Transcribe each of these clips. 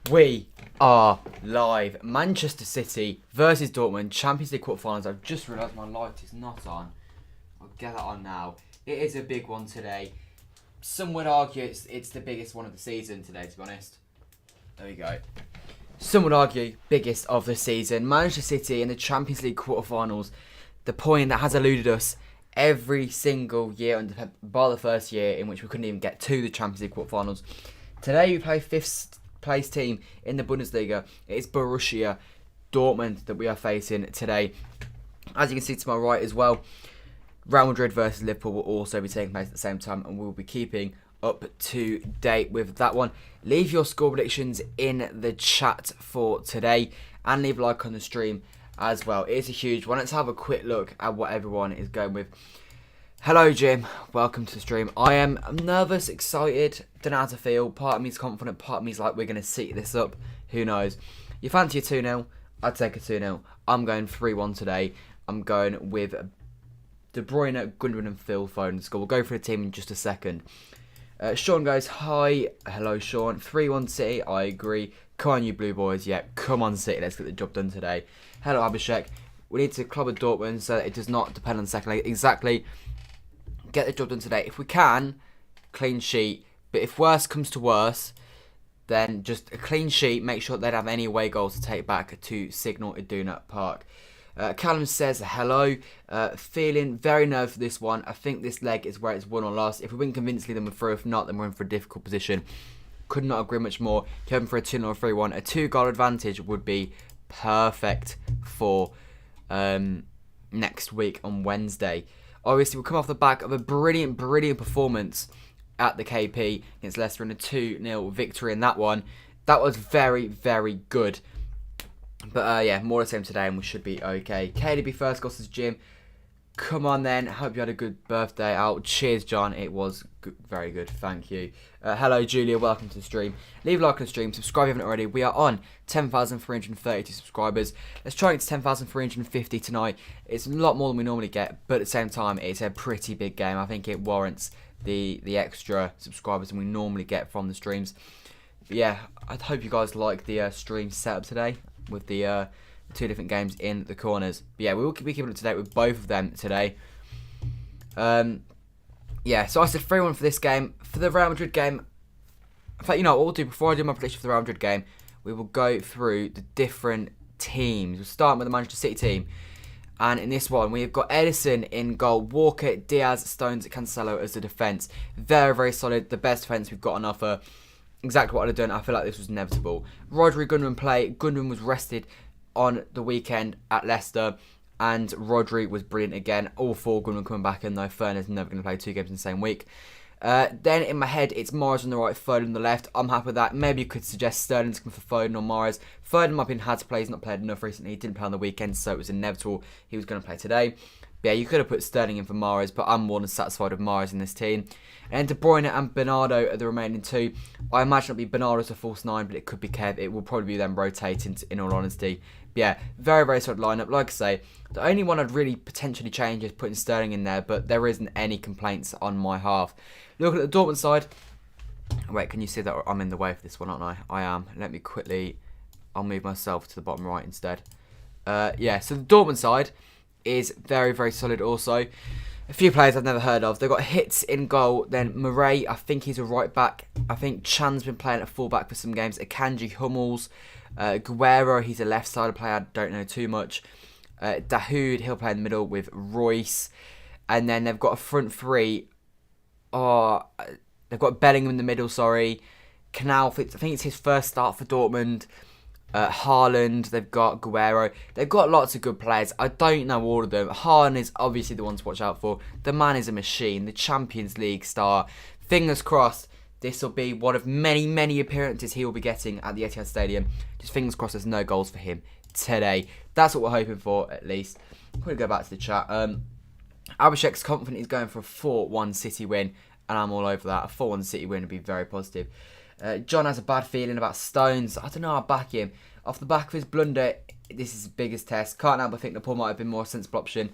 We are live. Manchester City versus Dortmund, Champions League quarterfinals. I've just realised my light is not on. I'll get that on now. It is a big one today. Some would argue it's the biggest one of the season today, to be honest. There we go. Some would argue biggest of the season. Manchester City in the Champions League quarterfinals. The point that has eluded us every single year, bar the first year in which we couldn't even get to the Champions League quarterfinals. Today we play fifth place team in the Bundesliga. It's Borussia Dortmund that we are facing today. As you can see to my right as well, Real Madrid versus Liverpool will also be taking place at the same time, and we'll be keeping up to date with that one. Leave your score predictions in the chat for today and leave a like on the stream as well. It is a huge one. Let's have a quick look at what everyone is going with. Hello Jim, welcome to the stream. I am nervous, excited, don't know how to feel. Part of me is confident, part of me is like, we're going to see this up. Who knows? You fancy a 2-0? I'd take a 2-0. I'm going 3-1 today. I'm going with De Bruyne, Gundogan and Phil Foden score. We'll go for the team in just a second. Sean goes, hi. Hello Sean. 3-1 City, I agree. Come on you blue boys. Yeah, come on City, let's get the job done today. Hello Abhishek. We need to club a Dortmund so that it does not depend on second leg. Exactly. Get the job done today. If we can, clean sheet. But if worse comes to worse, then just a clean sheet. Make sure they don't have any away goals to take back to Signal Iduna Park. Callum says, hello. Feeling very nervous for this one. I think this leg is where it's won or lost. If we win convincingly, then we're through. If not, then we're in for a difficult position. Could not agree much more. Hoping for a 2-0 or 3-1. A 2-goal advantage would be perfect for next week on Wednesday. Obviously, we'll come off the back of a brilliant performance at the KP against Leicester in a 2-0 victory in that one. That was very, very good. But yeah, more of the same today and we should be okay. KDB first goes to Jim. Come on then. Hope you had a good birthday out. Cheers, John. It was good, very good. Thank you. Hello, Julia. Welcome to the stream. Leave a like on the stream. Subscribe if you haven't already. We are on 10,332 subscribers. Let's try and get to 10,350 tonight. It's a lot more than we normally get, but at the same time, it's a pretty big game. I think it warrants the extra subscribers than we normally get from the streams. But yeah, I hope you guys like the stream setup today with the two different games in the corners. But yeah, we will be keeping up to date with both of them today. Yeah, so I said 3-1 for this game. For the Real Madrid game, in fact, you know what we'll do before I do my prediction for the Real Madrid game, we will go through the different teams. We'll start with the Manchester City team. And in this one, we've got Edison in goal, Walker, Diaz, Stones, Cancelo as the defence. Very, very solid. The best defence we've got on offer. Exactly what I'd have done. I feel like this was inevitable. Rodri, Gundogan play. Gundogan was rested on the weekend at Leicester, and Rodri was brilliant again. All four Gundogan coming back in, though Fernand's never going to play 2 games in the same week. Then in my head, it's Mahrez on the right, Foden on the left. I'm happy with that. Maybe you could suggest Sterling to come for Foden or Mahrez. Foden, in my opinion, had to play. He's not played enough recently. He didn't play on the weekend, so it was inevitable he was going to play today. But yeah, you could have put Sterling in for Mahrez, but I'm more than satisfied with Mahrez in this team. And De Bruyne and Bernardo are the remaining two. I imagine it'll be Bernardo as a false 9, but it could be Kev. It will probably be them rotating, in all honesty. But yeah, very, very solid lineup. Like I say, the only one I'd really potentially change is putting Sterling in there, but there isn't any complaints on my half. Looking at the Dortmund side. Wait, can you see that I'm in the way for this one, aren't I? I am. Let me quickly... I'll move myself to the bottom right instead. Yeah, so the Dortmund side is very, very solid also. A few players I've never heard of. They've got Hitz in goal. Then Murray, I think he's a right back. I think Chan's been playing at full back for some games. Akanji, Hummels. Guerrero, he's a left-sided player. I don't know too much. Dahoud, he'll play in the middle with Royce. And then they've got a front three. Oh, they've got Bellingham in the middle, sorry. Canal, I think it's his first start for Dortmund. Haaland, they've got Guerrero. They've got lots of good players. I don't know all of them. Haaland is obviously the one to watch out for. The man is a machine. The Champions League star. Fingers crossed, this will be one of many, many appearances he will be getting at the Etihad Stadium. Just fingers crossed there's no goals for him today. That's what we're hoping for, at least. I'm going to go back to the chat. Abhishek's confident he's going for a 4-1 City win, and I'm all over that. A 4-1 City win would be very positive. John has a bad feeling about Stones. I don't know, I'll back him. Off the back of his blunder, this is his biggest test. Can't help but think Laporte might have been more sensible option.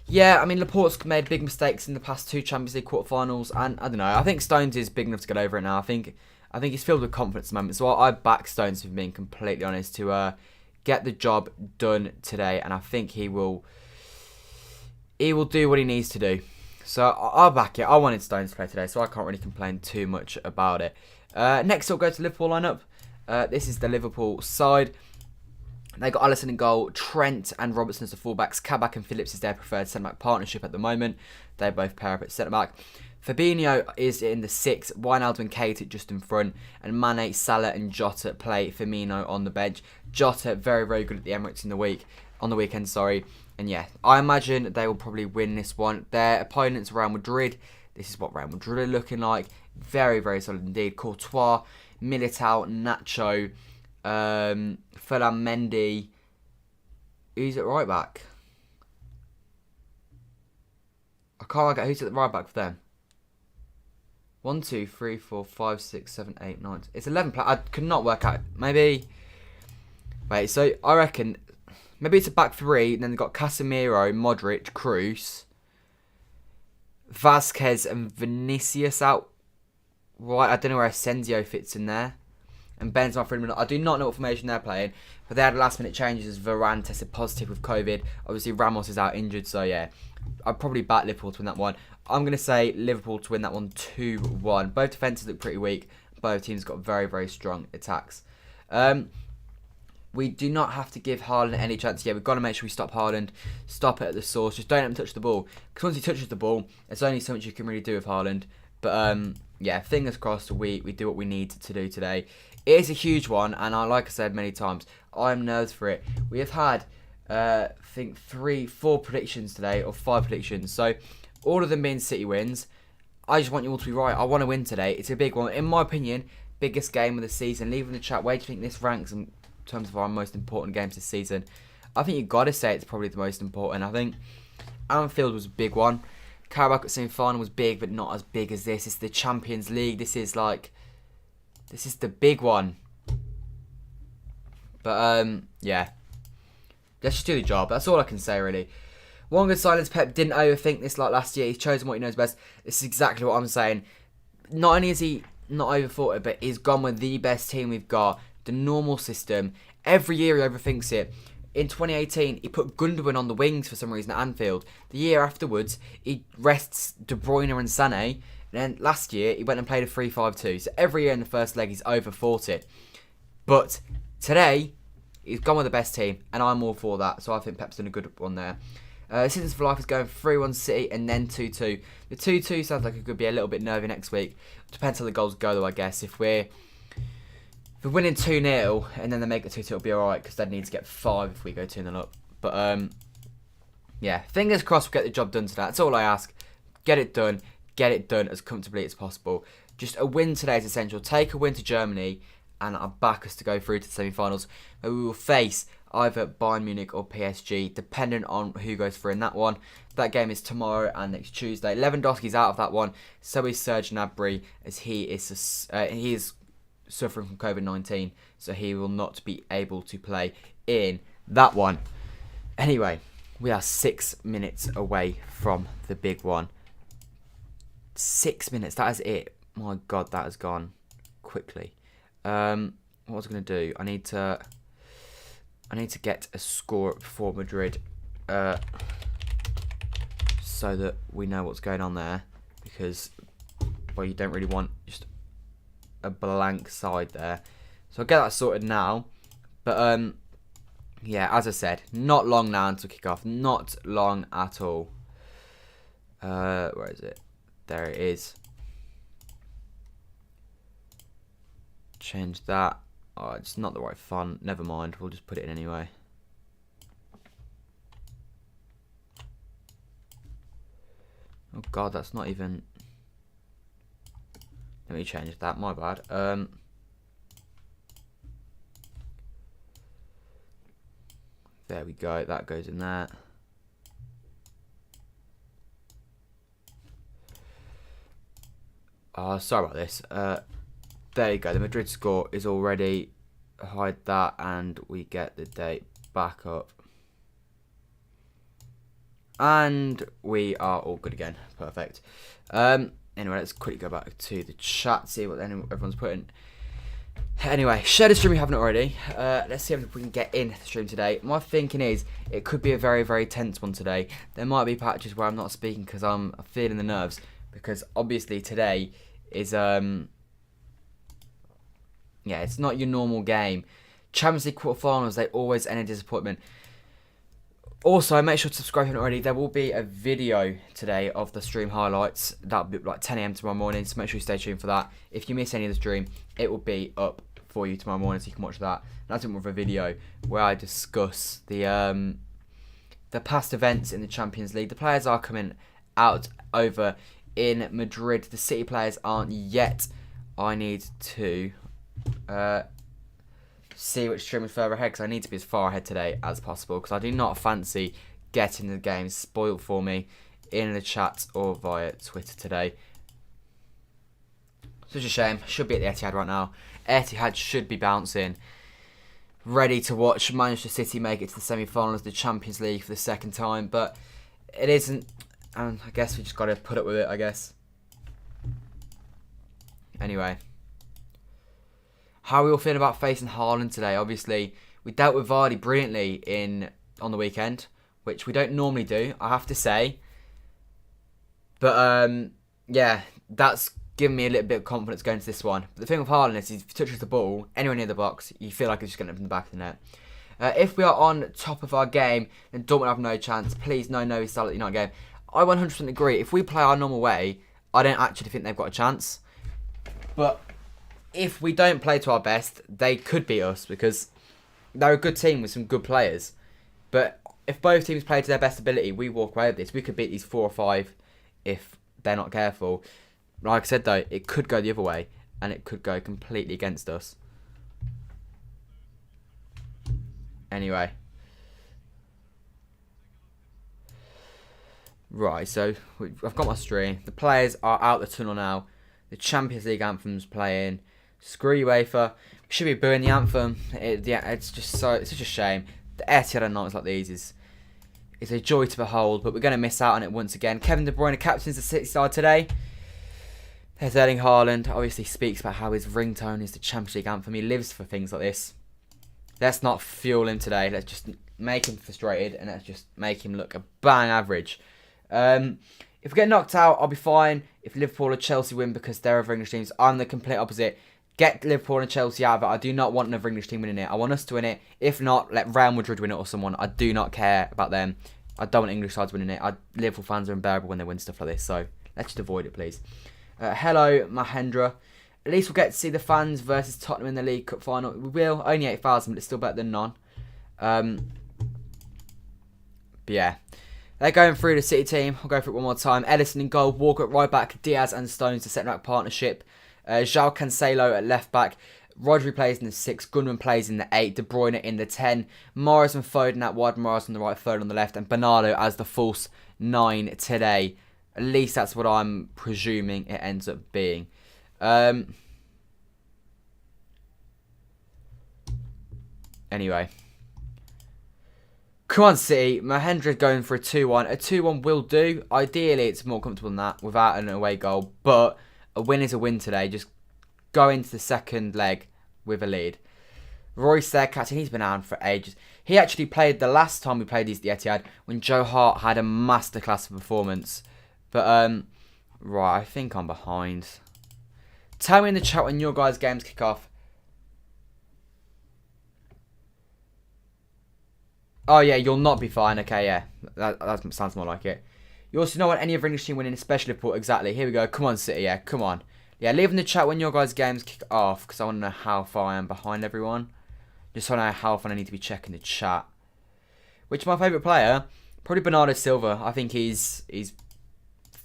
Yeah, I mean, Laporte's made big mistakes in the past 2 Champions League quarterfinals, and I don't know, I think Stones is big enough to get over it now. I think I think he's filled with confidence at the moment. So I back Stones, if being completely honest, to get the job done today. And I think he will do what he needs to do. So I'll back it. I wanted Stones to play today, so I can't really complain too much about it. Next, we'll go to Liverpool lineup. This is the Liverpool side. They got Alisson in goal, Trent and Robertson as the fullbacks. Kabak and Phillips is their preferred centre-back partnership at the moment. They both pair up at centre-back. Fabinho is in the 6, Wijnaldum and Kate just in front, and Mane, Salah and Jota play Firmino on the bench. Jota very, very good at the Emirates on the weekend, and yeah, I imagine they will probably win this one. Their opponents Real Madrid. This is what Real Madrid are looking like. Very, very solid indeed. Courtois, Militao, Nacho, Ferland Mendy. Who's at right back? I can't work out who's at the right back for them. 1, 2, 3, 4, 5, 6, 7, 8, 9. It's 11 players. I could not work out. Maybe. Wait, so I reckon maybe it's a back 3. And then they've got Casemiro, Modric, Kroos, Vasquez, and Vinicius out. Right, I don't know where Asensio fits in there. And Benzema for a minute. I do not know what formation they're playing. But they had last minute changes as Varane tested positive with COVID. Obviously, Ramos is out injured. So, yeah. I'd probably back Liverpool to win that one. I'm going to say Liverpool to win that one 2-1. Both defences look pretty weak. Both teams got very, very strong attacks. We do not have to give Haaland any chance. Yeah, we've got to make sure we stop Haaland. Stop it at the source. Just don't let him touch the ball. Because once he touches the ball, there's only so much you can really do with Haaland. But, yeah, fingers crossed we do what we need to do today. It is a huge one. And like I said many times, I'm nervous for it. We have had, I think, 4 predictions today. Or 5 predictions. So, all of them being City wins. I just want you all to be right. I want to win today. It's a big one. In my opinion, biggest game of the season. Leave in the chat, where do you think this ranks in terms of our most important games this season? I think you've got to say it's probably the most important. I think Anfield was a big one. Carabao Cup semi-final was big, but not as big as this. It's the Champions League. This is the big one. But, yeah. Let's just do the job. That's all I can say, really. One good silence, Pep didn't overthink this like last year. He's chosen what he knows best. This is exactly what I'm saying. Not only is he not overthought it, but he's gone with the best team we've got. The normal system. Every year he overthinks it. In 2018, he put Gundogan on the wings for some reason at Anfield. The year afterwards, he rests De Bruyne and Sané. And then last year, he went and played a 3-5-2. So every year in the first leg, he's overthought it. But today, he's gone with the best team. And I'm all for that. So I think Pep's done a good one there. Citizens for Life is going 3-1 City and then 2-2. The 2-2 sounds like it could be a little bit nervy next week. Depends how the goals go, though, I guess. If we're winning 2-0 and then they make it 2-2, it'll be alright because they'd need to get 5 if we go 2-0 up. But, yeah, fingers crossed we'll get the job done today. That's all I ask. Get it done. Get it done as comfortably as possible. Just a win today is essential. Take a win to Germany and I'll back us to go through to the semi-finals. We will face either Bayern Munich or PSG, depending on who goes through in that one. That game is tomorrow and next Tuesday. Lewandowski's out of that one. So is Serge Gnabry, as he is suffering from COVID-19, so he will not be able to play in that one. Anyway, we are 6 minutes away from the big one. 6 minutes, that is it. My God, that has gone quickly. What was I going to do? I need to get a score for Madrid, so that we know what's going on there, because, well, you don't really want just a blank side there. So I'll get that sorted now. But, yeah, as I said, not long now until kick-off. Not long at all. Where is it? There it is. Change that. Oh, it's not the right font. Never mind. We'll just put it in anyway. Oh, God, that's not even... Let me change that. My bad. There we go. That goes in there. Sorry about this. There you go. The Madrid score is already. Hide that, and we get the date back up. And we are all good again. Perfect. Anyway, let's quickly go back to the chat, see what everyone's putting. Anyway, share the stream if you haven't already. Let's see if we can get in the stream today. My thinking is it could be a very, very tense one today. There might be patches where I'm not speaking because I'm feeling the nerves. Because obviously today is, yeah, it's not your normal game. Champions League quarterfinals, they always end in disappointment. Also, make sure to subscribe if you haven't already. There will be a video today of the stream highlights. That'll be like 10 AM tomorrow morning, so make sure you stay tuned for that. If you miss any of the stream, it will be up for you tomorrow morning, so you can watch that. And that's more of a video where I discuss the past events in the Champions League. The players are coming out over in Madrid. The City players aren't yet. I need to see which stream is further ahead, because I need to be as far ahead today as possible, because I do not fancy getting the game spoiled for me in the chat or via Twitter today. Such a shame. Should be at the Etihad right now. Etihad should be bouncing, ready to watch Manchester City make it to the semi-finals of the Champions League for the second time, but it isn't, and I guess we just got to put up with it, I guess. Anyway, how are we all feeling about facing Haaland today? Obviously, we dealt with Vardy brilliantly on the weekend, which we don't normally do, I have to say. But, yeah, that's given me a little bit of confidence going to this one. But the thing with Haaland is, if he touches the ball anywhere near the box, you feel like it's just going to from the back of the net. If we are on top of our game, then Dortmund have no chance. Please, no, it's still at the United game. I 100% agree. If we play our normal way, I don't actually think they've got a chance. But if we don't play to our best, they could beat us, because they're a good team with some good players. But if both teams play to their best ability, we walk away with this. We could beat these 4 or 5 if they're not careful. Like I said, though, it could go the other way, and it could go completely against us. Anyway. Right, so I've got my stream. The players are out the tunnel now. The Champions League anthem's playing. Screw UEFA. We should be booing the anthem. It's such a shame. The Etihad nights like these is a joy to behold, but we're going to miss out on it once again. Kevin De Bruyne captains the City side today. There's Erling Haaland. Obviously speaks about how his ringtone is the Champions League anthem. He lives for things like this. Let's not fuel him today. Let's just make him frustrated, and let's just make him look a bang average. If we get knocked out, I'll be fine. If Liverpool or Chelsea win, because they're other English teams, I'm the complete opposite. Get Liverpool and Chelsea out of it. I do not want another English team winning it. I want us to win it. If not, let Real Madrid win it or someone. I do not care about them. I don't want English sides winning it. Liverpool fans are unbearable when they win stuff like this. So let's just avoid it, please. Hello, Mahendra. At least we'll get to see the fans versus Tottenham in the League Cup final. We will. Only 8,000, but it's still better than none. But yeah. They're going through the City team. I'll go through it one more time. Ellison in goal. Walker at right back. Diaz and Stones, the centre back partnership. João Cancelo at left back. Rodri plays in the 6. Gunman plays in the 8. De Bruyne in the 10. Morris and Foden out wide. Morris on the right, Foden on the left. And Bernardo as the false 9 today. At least that's what I'm presuming it ends up being. Anyway. Come on, City. Mahendra going for a 2-1. A 2-1 will do. Ideally, it's more comfortable than that without an away goal. But a win is a win today. Just go into the second leg with a lead. Royce there, captain. He's been out for ages. He actually played the last time we played these at the Etihad when Joe Hart had a masterclass performance. But, right, I think I'm behind. Tell me in the chat when your guys' games kick off. Oh, yeah, you'll not be fine. Okay, yeah. That sounds more like it. You also don't want any other English team winning, especially Liverpool. Exactly. Here we go. Come on, City. Yeah, come on. Yeah, leave in the chat when your guys' games kick off, because I want to know how far I am behind everyone. Just want to know how often I need to be checking the chat. Which is my favourite player? Probably Bernardo Silva. I think he's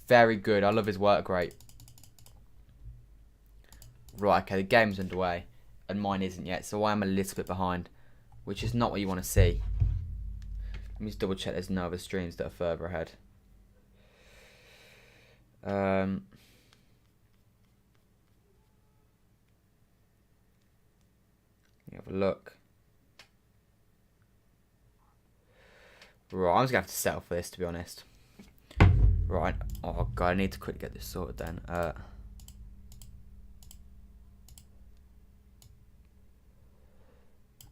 very good. I love his work rate. Right, okay, the game's underway. And mine isn't yet, so I am a little bit behind. Which is not what you want to see. Let me just double check there's no other streams that are further ahead. Have a look. Right, I'm just going to have to settle for this, to be honest. Right. Oh, God, I need to quickly get this sorted then.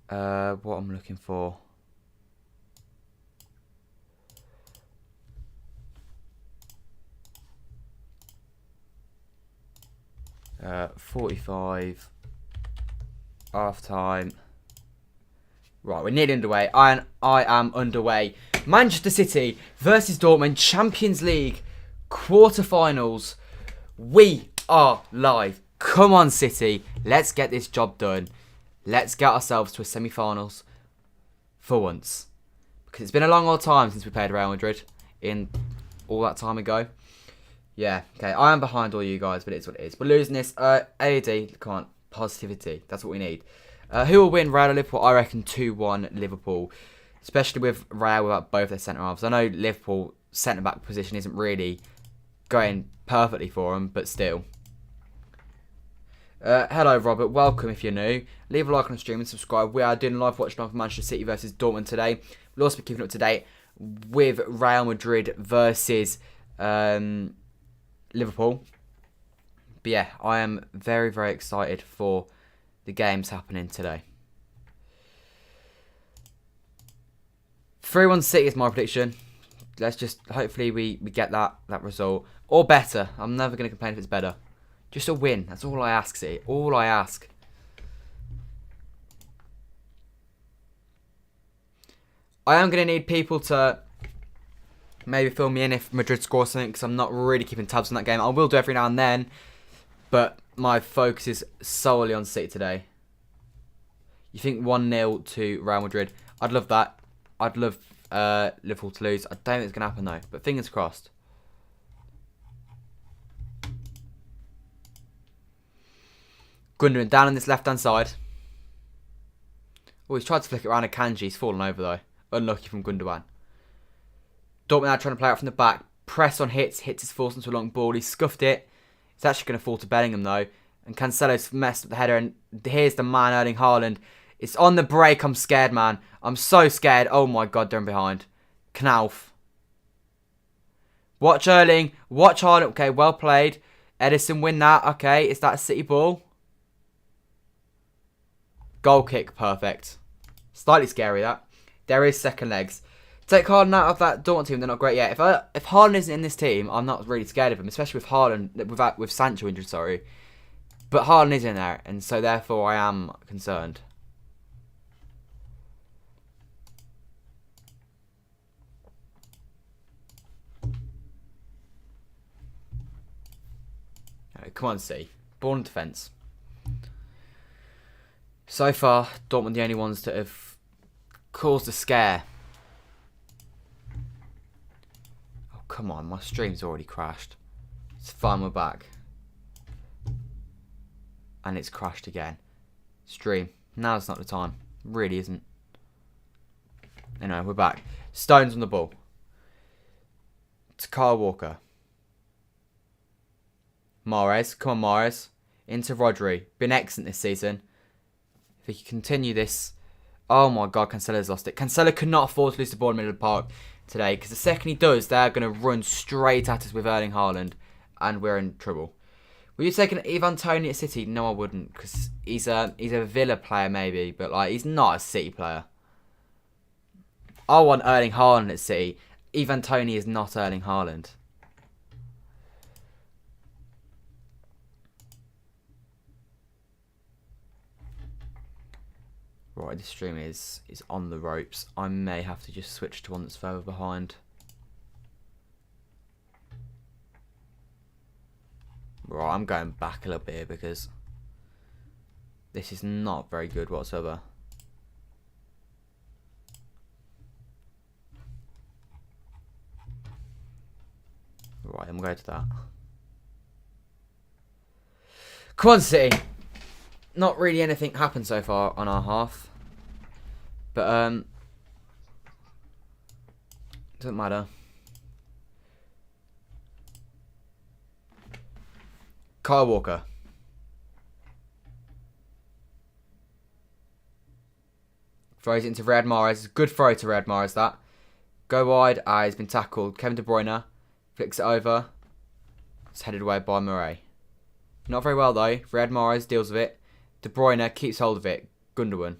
What I'm looking for. 45. Half time. Right, we're nearly underway. I am underway. Manchester City versus Dortmund, Champions League quarterfinals. We are live. Come on, City. Let's get this job done. Let's get ourselves to a semi-finals for once. Because it's been a long old time since we played Real Madrid in all that time ago. Yeah, okay. I am behind all you guys, but it's what it is. We're losing this. AD, come on. Positivity. That's what we need. Who will win, Real or Liverpool? I reckon 2-1 Liverpool. Especially with Real without both their centre-halves. I know Liverpool centre-back position isn't really going perfectly for them, but still. Hello, Robert. Welcome if you're new. Leave a like on the stream and subscribe. We are doing a live watch along for Manchester City versus Dortmund today. We'll also be keeping up to date with Real Madrid versus Liverpool. But yeah, I am very, very excited for the games happening today. 3-1 City is my prediction. Let's just, hopefully we get that result. Or better. I'm never going to complain if it's better. Just a win. That's all I ask, City. All I ask. I am going to need people to maybe fill me in if Madrid scores something, because I'm not really keeping tabs on that game. I will do every now and then, but my focus is solely on City today. You think 1-0 to Real Madrid? I'd love that. I'd love Liverpool to lose. I don't think it's going to happen though, but fingers crossed. Gundogan down on this left-hand side. Oh, he's tried to flick it around a Kanji. He's fallen over though. Unlucky from Gundogan. Dortmund now trying to play out from the back. Press on hits. Hits is forced into a long ball. He scuffed it. It's actually going to fall to Bellingham though. And Cancelo's messed up the header. And here's the man, Erling Haaland. It's on the break. I'm scared, man. I'm so scared. Oh my God, they're in behind. Knauf. Watch Erling. Watch Haaland. Okay, well played. Edison win that. Okay, is that a City ball? Goal kick. Perfect. Slightly scary, that. There is second legs. Take Haaland out of that Dortmund team, they're not great yet. If Haaland isn't in this team, I'm not really scared of him, especially with Haaland, with Sancho injured, sorry. But Haaland is in there, and so therefore I am concerned. Right, come on, C. Ball in defence. So far, Dortmund the only ones that have caused a scare. Oh, come on. My stream's already crashed. It's fine, we're back. And it's crashed again. Stream. Now's not the time. Really isn't. Anyway, we're back. Stones on the ball. To Kyle Walker. Mahrez. Come on, Mahrez. Into Rodri. Been excellent this season. If he can continue this. Oh my God, Cancelo's lost it. Cancelo cannot afford to lose the ball in the middle of the park today, because the second he does, they're going to run straight at us with Erling Haaland, and we're in trouble. Would you take an Ivan Toney at City? No, I wouldn't, because he's a Villa player maybe, but like he's not a City player. I want Erling Haaland at City. Ivan Toney is not Erling Haaland. Right, this stream is on the ropes. I may have to just switch to one that's further behind. Right, I'm going back a little bit here because this is not very good whatsoever. Right, I'm going to that. Come on, City. Not really anything happened so far on our half. But, doesn't matter. Kyle Walker. Throws it into Riyad Mahrez. Good throw to Riyad Mahrez, that. Go wide. He's been tackled. Kevin De Bruyne. Flicks it over. It's headed away by Murray. Not very well though. Riyad Mahrez deals with it. De Bruyne keeps hold of it. Gundogan.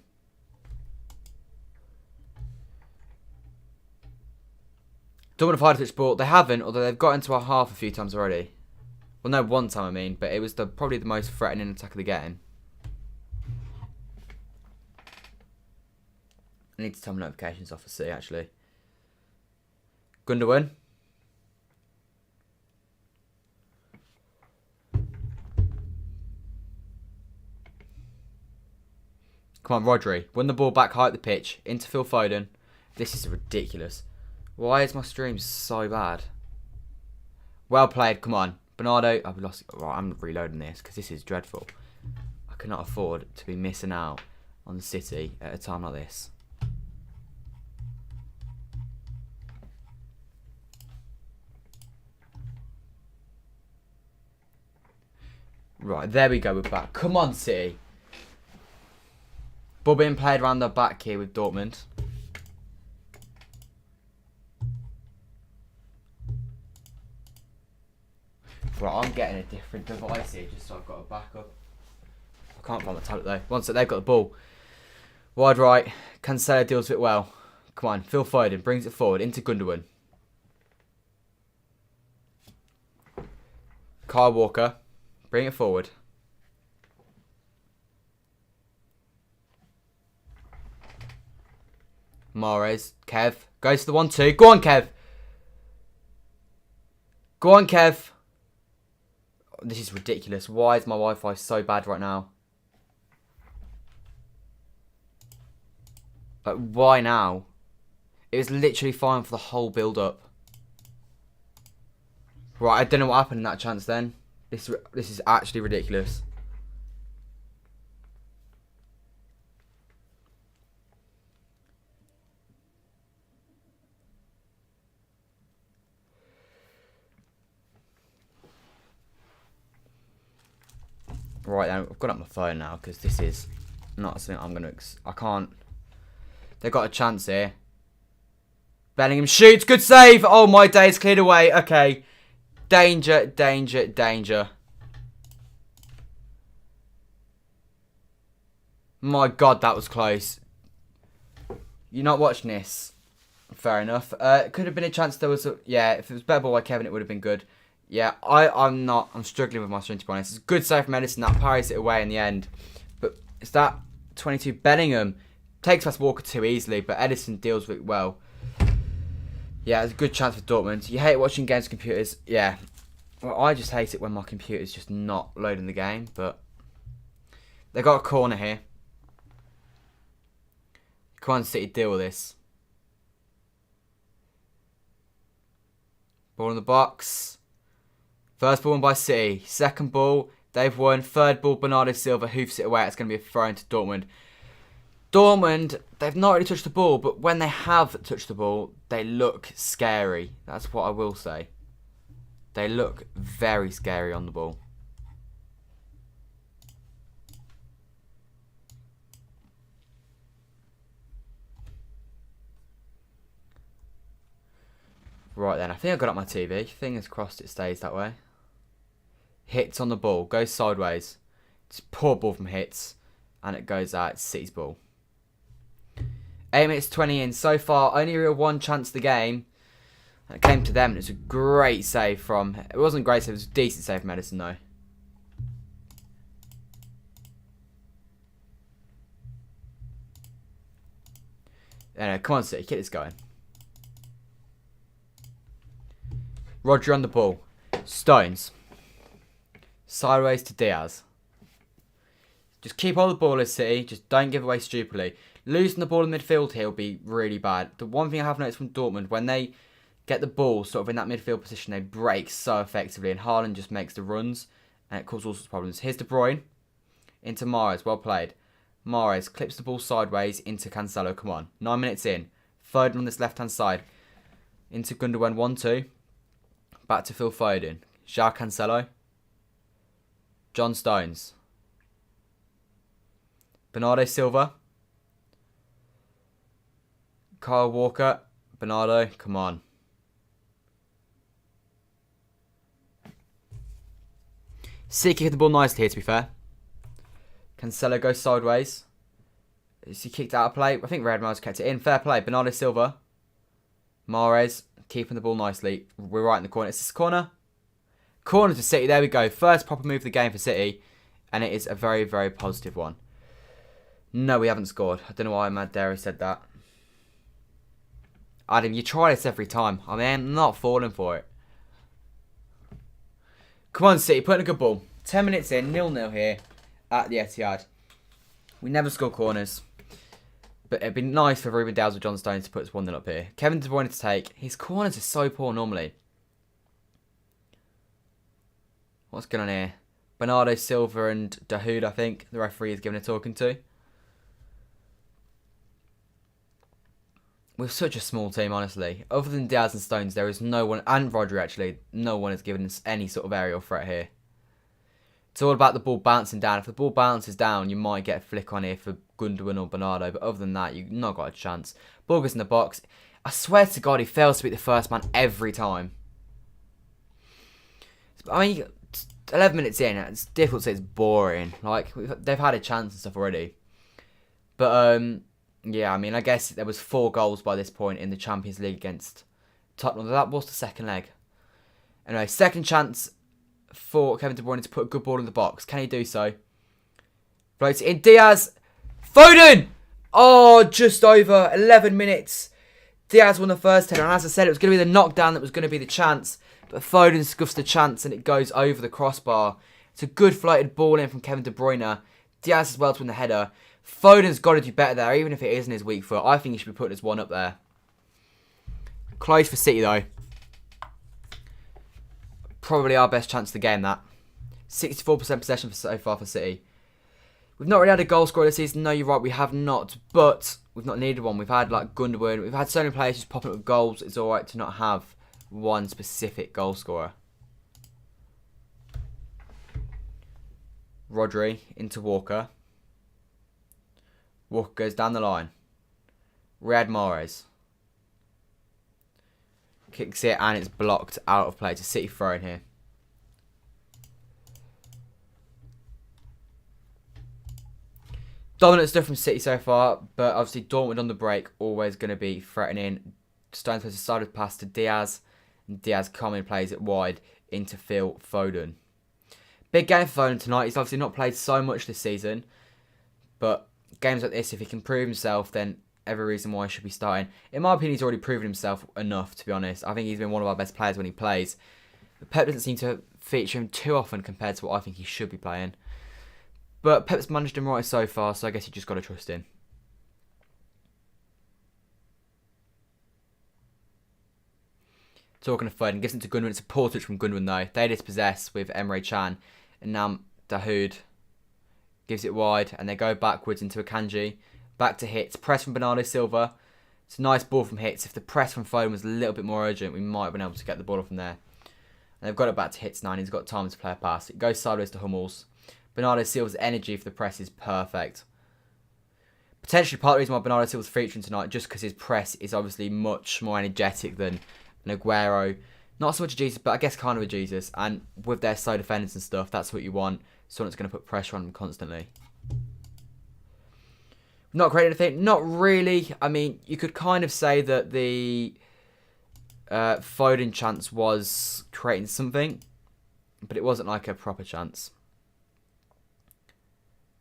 Dortmund have hard to touch the ball. They haven't, although they've got into our half a few times already. Well, no, one time I mean, but it was probably the most threatening attack of the game. I need to turn my notifications off for City, actually. Gundogan. Come on, Rodri. Won the ball back high at the pitch. Into Phil Foden. This is ridiculous. Why is my stream so bad? Well played. Come on. Bernardo. I've lost. Right, I'm reloading this because this is dreadful. I cannot afford to be missing out on City at a time like this. Right, there we go. We're back. Come on, City. Ball being played around the back here with Dortmund. Right, I'm getting a different device here just so I've got a backup. I can't find my tablet though. Once they've got the ball. Wide right. Cancelo deals with it well. Come on, Phil Foden brings it forward into Gundogan. Kyle Walker. Bring it forward. Mahrez. Kev. Goes to the 1-2. Go on, Kev. Go on, Kev. This is ridiculous. Why is my Wi-Fi so bad right now? Like, why now? It was literally fine for the whole build-up. Right, I don't know what happened in that chance then. This is actually ridiculous. Right then, I've got up my phone now because this is not something I'm going to... I can't... They've got a chance here. Bellingham shoots. Good save. Oh, my days cleared away. Okay. Danger, danger, danger. My God, that was close. You're not watching this. Fair enough. Could have been a chance there was a... Yeah, if it was better ball by Kevin, it would have been good. Yeah, I'm struggling with my string, to be honest. It's a good save from Edison. That parries it away in the end. But it's that 22 Bellingham. Takes past Walker too easily, but Edison deals with it well. Yeah, it's a good chance for Dortmund. You hate watching games on computers. Yeah. Well, I just hate it when my computer's just not loading the game, but... They got a corner here. Come on, City, deal with this. Ball in the box. First ball won by City. Second ball, they've won. Third ball, Bernardo Silva hoofs it away. It's going to be a throw into Dortmund. Dortmund, they've not really touched the ball, but when they have touched the ball, they look scary. That's what I will say. They look very scary on the ball. Right then, I think I got up my TV. Fingers crossed it stays that way. Hits on the ball, goes sideways. It's a poor ball from Hits, and it goes out. It's City's ball. 8 minutes 20 in so far. Only real one chance of the game. And it came to them, and it's a great save from... It wasn't a great save, it was a decent save from Edison though. Anyway, come on City, keep this going. Rodri on the ball. Stones. Sideways to Diaz. Just keep hold of the ball as City. Just don't give away stupidly. Losing the ball in midfield here will be really bad. The one thing I have noticed from Dortmund, when they get the ball sort of in that midfield position, they break so effectively. And Haaland just makes the runs. And it causes all sorts of problems. Here's De Bruyne. Into Mahrez. Well played. Mahrez clips the ball sideways into Cancelo. Come on. 9 minutes in. Foden on this left-hand side. Into Gundogan. 1-2. Back to Phil Foden. João Cancelo. John Stones. Bernardo Silva. Kyle Walker. Bernardo, come on. City kicking the ball nicely here, to be fair. Cancelo goes sideways. Is he kicked out of play? I think Red Miles kept it in. Fair play. Bernardo Silva. Mahrez keeping the ball nicely. We're right in the corner. Is this corner? Corner to City. There we go. First proper move of the game for City. And it is a very, very positive one. No, we haven't scored. I don't know why Mad Dairy said that. Adam, you try this every time. I mean, I'm not falling for it. Come on, City. Put in a good ball. 10 minutes in. 0-0 here at the Etihad. We never score corners. But it'd be nice for Ruben Dias or John Stones to put us 1-0 up here. Kevin De Bruyne to take. His corners are so poor normally. What's going on here? Bernardo Silva and Dahoud, I think. The referee is giving a talking to. We're such a small team, honestly. Other than Diaz and Stones, there is no one, and Rodri actually, no one has given us any sort of aerial threat here. It's all about the ball bouncing down. If the ball bounces down, you might get a flick on here for Gundogan or Bernardo, but other than that, you've not got a chance. Ball goes in the box. I swear to God, he fails to beat the first man every time. I mean, 11 minutes in, it's difficult to say it's boring. Like, they've had a chance and stuff already. But, yeah, I mean, I guess there was 4 goals by this point in the Champions League against Tottenham. That was the second leg. Anyway, second chance for Kevin De Bruyne to put a good ball in the box. Can he do so? Floats it in. Diaz. Foden! Oh, just over 11 minutes. Diaz won the first header. And as I said, it was going to be the knockdown that was going to be the chance. But Foden scuffs the chance and it goes over the crossbar. It's a good floated ball in from Kevin De Bruyne. Diaz as well to win the header. Foden's got to do better there, even if it isn't his weak foot. I think he should be putting his one up there. Close for City, though. Probably our best chance of the game, that. 64% possession so far for City. We've not really had a goal scorer this season. No, you're right, we have not. But we've not needed one. We've had, like, Gundogan. We've had so many players just popping up with goals. It's all right to not have one specific goal scorer. Rodri into Walker. Walker goes down the line. Riyad Mahrez kicks it and it's blocked out of play. It's a City throw in here. Dominant stuff from City so far, but obviously Dortmund on the break, always going to be threatening. Stones plays a sided pass to Diaz, and Diaz calmly plays it wide into Phil Foden. Big game for Foden tonight. He's obviously not played so much this season, but games like this, if he can prove himself, then every reason why he should be starting. In my opinion, he's already proven himself enough, to be honest. I think he's been one of our best players when he plays. But Pep doesn't seem to feature him too often compared to what I think he should be playing. But Pep's managed him right so far, so I guess you just got to trust in. Talking of Foden, gives it to Gundogan. It's a poor touch from Gundogan though. They dispossess with Emre Can. And now Dahoud gives it wide and they go backwards into Akanji. Back to Hits. Press from Bernardo Silva. It's a nice ball from Hits. If the press from Foden was a little bit more urgent, we might have been able to get the ball off from there. And they've got it back to Hits now and he's got time to play a pass. It goes sideways to Hummels. Bernardo Silva's energy for the press is perfect. Potentially part of the reason why Bernardo Silva's featuring tonight, just because his press is obviously much more energetic than Aguero. Not so much a Jesus, but I guess kind of a Jesus. And with their slow defenders and stuff, that's what you want. Someone that's going to put pressure on them constantly. Not creating anything. Not really. I mean, you could kind of say that the Foden chance was creating something, but it wasn't like a proper chance.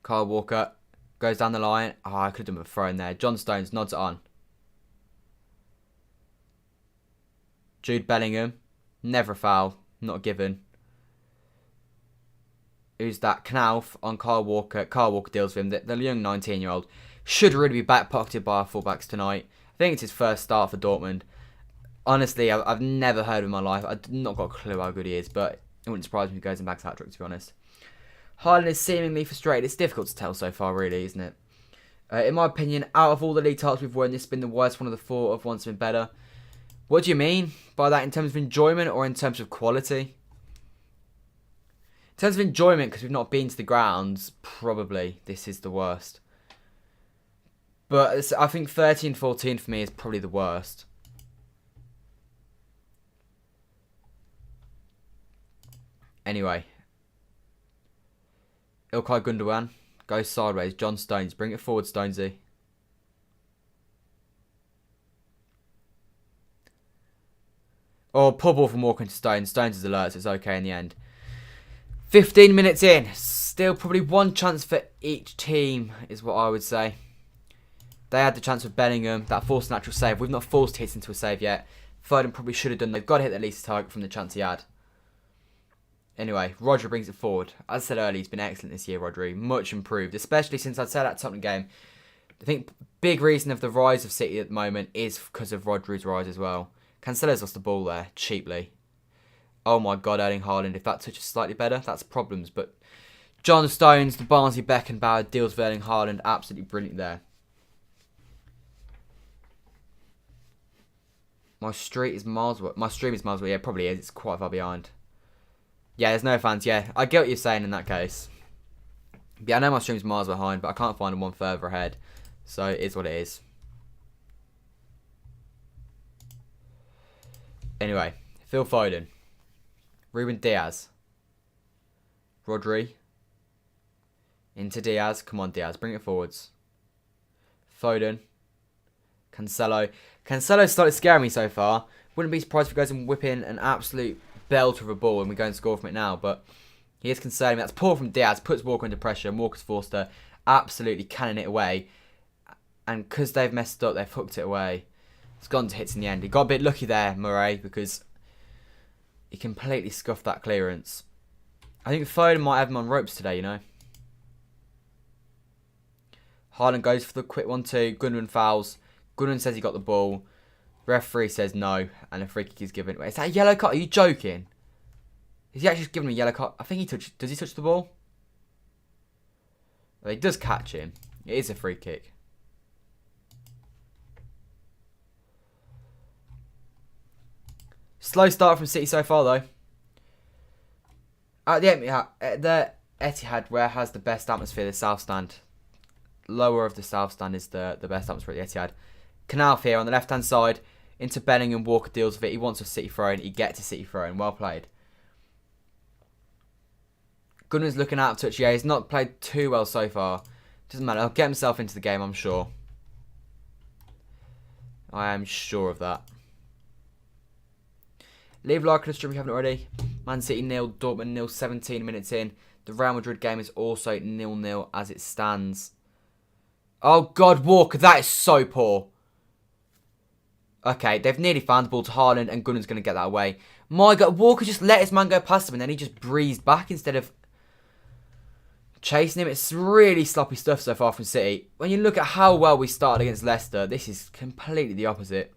Kyle Walker goes down the line. Oh, I could have done a throw in there. John Stones nods it on. Jude Bellingham. Never a foul. Not given. Who's that? Knauf on Kyle Walker. Kyle Walker deals with him. The young 19-year-old should really be back-pocketed by our fullbacks tonight. I think it's his first start for Dortmund. Honestly, I've never heard of him in my life. I've not got a clue how good he is, but it wouldn't surprise me if he goes in back hat-trick, to be honest. Haaland is seemingly frustrated. It's difficult to tell so far, really, isn't it? In my opinion, out of all the league titles we've won, this has been the worst one of the 4. Of one's been better. What do you mean by that in terms of enjoyment or in terms of quality? In terms of enjoyment, because we've not been to the grounds, probably this is the worst. But I think 13-14 for me is probably the worst. Anyway. Ilkay Gundogan goes sideways. John Stones, bring it forward, Stonesy. Oh, poor ball from Walker into Stones. Stones is alert, so it's okay in the end. 15 minutes in. Still probably one chance for each team is what I would say. They had the chance with Bellingham. That forced a natural save. We've not forced hits into a save yet. Foden probably should have done. They've got to hit at least a target from the chance he had. Anyway, Rodri brings it forward. As I said earlier, he's been excellent this year, Rodri. Much improved, especially since I'd said that Tottenham game. I think big reason of the rise of City at the moment is because of Rodri's rise as well. Cancelo's lost the ball there, cheaply. Oh my God, Erling Haaland. If that touch is slightly better, that's problems. But John Stones, the Barnsley Beckenbauer deals with Erling Haaland. Absolutely brilliant there. My stream is miles away. Yeah, it probably is. It's quite far behind. Yeah, there's no fans. Yeah, I get what you're saying in that case. Yeah, I know my stream's miles behind, but I can't find one further ahead. So it is what it is. Anyway, Phil Foden. Ruben Diaz. Rodri. Into Diaz. Come on, Diaz. Bring it forwards. Foden. Cancelo. Cancelo started scaring me so far. Wouldn't be surprised if he goes and whip in an absolute belt of a ball and we go and score from it now. But he is concerning me. That's poor from Diaz. Puts Walker under pressure. And Walker's forced to absolutely cannon it away. And because they've messed up, they've hooked it away. It's gone to hits in the end. He got a bit lucky there, Murray, because he completely scuffed that clearance. I think Foden might have him on ropes today, you know. Haaland goes for the quick 1-2. Gundogan fouls. Gundogan says he got the ball. Referee says no, and a free kick is given. Wait, is that a yellow card? Are you joking? Is he actually just giving him a yellow card? I think he touched. Does he touch the ball? Well, he does catch him. It is a free kick. Slow start from City so far, though. At the Etihad, where has the best atmosphere, the South Stand. Lower of the South Stand is the best atmosphere at the Etihad. Canal here on the left-hand side. Into Bellingham. Walker deals with it. He wants a City throw-in. He gets a City throw-in. Well played. Gundogan's looking out of touch. Yeah, he's not played too well so far. Doesn't matter. He'll get himself into the game, I'm sure. I am sure of that. Leave a like on the stream if you haven't already. Man City 0, Dortmund 0, 17 minutes in. The Real Madrid game is also 0-0 as it stands. Oh God, Walker, that is so poor. Okay, they've nearly found the ball to Haaland and Gundogan's going to get that away. My God, Walker just let his man go past him and then he just breezed back instead of chasing him. It's really sloppy stuff so far from City. When you look at how well we started against Leicester, this is completely the opposite.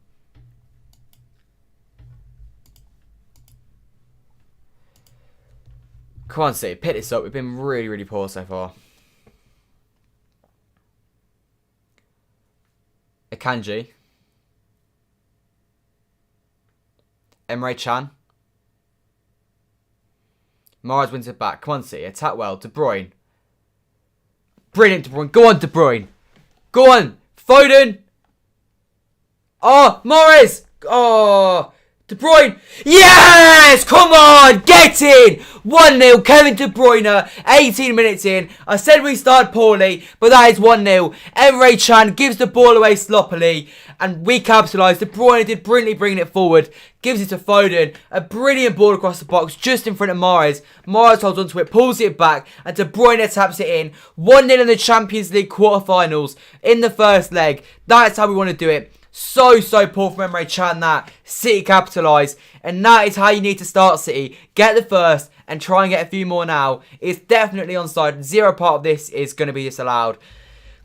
Come on, City, pick this up. We've been really, really poor so far. Akanji. Emre Can. Mars wins it back. Come on, City. Attack well. De Bruyne. Brilliant, De Bruyne. Go on, De Bruyne. Go on. Foden. Oh, Morris. Oh, De Bruyne. Yes! Come on. Get in. 1-0. Kevin De Bruyne. 18 minutes in. I said we started poorly, but that is 1-0. Emre Can gives the ball away sloppily, and we capitalise. De Bruyne did brilliantly bringing it forward. Gives it to Foden. A brilliant ball across the box just in front of Mahrez. Mahrez holds onto it, pulls it back, and De Bruyne taps it in. 1-0 in the Champions League quarterfinals in the first leg. That's how we want to do it. So poor from Emre Can that. City capitalise. And that is how you need to start City. Get the first and try and get a few more now. It's definitely onside. Zero part of this is going to be disallowed.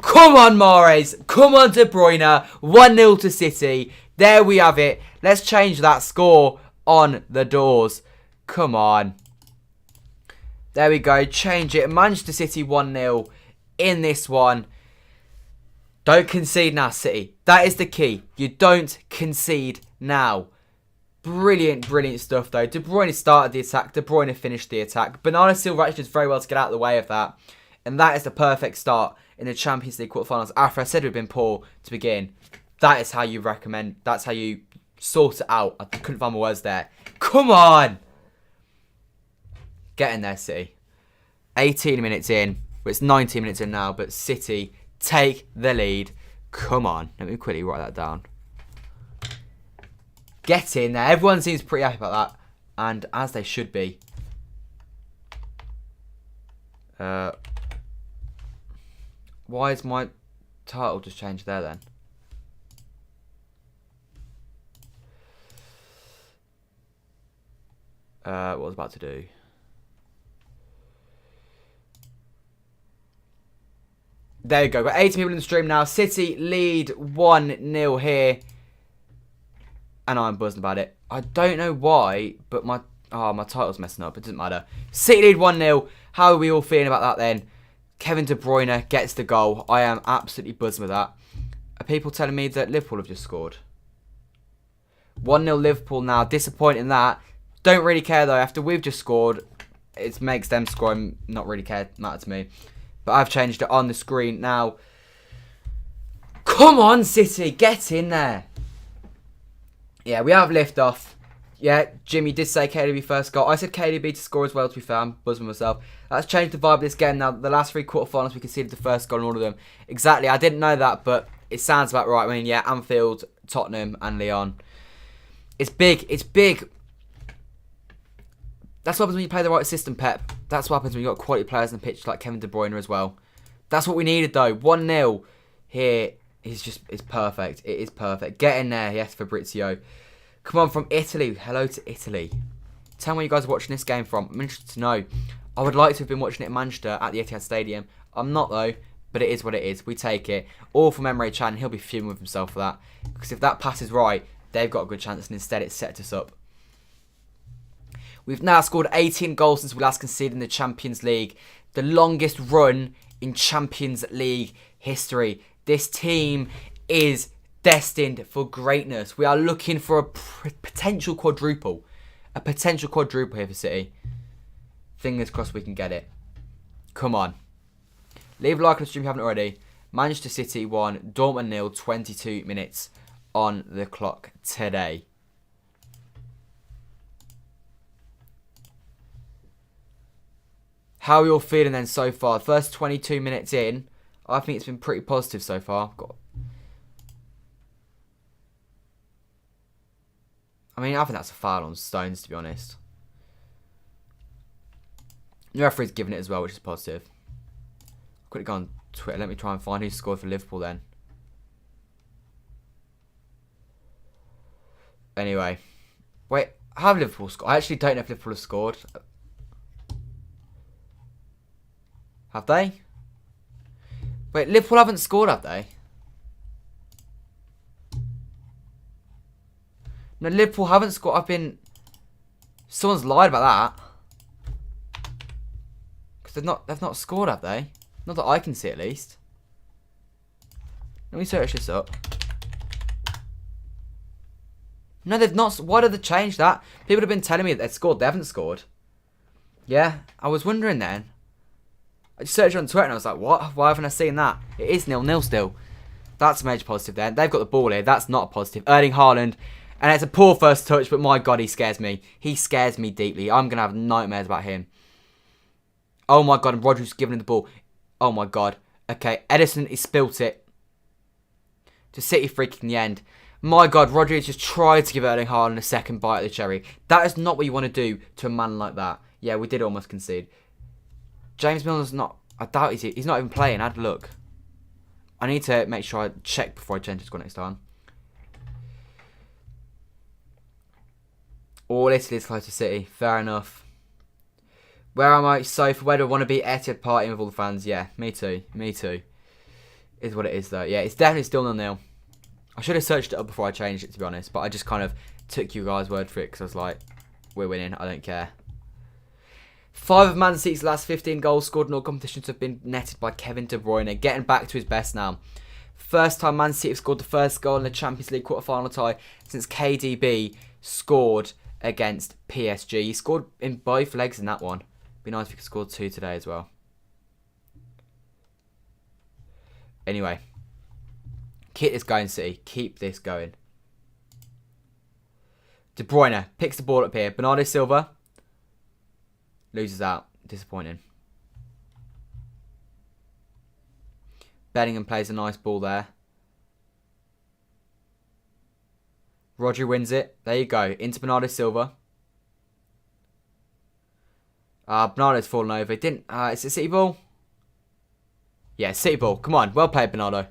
Come on, Mahrez. Come on, De Bruyne. 1-0 to City. There we have it. Let's change that score on the doors. Come on. There we go. Change it. Manchester City 1-0 in this one. Don't concede now, City. That is the key. You don't concede now. Brilliant, brilliant stuff, though. De Bruyne started the attack. De Bruyne finished the attack. Bernardo Silva actually does very well to get out of the way of that. And that is the perfect start in the Champions League quarterfinals. After I said we've been poor to begin, that is how you recommend. That's how you sort it out. I couldn't find my words there. Come on! Get in there, City. 18 minutes in. Well, it's 19 minutes in now, but City take the lead. Come on. Let me quickly write that down. Get in there. Everyone seems pretty happy about that. And as they should be. Why is my title just changed there then? What was I about to do? There you go. Got 80 people in the stream now. City lead 1-0 here. And I'm buzzing about it. I don't know why, but my title's messing up. It doesn't matter. City lead 1-0. How are we all feeling about that then? Kevin De Bruyne gets the goal. I am absolutely buzzing with that. Are people telling me that Liverpool have just scored? 1-0 Liverpool now. Disappointing that. Don't really care though. After we've just scored, it makes them scoring not really matter to me. But I've changed it on the screen now. Come on, City. Get in there. Yeah, we have lift off. Yeah, Jimmy did say KDB first goal. I said KDB to score as well, to be fair. I'm buzzing myself. That's changed the vibe of this game now. The last 3 quarterfinals, we conceded the first goal in all of them. Exactly. I didn't know that, but it sounds about right. I mean, yeah, Anfield, Tottenham, and Lyon. It's big. It's big. That's what happens when you play the right system, Pep. That's what happens when you've got quality players on the pitch like Kevin De Bruyne as well. That's what we needed, though. 1-0 here is perfect. It is perfect. Get in there. Yes, Fabrizio. Come on, from Italy. Hello to Italy. Tell me where you guys are watching this game from. I'm interested to know. I would like to have been watching it in Manchester at the Etihad Stadium. I'm not, though. But it is what it is. We take it. All from Emre Can. He'll be fuming with himself for that. Because if that pass is right, they've got a good chance. And instead, it set us up. We've now scored 18 goals since we last conceded in the Champions League. The longest run in Champions League history. This team is destined for greatness. We are looking for a potential quadruple. A potential quadruple here for City. Fingers crossed we can get it. Come on. Leave a like on the stream if you haven't already. Manchester City 1, Dortmund 0, 22 minutes on the clock today. How are you all feeling then so far? First 22 minutes in, I think it's been pretty positive so far. I mean, I think that's a foul on Stones, to be honest. The referee's giving it as well, which is positive. Quickly go on Twitter. Let me try and find who scored for Liverpool then. Anyway. Wait, have Liverpool scored? I actually don't know if Liverpool have scored. Have they? Wait, Liverpool haven't scored, have they? No, Liverpool haven't scored. Someone's lied about that. Because they've not scored, have they? Not that I can see, at least. Let me search this up. No, they've not. Why did they change that? People have been telling me that they've scored. They haven't scored. Yeah, I was wondering then. I just searched on Twitter and I was like, what? Why haven't I seen that? It is 0-0 still. That's a major positive then. They've got the ball here. That's not a positive. Erling Haaland. And it's a poor first touch, but my God, he scares me. He scares me deeply. I'm going to have nightmares about him. Oh my God, and Rodri's giving him the ball. Oh my God. Okay, Edison, he spilt it. To City free kick in the end. My God, Rodri just tried to give Erling Haaland a second bite of the cherry. That is not what you want to do to a man like that. Yeah, we did almost concede. James Milner's not... I doubt he's not even playing. I'd look. I need to make sure I check before I change the score next time. All Italy is close to City. Fair enough. Where am I? Sofa, where do I want to be? Etihad partying with all the fans. Yeah, me too. Me too. Is what it is, though. Yeah, it's definitely still 0-0. I should have searched it up before I changed it, to be honest. But I just kind of took you guys' word for it because I was like, we're winning. I don't care. 5 of Man City's last 15 goals scored in all competitions have been netted by Kevin De Bruyne, getting back to his best now. First time Man City have scored the first goal in the Champions League quarter-final tie since KDB scored against PSG. He scored in both legs in that one. Be nice if he could score 2 today as well. Anyway. Keep this going, City. Keep this going. De Bruyne picks the ball up here. Bernardo Silva loses out. Disappointing. Bellingham plays a nice ball there. Rodri wins it. There you go. Into Bernardo Silva. Bernardo's fallen over. It didn't. Is it City ball? Yeah, City ball. Come on. Well played, Bernardo.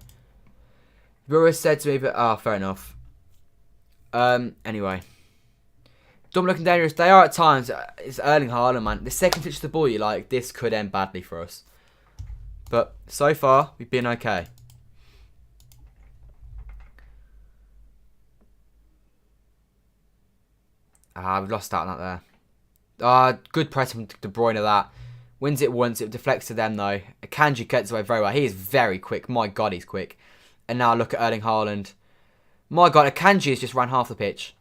Ruiz said to me, but fair enough. Anyway. Dortmund looking dangerous. They are at times. It's Erling Haaland, man. The second touch of the ball, you're like, this could end badly for us. But so far, we've been okay. We've lost out on that there. Good press from De Bruyne that. Wins it once. It deflects to them, though. Akanji gets away very well. He is very quick. My God, he's quick. And now look at Erling Haaland. My God, Akanji has just ran half the pitch.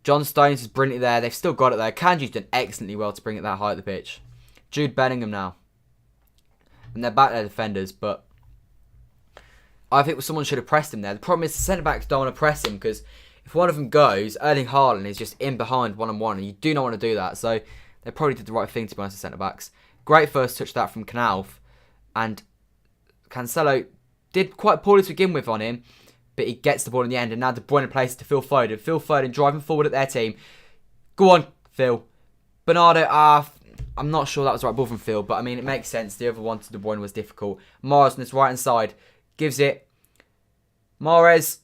John Stones is brilliantly there. They've still got it there. Akanji's done excellently well to bring it that high at the pitch. Jude Bellingham now. And they're back their defenders, but I think someone should have pressed him there. The problem is the centre-backs don't want to press him because if one of them goes, Erling Haaland is just in behind one-on-one, and you do not want to do that. So they probably did the right thing, to be honest, the centre-backs. Great first touch that from Knauf. And Cancelo did quite poorly to begin with on him, but he gets the ball in the end. And now De Bruyne plays it to Phil Foden. Phil Foden driving forward at their team. Go on, Phil. Bernardo, I'm not sure that was the right ball from Phil, but I mean, it makes sense. The other one to De Bruyne was difficult. Mahrez on his right-hand side gives it. Mahrez.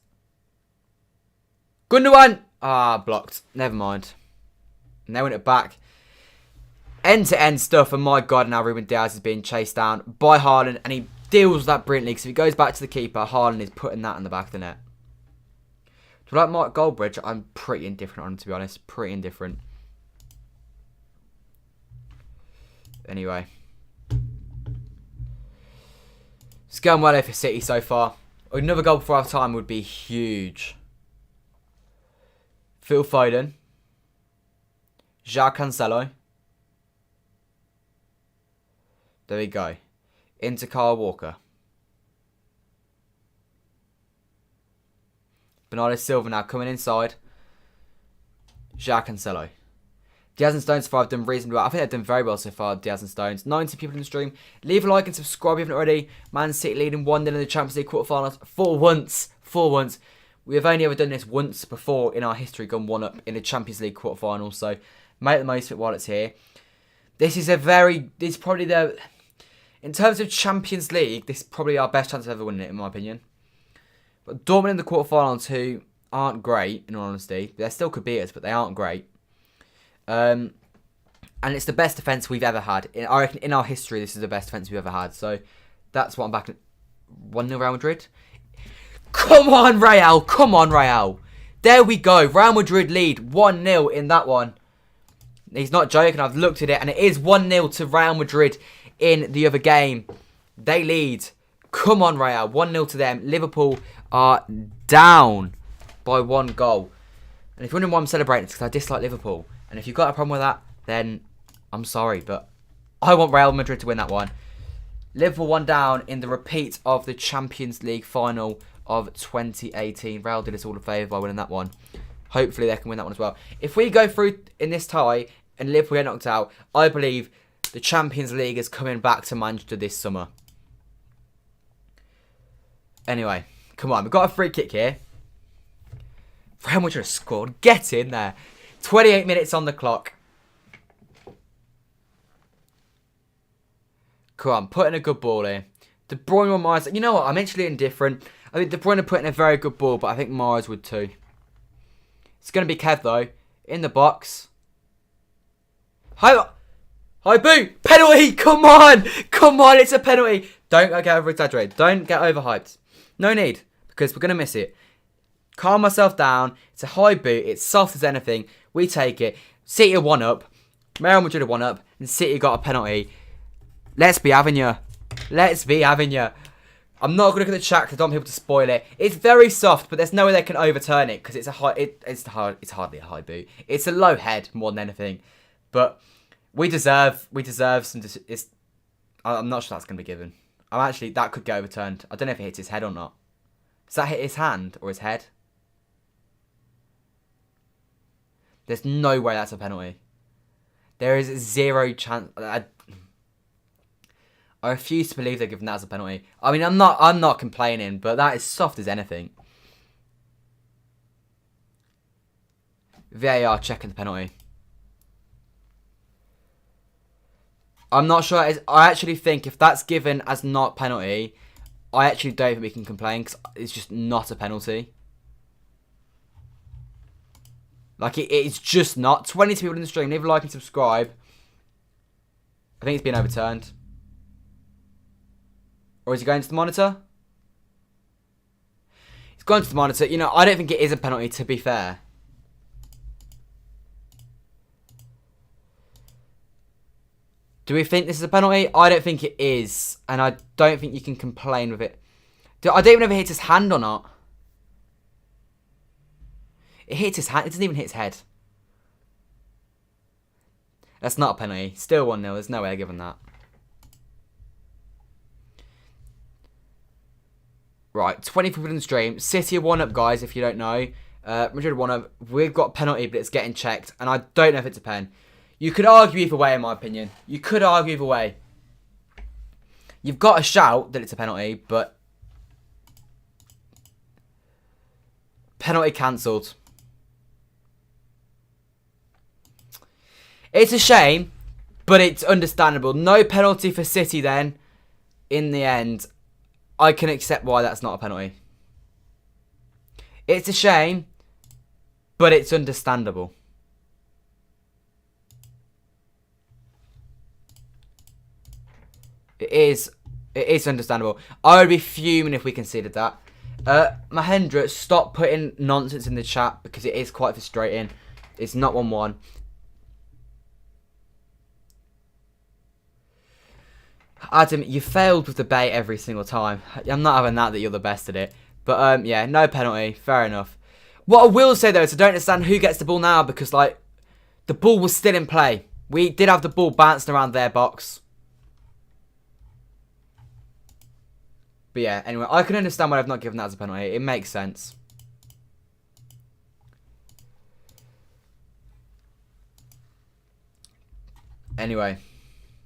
Gundogan. Blocked. Never mind. And they went it back. End-to-end stuff, and my God, now Ruben Diaz is being chased down by Haaland, and he deals that brilliantly, because if he goes back to the keeper, Haaland is putting that in the back of the net. Do I like Mark Goldbridge? I'm pretty indifferent on him, to be honest. Pretty indifferent. Anyway. It's going well for City so far. Another goal before half time would be huge. Phil Foden. João Cancelo. There we go. Into Kyle Walker. Bernardo Silva now coming inside. João Cancelo. Diaz and Stones so far have done reasonably well. I think they've done very well so far, Diaz and Stones. 90 people in the stream. Leave a like and subscribe if you haven't already. Man City leading 1-0 in the Champions League quarterfinals. For once. We have only ever done this once before in our history, gone 1-up in the Champions League quarterfinals. So make the most of it while it's here. This is probably the... In terms of Champions League, this is probably our best chance of ever winning it, in my opinion. But Dortmund in the quarterfinals, who aren't great, in all honesty. They still could beat us, but they aren't great. And it's the best defence we've ever had. I reckon in our history, this is the best defence we've ever had. So that's what I'm backing. 1-0 Real Madrid. Come on, Real. Come on, Real. There we go. Real Madrid lead 1-0 in that one. He's not joking. I've looked at it, and it is 1-0 to Real Madrid in the other game. They lead. Come on, Real. 1-0 to them. Liverpool are down by 1 goal. And if you're wondering why I'm celebrating, it's because I dislike Liverpool. And if you've got a problem with that, then I'm sorry. But I want Real Madrid to win that one. Liverpool 1 down in the repeat of the Champions League final of 2018. Real did us all a favour by winning that one. Hopefully they can win that one as well. If we go through in this tie and Liverpool get knocked out, I believe the Champions League is coming back to Manchester this summer. Anyway, come on. We've got a free kick here. Real Madrid has scored. Get in there. 28 minutes on the clock. Come on. Putting a good ball here. De Bruyne or Mahrez. You know what? I'm actually indifferent. I think De Bruyne put in a very good ball, but I think Mahrez would too. It's going to be Kev, though. In the box. Hi, boo! Penalty! Come on! Come on, it's a penalty! Don't get over-exaggerated. Don't get overhyped. No need, because we're going to miss it. Calm myself down. It's a high boot. It's soft as anything. We take it. City are 1-up. Real Madrid are 1-up. And City got a penalty. Let's be having you. Let's be having you. I'm not going to look at the chat because I don't want people to spoil it. It's very soft, but there's no way they can overturn it because it's a high. It's hardly a high boot. It's a low head more than anything. But we deserve some. I'm not sure that's going to be given. That could get overturned. I don't know if it hits his head or not. Does that hit his hand or his head? There's no way that's a penalty. There is zero chance. I refuse to believe they're giving that as a penalty. I mean, I'm not complaining, but that is soft as anything. VAR checking the penalty. I'm not sure. I actually think if that's given as not penalty, I actually don't think we can complain because it's just not a penalty. Like, it's just not. 22 people in the stream. Leave a like and subscribe. I think it's been overturned. Or is he going to the monitor? He's going to the monitor. You know, I don't think it is a penalty, to be fair. Do we think this is a penalty? I don't think it is. And I don't think you can complain with it. I don't even know if it hits his hand or not. It hits his hand. It doesn't even hit his head. That's not a penalty. Still 1-0. There's no way of giving that. Right, 20 people in the stream. City are 1-up, guys, if you don't know. Madrid 1-up. We've got a penalty, but it's getting checked. And I don't know if it's a pen. You could argue either way, in my opinion. You could argue either way. You've got to shout that it's a penalty, but... penalty cancelled. It's a shame, but it's understandable. No penalty for City then. In the end, I can accept why that's not a penalty. It's a shame, but it's understandable. It is understandable. I would be fuming if we conceded that. Mahendra, stop putting nonsense in the chat because it is quite frustrating. It's not 1-1. Adam, you failed with the bait every single time. I'm not having that you're the best at it. But, yeah, no penalty. Fair enough. What I will say, though, is I don't understand who gets the ball now because, like, the ball was still in play. We did have the ball bouncing around their box. But, yeah, anyway, I can understand why I've not given that as a penalty. It makes sense. Anyway.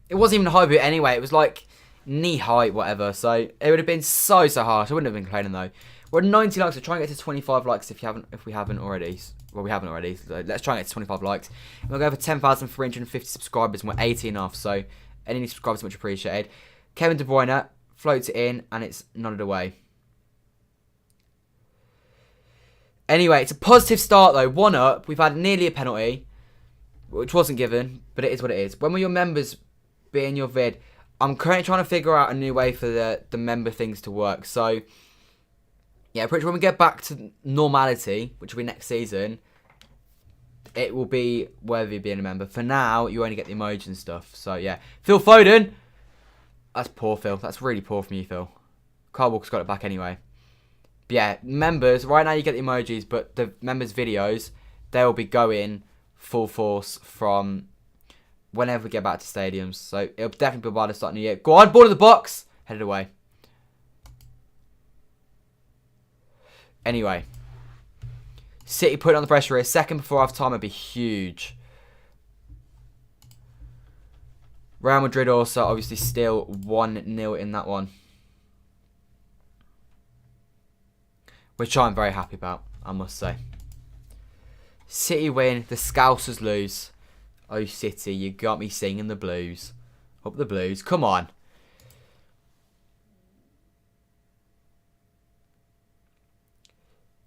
It wasn't even a high boot anyway. It was like knee height, whatever. So it would have been so harsh. I wouldn't have been complaining though. We're at 90 likes. So try and get to 25 likes if we haven't already. Well, we haven't already. So let's try and get to 25 likes. And we'll go for 10,350 subscribers, and we're 18 off. So any new subscribers much appreciated. Kevin De Bruyne floats it in, and it's nodded away. Anyway, it's a positive start though. 1-up. We've had nearly a penalty, which wasn't given, but it is what it is. When will your members be in your vid? I'm currently trying to figure out a new way for the member things to work. So, yeah, pretty sure when we get back to normality, which will be next season, it will be whether you be a member. For now, you only get the emojis and stuff. So, yeah. Phil Foden. That's poor, Phil. That's really poor from you, Phil. Carl Walker's got it back anyway. But, yeah, members. Right now you get the emojis, but the members' videos, they'll be going full force from whenever we get back to stadiums. So it'll definitely be by the start of the year. Go on, ball in the box. Headed away. Anyway. City putting on the pressure here. Second before half time would be huge. Real Madrid also obviously still 1-0 in that one. Which I'm very happy about, I must say. City win. The Scousers lose. Oh, City, you got me singing the blues. Up the blues. Come on.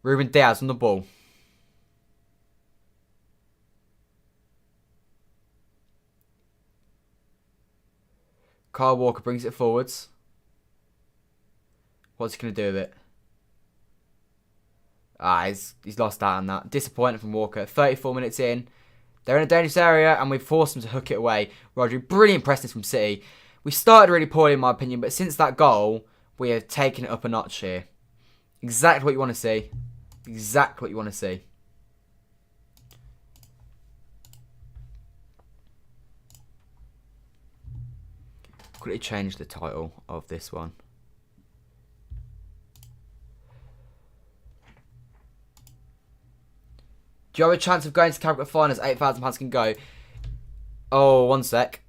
Ruben Diaz on the ball. Kyle Walker brings it forwards. What's he going to do with it? He's lost out on that. Disappointing from Walker. 34 minutes in. They're in a dangerous area, and we've forced them to hook it away. Rodri, brilliant presence from City. We started really poorly, in my opinion, but since that goal, we have taken it up a notch here. Exactly what you want to see. Exactly what you want to see. Quickly change the title of this one. Do you have a chance of going to Carabao finals? £8,000 can go. Oh, one sec.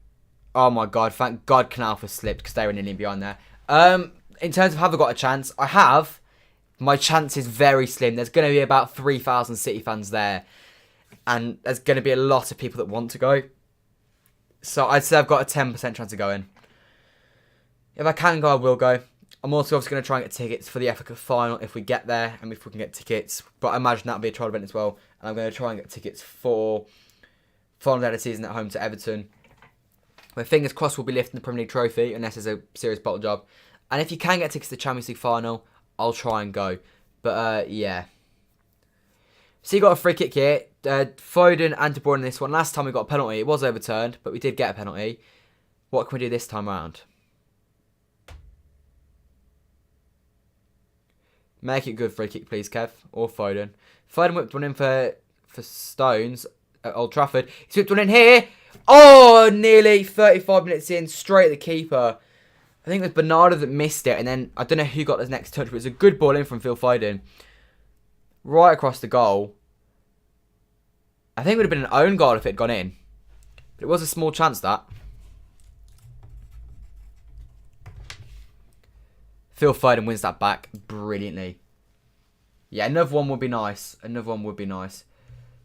Oh my God, thank God Canalfa slipped because they were nearly behind there. In terms of have I got a chance, I have. My chance is very slim. There's going to be about 3,000 City fans there. And there's going to be a lot of people that want to go. So I'd say I've got a 10% chance of going. If I can go, I will go. I'm also obviously going to try and get tickets for the FA Cup final if we get there. And if we can get tickets. But I imagine that'll be a trial event as well. And I'm going to try and get tickets for final day of the season at home to Everton. Where fingers crossed we'll be lifting the Premier League trophy. Unless there's a serious bottle job. And if you can get tickets to the Champions League final, I'll try and go. But yeah. So you got a free kick here. Foden and De Bruyne in this one. Last time we got a penalty. It was overturned, but we did get a penalty. What can we do this time around? Make it good free kick, please, Kev. Or Foden. Foden whipped one in for Stones at Old Trafford. He's whipped one in here. Oh, nearly 35 minutes in. Straight at the keeper. I think it was Bernardo that missed it. And then I don't know who got the next touch, but it was a good ball in from Phil Foden. Right across the goal. I think it would have been an own goal if it had gone in. But it was a small chance, that. Phil Foden wins that back brilliantly. Yeah, another one would be nice. Another one would be nice.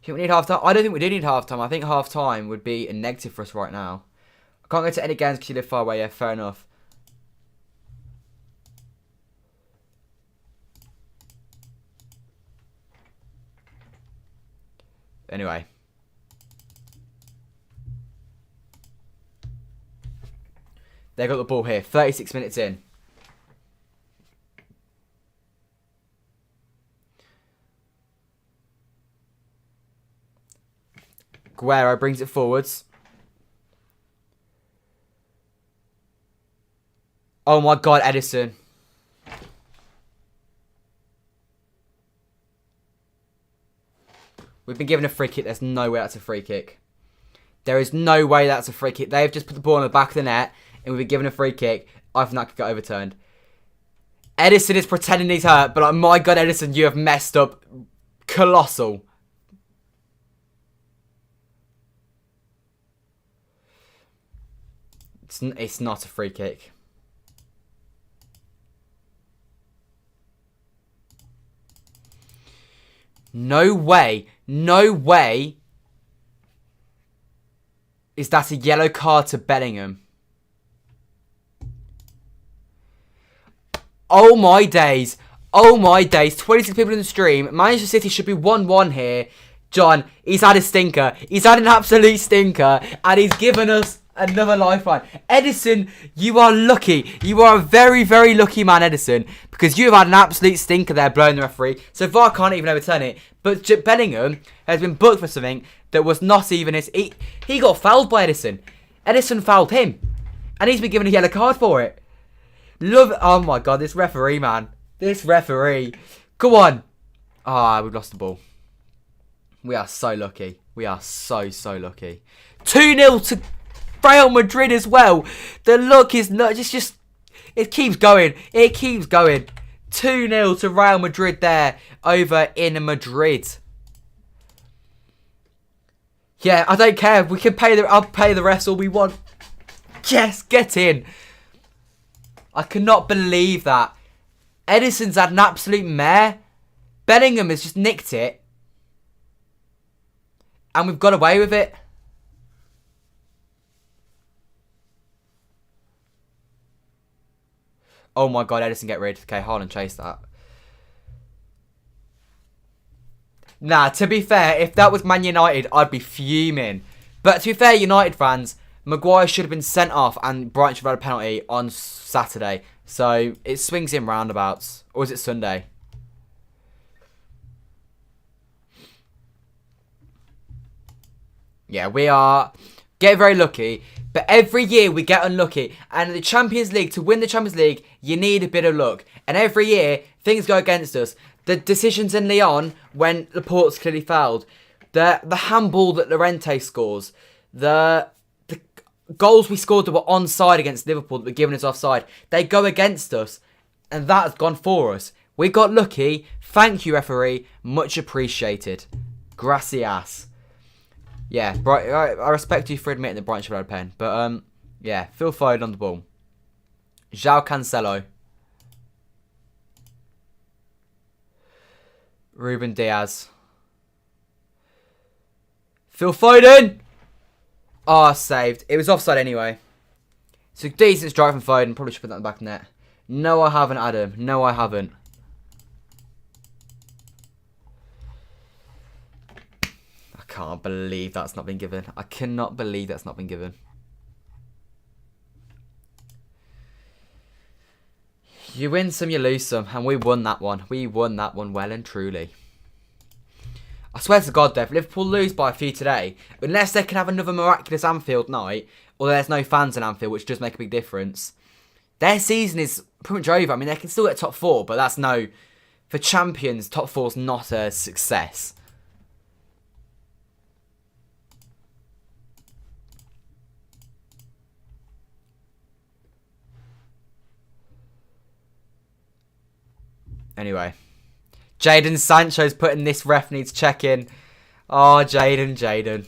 Do you think we need half-time? I don't think we do need half-time. I think half-time would be a negative for us right now. I can't go to any games because you live far away. Yeah, fair enough. Anyway. They got the ball here. 36 minutes in. Guerrero brings it forwards. Oh my God, Edison. We've been given a free kick. There's no way that's a free kick. There is no way that's a free kick. They've just put the ball in the back of the net and we've been given a free kick. I think that could get overturned. Edison is pretending he's hurt, but like, my God, Edison, you have messed up. Colossal. It's not a free kick. No way. No way is that a yellow card to Bellingham. Oh my days. Oh my days. 26 people in the stream. Manchester City should be 1-1 here. John, he's had a stinker. He's had an absolute stinker. And he's given us another lifeline. Edison, you are lucky. You are a very, very lucky man, Edison. Because you have had an absolute stinker there blowing the referee. So VAR can't even overturn it. But Bellingham has been booked for something that was not even his... He got fouled by Edison. Edison fouled him. And he's been given a yellow card for it. Oh my God, this referee, man. This referee. Go on. Ah, we've lost the ball. We are so lucky. We are so, so lucky. 2-0 to Real Madrid as well. The luck is not... It's just... It keeps going. It keeps going. 2-0 to Real Madrid there. Over in Madrid. Yeah, I don't care. We can pay I'll pay the refs all we want. Yes, get in. I cannot believe that. Edison's had an absolute mare. Bellingham has just nicked it. And we've got away with it. Oh my God, Edison, get rid. Okay, Haaland chase that. Nah, to be fair, if that was Man United, I'd be fuming. But to be fair, United fans, Maguire should have been sent off and Brighton should have had a penalty on Saturday. So it swings in roundabouts. Or is it Sunday? Yeah, we are getting very lucky. But every year we get unlucky. And in the Champions League, to win the Champions League, you need a bit of luck. And every year, things go against us. The decisions in Lyon, when Laporte's clearly fouled. The handball that Llorente scores. The goals we scored that were onside against Liverpool that were given us offside. They go against us. And that has gone for us. We got lucky. Thank you, referee. Much appreciated. Gracias. Yeah, I respect you for admitting that Brighton should have had a pen. But, Yeah, Phil Foden on the ball. João Cancelo. Ruben Diaz. Phil Foden! Oh, saved. It was offside anyway. So decent strike from Foden. Probably should put that in the back of the net. No, I haven't, Adam. No, I haven't. I can't believe that's not been given. I cannot believe that's not been given. You win some, you lose some. And we won that one. We won that one well and truly. I swear to God, though, if Liverpool lose by a few today, unless they can have another miraculous Anfield night, or there's no fans in Anfield, which does make a big difference, their season is pretty much over. I mean, they can still get top 4, but that's no... For champions, top 4's not a success. Anyway. Jadon Sancho's putting this ref needs check-in. Oh, Jadon.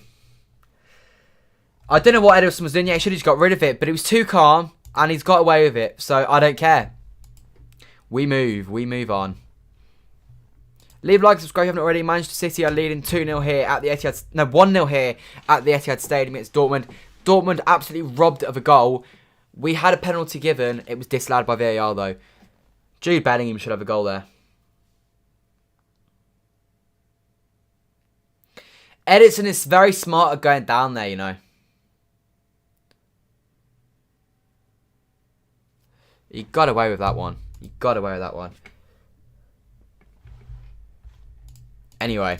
I don't know what Ederson was doing yet. He should have just got rid of it. But it was too calm. And he's got away with it. So I don't care. We move on. Leave a like, subscribe if you haven't already. Manchester City are leading 2-0 here at the Etihad. No, 1-0 here at the Etihad Stadium against Dortmund. Dortmund absolutely robbed of a goal. We had a penalty given. It was disallowed by VAR though. Jude Bellingham should have a goal there. Ederson is very smart at going down there, you know. He got away with that one. Anyway.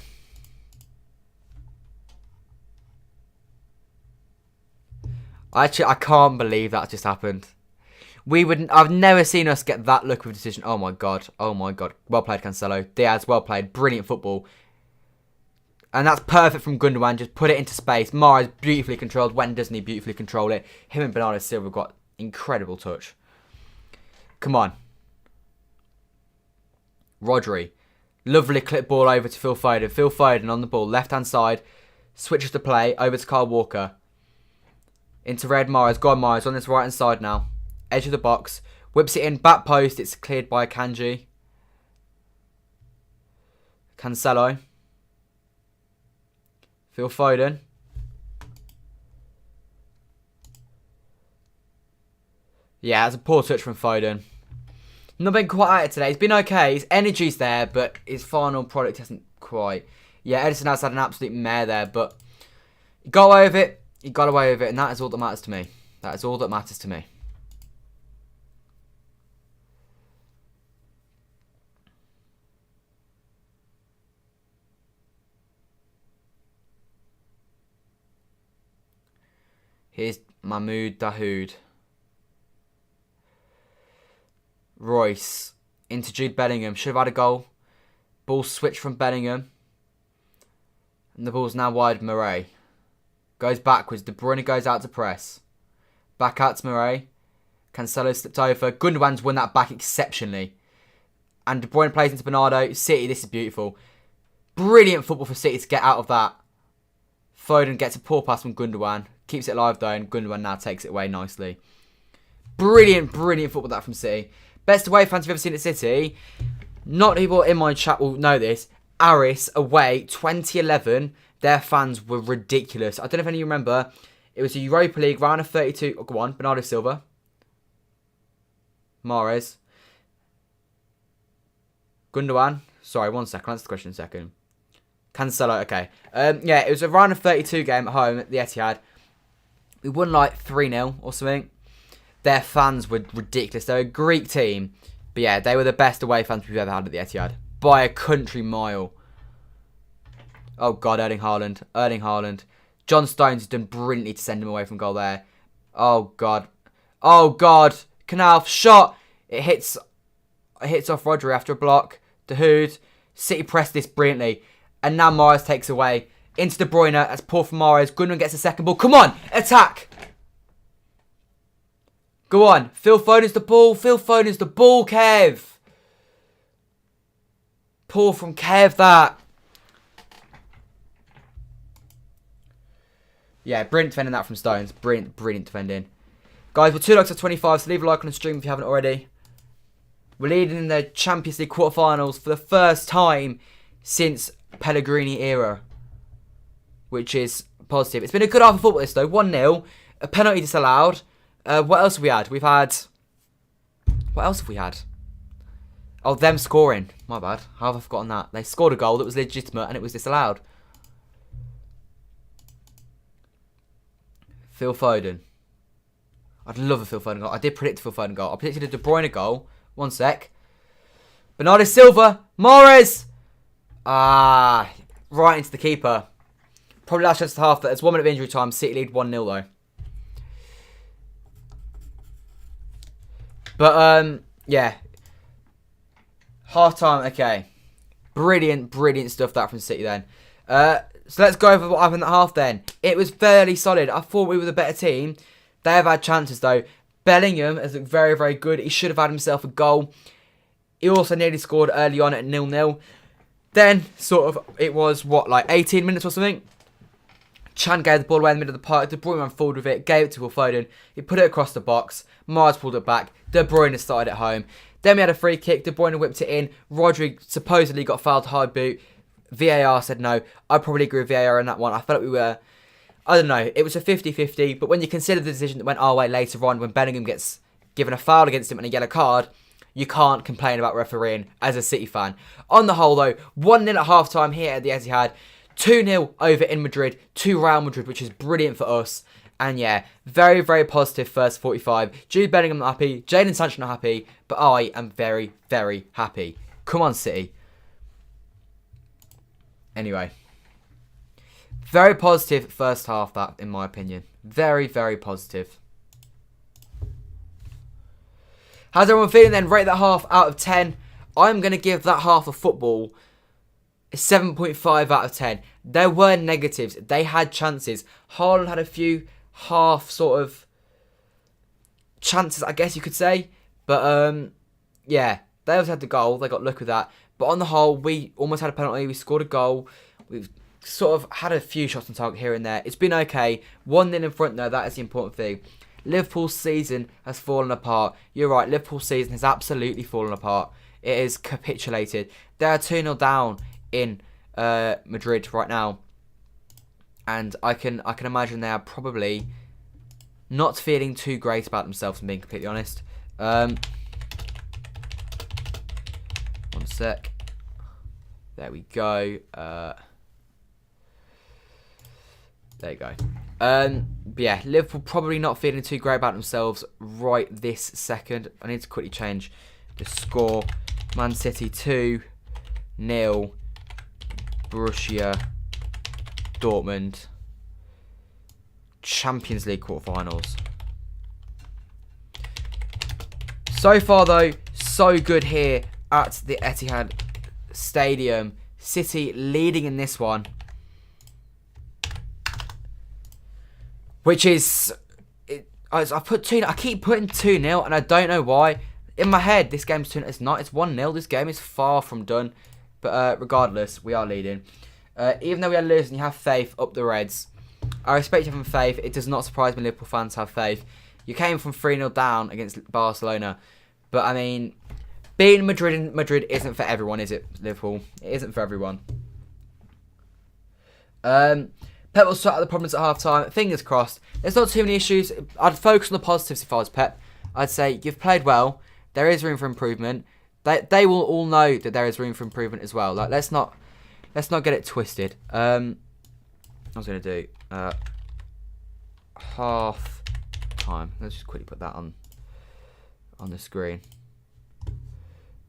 I can't believe that just happened. I've never seen us get that look of a decision. Oh my god. Well played, Cancelo. Diaz, well played. Brilliant football. And that's perfect from Gundogan. Just put it into space. Mahrez beautifully controlled. When doesn't he beautifully control it? Him and Bernardo Silva got incredible touch. Come on. Rodri. Lovely clip ball over to Phil Foden. Phil Foden on the ball. Left-hand side. Switches to play. Over to Kyle Walker. Into Red Mahrez. Go on, Mahrez. On this right-hand side now. Edge of the box. Whips it in. Back post. It's cleared by Kanji. Cancelo. Phil Foden. Yeah, that's a poor touch from Foden. Not been quite at it today. He's been okay. His energy's there, but his final product hasn't quite. Yeah, Ederson has had an absolute mare there, but he got away with it. And that is all that matters to me. Here's Mahmoud Dahoud. Royce. Into Jude Bellingham. Should have had a goal. Ball switched from Bellingham. And the ball's now wide. Murray. Goes backwards. De Bruyne goes out to press. Back out to Murray. Cancelo slipped over. Gundogan's won that back exceptionally. And De Bruyne plays into Bernardo. City, this is beautiful. Brilliant football for City to get out of that. Foden gets a poor pass from Gundogan. Keeps it alive though, and Gundogan now takes it away nicely. Brilliant football that from City. Best away fans you've ever seen at City. Not people in my chat will know this. Aris away, 2011. Their fans were ridiculous. I don't know if any of you remember. It was a Europa League round of 32. Oh, go on, Bernardo Silva. Mahrez. Gundogan. Sorry, 1 second. Answer the question in a second. Cancelo, okay. Yeah, it was a round of 32 game at home at the Etihad. We won like 3-0 or something. Their fans were ridiculous. They're a Greek team. But yeah, they were the best away fans we've ever had at the Etihad. By a country mile. Oh God, Erling Haaland. John Stones has done brilliantly to send him away from goal there. Oh God. Canal shot. It hits off Rodri after a block. Dahoud. City pressed this brilliantly. And now Mahrez takes away. Into De Bruyne. That's poor from Mahrez. Gundogan gets the second ball. Come on. Attack. Go on. Phil Foden's the ball. Kev. Poor from Kev, that. Yeah, brilliant defending that from Stones. Brilliant defending. Guys, we're 2 likes at 25, so leave a like on the stream if you haven't already. We're leading in the Champions League quarterfinals for the first time since Pellegrini era, which is positive. It's been a good half of football this though. 1-0, a penalty disallowed. What else have we had? What else have we had? Oh, them scoring. My bad. How have I forgotten that? They scored a goal that was legitimate and it was disallowed. Phil Foden. I'd love a Phil Foden goal. I did predict a Phil Foden goal. I predicted a De Bruyne goal. 1 sec. Bernardo Silva. Mahrez. Right into the keeper. Probably last chance of the half. There's 1 minute of injury time. City lead 1-0 though. But, yeah. Half time, okay. Brilliant stuff that from City then. So let's go over what happened at half then. It was fairly solid. I thought we were the better team. They have had chances though. Bellingham has looked very, very good. He should have had himself a goal. He also nearly scored early on at 0-0. Then, sort of, it was, what, like 18 minutes or something? Chan gave the ball away in the middle of the park. De Bruyne ran forward with it, gave it to Phil Foden. He put it across the box. Mars pulled it back. De Bruyne started at home. Then we had a free kick. De Bruyne whipped it in. Rodri supposedly got fouled high boot. VAR said no. I probably agree with VAR on that one. I felt like we were... I don't know. It was a 50-50. But when you consider the decision that went our way later on, when Bellingham gets given a foul against him and a yellow card, you can't complain about refereeing as a City fan. On the whole, though, 1-0 at half-time here at the Etihad. 2-0 over in Madrid to Real Madrid, which is brilliant for us. And yeah, very, very positive first 45. Jude Bellingham not happy. Jadon Sancho not happy. But I am very, very happy. Come on, City. Anyway. Very positive first half, that, in my opinion. Very, very positive. How's everyone feeling then? Rate that half out of 10. I'm going to give that half of football a 7.5 out of 10. There were negatives. They had chances. Haaland had a few half sort of chances, I guess you could say. But, yeah, they also had the goal. They got lucky with that. But on the whole, we almost had a penalty. We scored a goal. We've sort of had a few shots on target here and there. It's been okay. 1-0 in front, though. That is the important thing. Liverpool's season has fallen apart. You're right. Liverpool's season has absolutely fallen apart. It has capitulated. They are 2-0 down in Madrid right now. And I can imagine they are probably not feeling too great about themselves, if I'm being completely honest. 1 sec. There we go. There you go. But yeah, Liverpool probably not feeling too great about themselves right this second. I need to quickly change the score. Man City 2-0. Borussia Dortmund. Champions League quarterfinals. So far though, so good here at the Etihad Stadium. City leading in this one. Which is... I keep putting 2-0 and I don't know why. In my head, this game's 2-0. It's not. It's 1-0. This game is far from done. But regardless, we are leading. Even though we are losing, you have faith up the Reds. I respect you having faith. It does not surprise me Liverpool fans have faith. You came from 3-0 down against Barcelona. But, I mean, beating Madrid in Madrid isn't for everyone, is it, Liverpool? It isn't for everyone. Pep will sort out the problems at half-time. Fingers crossed. There's not too many issues. I'd focus on the positives if I was Pep. I'd say, you've played well. There is room for improvement. They will all know that there is room for improvement as well. Like, let's not get it twisted. I was going to do half time. Let's just quickly put that on the screen.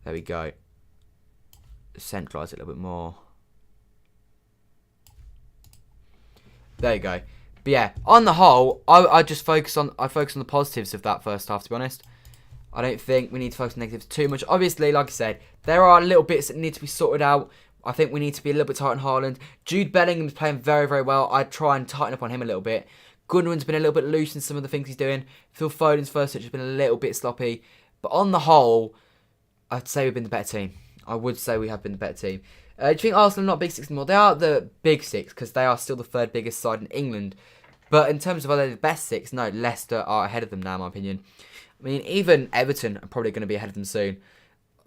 There we go. Centralise it a little bit more. There you go. But yeah, on the whole, I focus on the positives of that first half, to be honest. I don't think we need to focus on negatives too much. Obviously, like I said, there are little bits that need to be sorted out. I think we need to be a little bit tight on Haaland. Jude Bellingham's playing very, very well. I'd try and tighten up on him a little bit. Gundogan's been a little bit loose in some of the things he's doing. Phil Foden's first touch has been a little bit sloppy. But on the whole, I'd say we've been the better team. I would say we have been the better team. Do you think Arsenal are not Big Six anymore? They are the Big Six because they are still the third biggest side in England. But in terms of are they the best 6, no, Leicester are ahead of them now, in my opinion. I mean, even Everton are probably going to be ahead of them soon.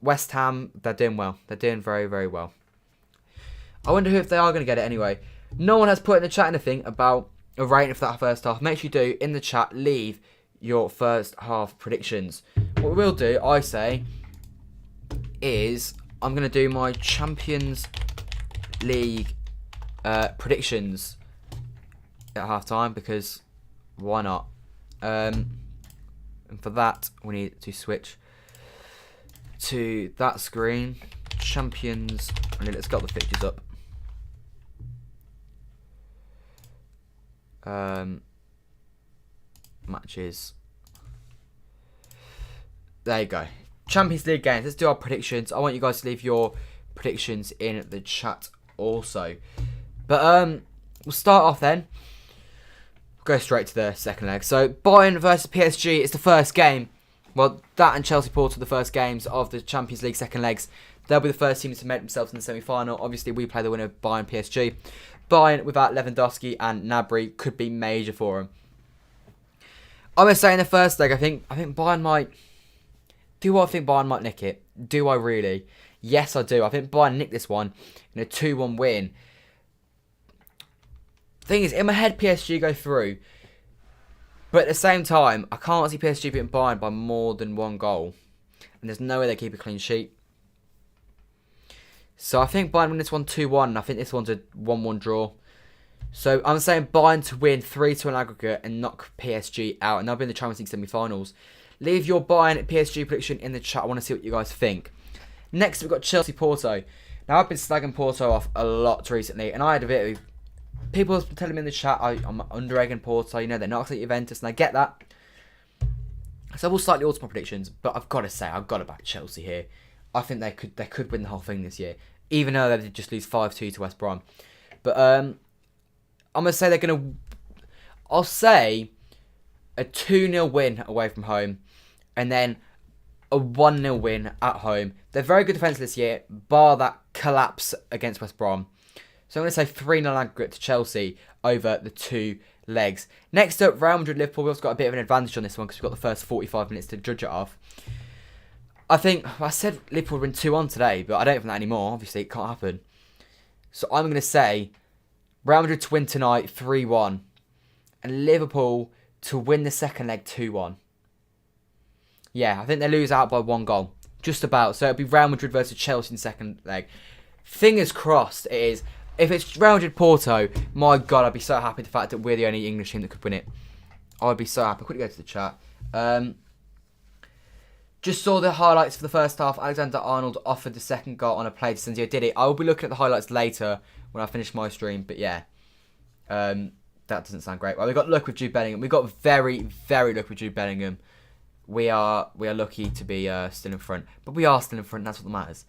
West Ham, they're doing well. They're doing very, very well. I wonder if they are going to get it anyway. No one has put in the chat anything about a rating for that first half. Make sure you do, in the chat, leave your first half predictions. What we will do, I say, is I'm going to do my Champions League predictions at half time, because why not? And for that, we need to switch to that screen. Champions. Let's get the fixtures up. Matches. There you go. Champions League games. Let's do our predictions. I want you guys to leave your predictions in the chat also. But we'll start off then. We'll go straight to the second leg. So Bayern versus PSG is the first game. Well, that and Chelsea Porto are the first games of the Champions League second legs. They'll be the first teams to make themselves in the semi-final. Obviously, we play the winner, Bayern PSG. Bayern without Lewandowski and Gnabry could be major for them. I'm going to say in the first leg, I think Bayern might... Do I think Bayern might nick it? Do I really? Yes, I do. I think Bayern nicked this one in a 2-1 win. Thing is, in my head, PSG go through. But at the same time, I can't see PSG beating Bayern by more than 1 goal. And there's no way they keep a clean sheet. So I think Bayern win this one 2-1. I think this one's a 1-1 draw. So I'm saying Bayern to win 3-2 in aggregate and knock PSG out. And they'll be in the Champions League semi-finals. Leave your Bayern PSG prediction in the chat. I want to see what you guys think. Next, we've got Chelsea Porto. Now, I've been slagging Porto off a lot recently. And I had a bit of... People have been telling me in the chat I'm under-egging Porto. You know, they're not like Juventus. And I get that. So I will slightly alter my predictions. But I've got to say, I've got to back Chelsea here. I think they could win the whole thing this year. Even though they did just lose 5-2 to West Brom. But I'm going to say they're going to... I'll say a 2-0 win away from home. And then a 1-0 win at home. They're very good defence this year, bar that collapse against West Brom. So I'm going to say 3-0 aggregate to Chelsea over the 2 legs. Next up, Real Madrid-Liverpool. We've also got a bit of an advantage on this one because we've got the first 45 minutes to judge it off. I said Liverpool win 2-1 today, but I don't think that anymore. Obviously, it can't happen. So I'm going to say Real Madrid to win tonight 3-1. And Liverpool to win the second leg 2-1. Yeah, I think they lose out by 1 goal. Just about. So it'll be Real Madrid versus Chelsea in the second leg. Fingers crossed it is. If it's Real Madrid Porto, my God, I'd be so happy with the fact that we're the only English team that could win it. I'd be so happy. Quickly go to the chat. Just saw the highlights for the first half. Alexander-Arnold offered the second goal on a play to Senzio. Did it? I will be looking at the highlights later when I finish my stream. But yeah, that doesn't sound great. Well, we got luck with Jude Bellingham. We got very, very lucky with Jude Bellingham. We are lucky to be still in front. But we are still in front, and that's what matters.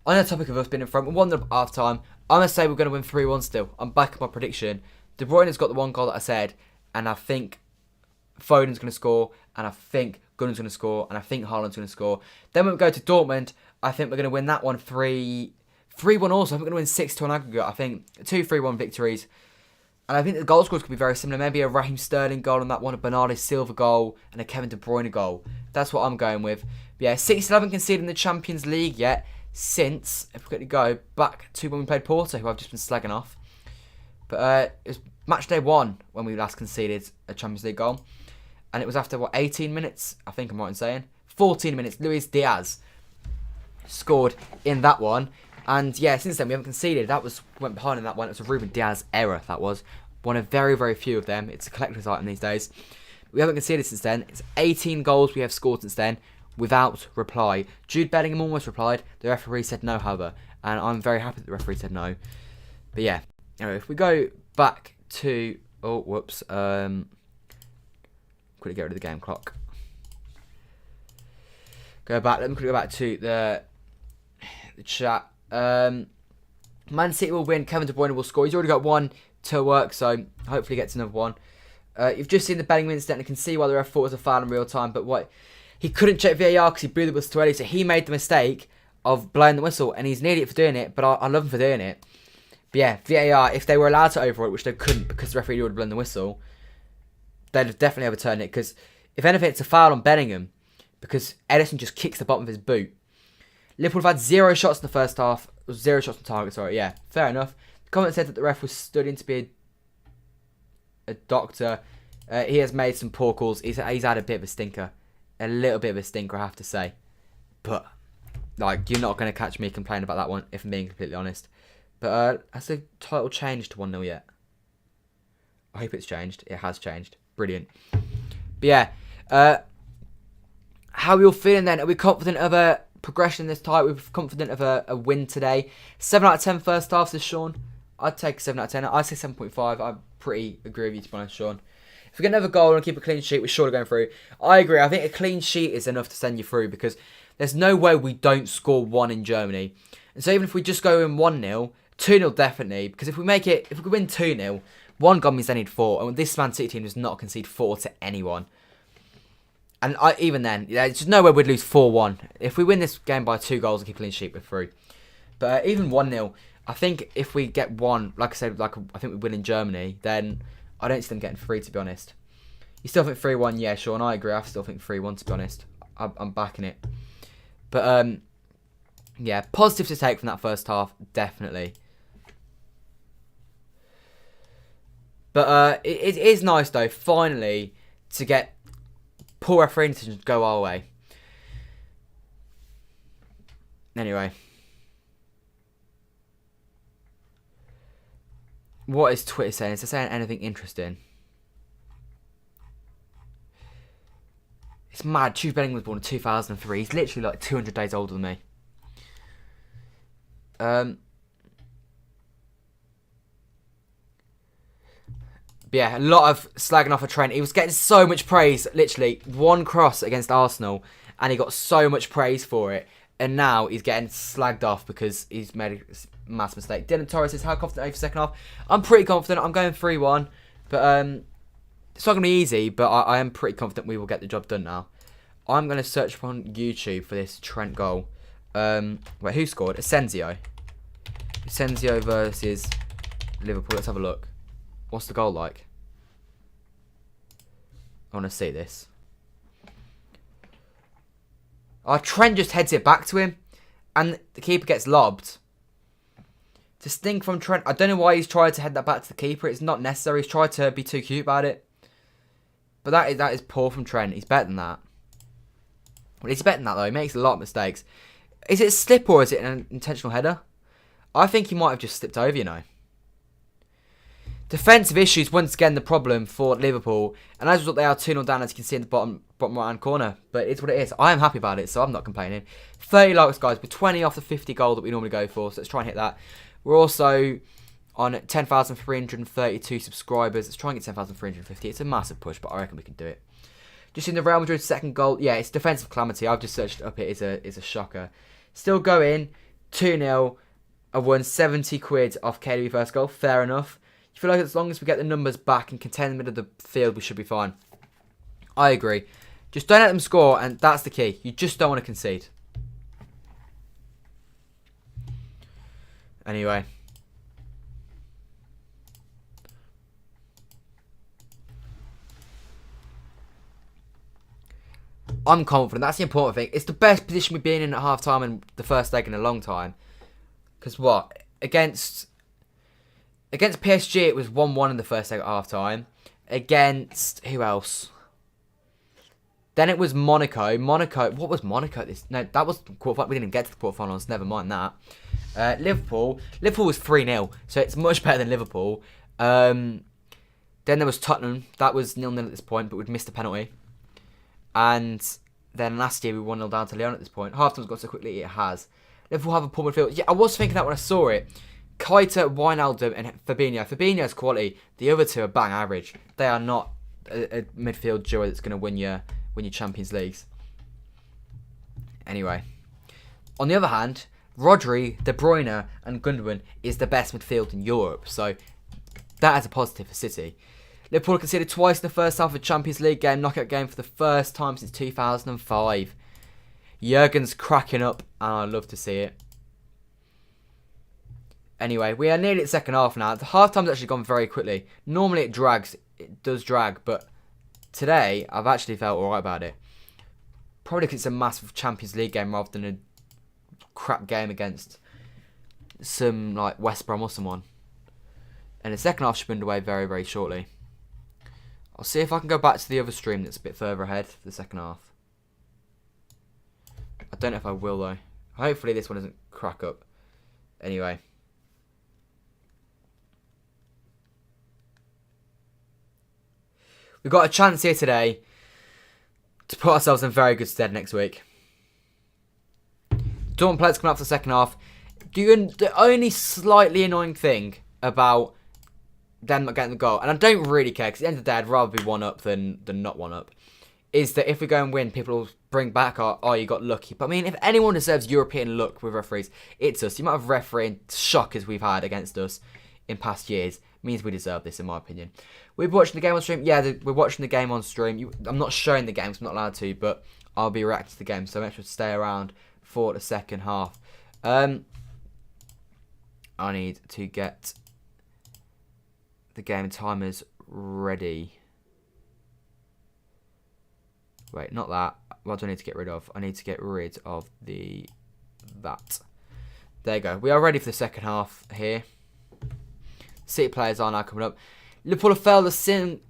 On the topic of us being in front, we won the half time. I'm going to say we're going to win 3-1 still. I'm back at my prediction. De Bruyne has got the 1 goal that I said. And I think Foden's going to score. And I think Gunn's going to score. And I think Haaland's going to score. Then when we go to Dortmund, I think we're going to win that one 3-1 also. I think we're going to win 6-2 on aggregate. I think 2 3-1 victories. And I think the goal scores could be very similar. Maybe a Raheem Sterling goal on that one, a Bernardo Silva goal, and a Kevin De Bruyne goal. That's what I'm going with. But yeah, 6 haven't conceded in the Champions League yet since, if we quickly go back to when we played Porto, who I've just been slagging off. But it was match day 1 when we last conceded a Champions League goal. And it was after, 18 minutes? I think I'm right in saying. 14 minutes. Luis Diaz scored in that one. And yeah, since then we haven't conceded. Went behind in that one. It was a Ruben Diaz error, that was. One of very, very few of them. It's a collector's item these days. We haven't conceded since then. It's 18 goals we have scored since then without reply. Jude Bellingham almost replied. The referee said no, however. And I'm very happy that the referee said no. But yeah. Anyway, if we go back to... Oh, whoops. Quickly get rid of the game clock. Let me quickly go back to the chat. Man City will win. Kevin De Bruyne will score. He's already got 1 to work, so hopefully he gets another 1. You've just seen the Bellingham incident and can see why the ref thought it was a foul in real time, but he couldn't check VAR because he blew the whistle too early, so he made the mistake of blowing the whistle, and he's an idiot for doing it, but I love him for doing it. But yeah, VAR, if they were allowed to overrule it, which they couldn't because the referee would have blown the whistle, they'd have definitely overturned it. Because if anything, it's a foul on Bellingham because Ederson just kicks the bottom of his boot. Liverpool have had 0 shots in the first half. 0 shots on target, sorry. Yeah, fair enough. The comment said that the ref was studying to be a doctor. He has made some poor calls. He's had a bit of a stinker. A little bit of a stinker, I have to say. But, like, you're not going to catch me complaining about that one, if I'm being completely honest. But has the title changed to 1-0 yet? I hope it's changed. It has changed. Brilliant. But yeah, how are we all feeling then? Are we confident of a progression in this title? We're confident of a win today. 7 out of 10 first half, says Sean. I'd take a 7 out of 10. I'd say 7.5. I pretty agree with you, to be honest, Sean. If we get another goal and keep a clean sheet, we're sure going through. I agree. I think a clean sheet is enough to send you through because there's no way we don't score 1 in Germany. And so even if we just go in 1-0, 2-0 definitely, because if we win 2-0, 1 goal means they need 4. And this Man City team does not concede 4 to anyone. And even then, there's just no way we'd lose 4-1. If we win this game by 2 goals and keep a clean sheet, we're through. But even 1-0, I think if we get 1, like I said, I think we win in Germany, then I don't see them getting 3, to be honest. You still think 3-1? Yeah, Sean, I agree. I still think 3-1, to be honest. I'm backing it. But, yeah, positive to take from that first half, definitely. But it is nice, though, finally, to get poor refereeing decisions go our way. Anyway. What is Twitter saying? Is it saying anything interesting? It's mad. Jude Bellingham was born in 2003. He's literally like 200 days older than me. But yeah, a lot of slagging off of Trent. He was getting so much praise. Literally, 1 cross against Arsenal, and he got so much praise for it. And now he's getting slagged off because he's made a mass mistake. Dylan Torres says, how confident are you for second half? I'm pretty confident. I'm going 3-1. But it's not going to be easy, but I am pretty confident we will get the job done now. I'm going to search on YouTube for this Trent goal. Wait, who scored? Asensio. Asensio versus Liverpool. Let's have a look. What's the goal like? I want to see this. Oh, Trent just heads it back to him. And the keeper gets lobbed. To stink from Trent. I don't know why he's tried to head that back to the keeper. It's not necessary. He's tried to be too cute about it. But that is poor from Trent. He's better than that. Well, he's better than that, though. He makes a lot of mistakes. Is it a slip or is it an intentional header? I think he might have just slipped over, you know. Defensive issues, once again, the problem for Liverpool. And as a result, they are 2-0 down, as you can see in the bottom right-hand corner. But it's what it is. I am happy about it, so I'm not complaining. 30 likes, guys. We're 20 off the 50 goal that we normally go for. So let's try and hit that. We're also on 10,332 subscribers. Let's try and get 10,350. It's a massive push, but I reckon we can do it. Just in the Real Madrid second goal. Yeah, it's defensive calamity. I've just searched up it. It's a shocker. Still going. 2-0. I won 70 quid off KDB first goal. Fair enough. I feel like as long as we get the numbers back and contain the middle of the field, we should be fine. I agree. Just don't let them score, and that's the key. You just don't want to concede. Anyway. I'm confident. That's the important thing. It's the best position we've been in at half-time and the first leg in a long time. Because what? Against PSG, it was 1-1 in the first leg at half-time. Against... who else? Then it was Monaco. What was Monaco? No, that was quarterfinal. We didn't even get to the quarterfinals. Never mind that. Liverpool was 3-0. So it's much better than Liverpool. Then there was Tottenham. That was 0-0 at this point, but we'd missed a penalty. And then last year, we 1-0 down to Lyon at this point. Half-time's gone so quickly, it has. Liverpool have a poor midfield. Yeah, I was thinking that when I saw it. Keita, Wijnaldum and Fabinho. Fabinho's quality. The other two are bang average. They are not a midfield duo that's going to win your Champions Leagues. Anyway. On the other hand, Rodri, De Bruyne and Gundogan is the best midfield in Europe. So that is a positive for City. Liverpool conceded twice in the first half of the Champions League game, knockout game for the first time since 2005. Jurgen's cracking up and I love to see it. Anyway, we are nearly at the second half now. The half time's actually gone very quickly. Normally it drags. It does drag, but today I've actually felt alright about it. Probably because it's a massive Champions League game rather than a crap game against some like West Brom or someone. And the second half should be underway very, very shortly. I'll see if I can go back to the other stream that's a bit further ahead for the second half. I don't know if I will though. Hopefully this one doesn't crack up. Anyway. We've got a chance here today to put ourselves in very good stead next week. Dortmund players coming up for the second half. The only slightly annoying thing about them not getting the goal, and I don't really care because at the end of the day I'd rather be 1-up than not 1-up, is that if we go and win, people will bring back oh, you got lucky. But I mean, if anyone deserves European luck with referees, it's us. The amount of refereeing shockers we've had against us in past years means we deserve this, in my opinion. We're watching the game on stream. Yeah, we're watching the game on stream. I'm not showing the game because I'm not allowed to, but I'll be reacting to the game, so make sure to stay around for the second half. I need to get the game timers ready. Wait, not that. What do I need to get rid of? I need to get rid of that. There you go. We are ready for the second half here. City players are now coming up. Liverpool have failed to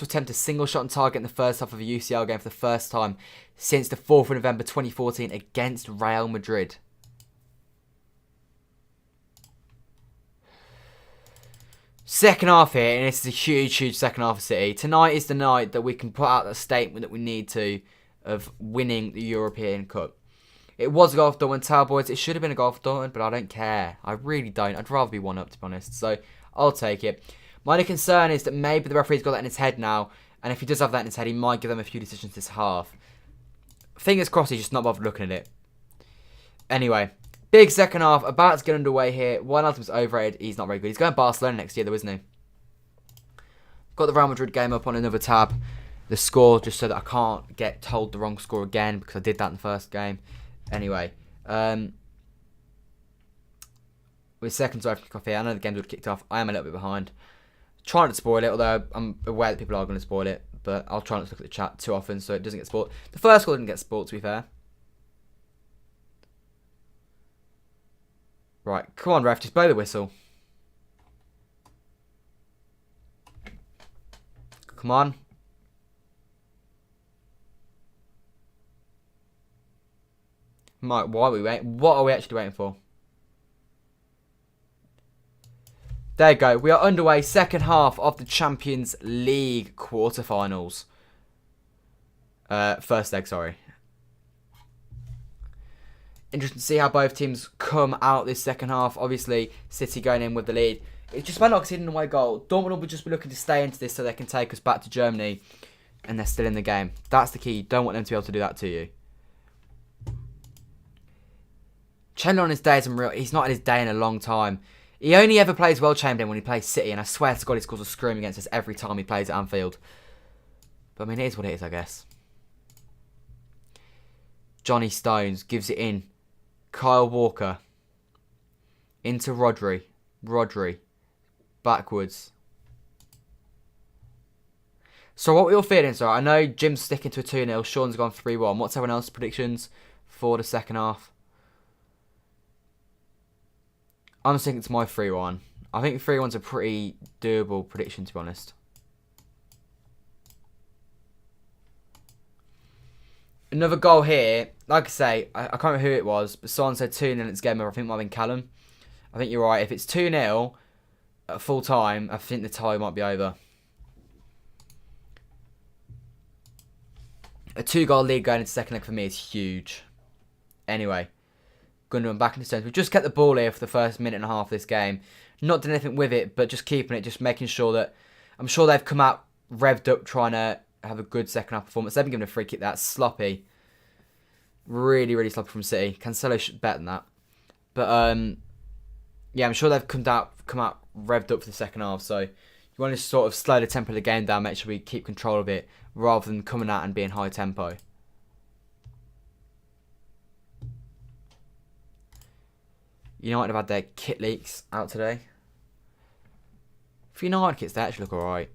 attempt a single shot on target in the first half of a UCL game for the first time since the 4th of November 2014 against Real Madrid. Second half here, and this is a huge, huge second half for City. Tonight is the night that we can put out the statement that we need to of winning the European Cup. It was a goal for Dortmund, Tower Boys. It should have been a goal for Dortmund, but I don't care. I really don't. I'd rather be 1-up, to be honest. So, I'll take it. My only concern is that maybe the referee's got that in his head now, and if he does have that in his head, he might give them a few decisions this half. Fingers crossed he's just not bothered looking at it. Anyway, big second half, about to get underway here. Wijnaldum's overrated. He's not very good. He's going to Barcelona next year, though, isn't he? Got the Real Madrid game up on another tab. The score, just so that I can't get told the wrong score again, because I did that in the first game. Anyway, with seconds away from kick-off here, I know the game's already kicked off. I am a little bit behind. Trying to spoil it, although I'm aware that people are going to spoil it. But I'll try not to look at the chat too often so it doesn't get spoiled. The first goal didn't get spoiled, to be fair. Right, come on, ref, just blow the whistle. Come on. Mike, why are we waiting? What are we actually waiting for? There you go. We are underway. Second half of the Champions League quarterfinals. First leg, sorry. Interesting to see how both teams come out this second half. Obviously, City going in with the lead. It's just by not conceding an away goal. Dortmund will just be looking to stay into this so they can take us back to Germany. And they're still in the game. That's the key. You don't want them to be able to do that to you. Chandler on his day is unreal. He's not had his day in a long time. He only ever plays well, Chamberlain, when he plays City, and I swear to God he scores a scream against us every time he plays at Anfield. But I mean, it is what it is, I guess. Johnny Stones gives it in. Kyle Walker. Into Rodri. Rodri. Backwards. So what we all feeling, so I know Jim's sticking to a 2-0. Sean's gone 3-1. What's everyone else's predictions for the second half? I'm sticking to my 3-1. I think 3-1's a pretty doable prediction, to be honest. Another goal here. Like I say, I can't remember who it was, but someone said 2-0 and it's game over. I think it might have been Callum. I think you're right. If it's 2-0 at full time, I think the tie might be over. A 2-goal lead going into second leg for me is huge. Anyway. Gundogan back in the stones. We've just kept the ball here for the first minute and a half of this game. Not done anything with it, but just keeping it, just making sure that... I'm sure they've come out revved up trying to have a good second half performance. They've been given a free kick that's sloppy. Really, really sloppy from City. Cancelo should better than that. But, yeah, I'm sure they've come out revved up for the second half. So, you want to sort of slow the tempo of the game down, make sure we keep control of it, rather than coming out and being high tempo. United have had their kit leaks out today. For United kits, they actually look alright.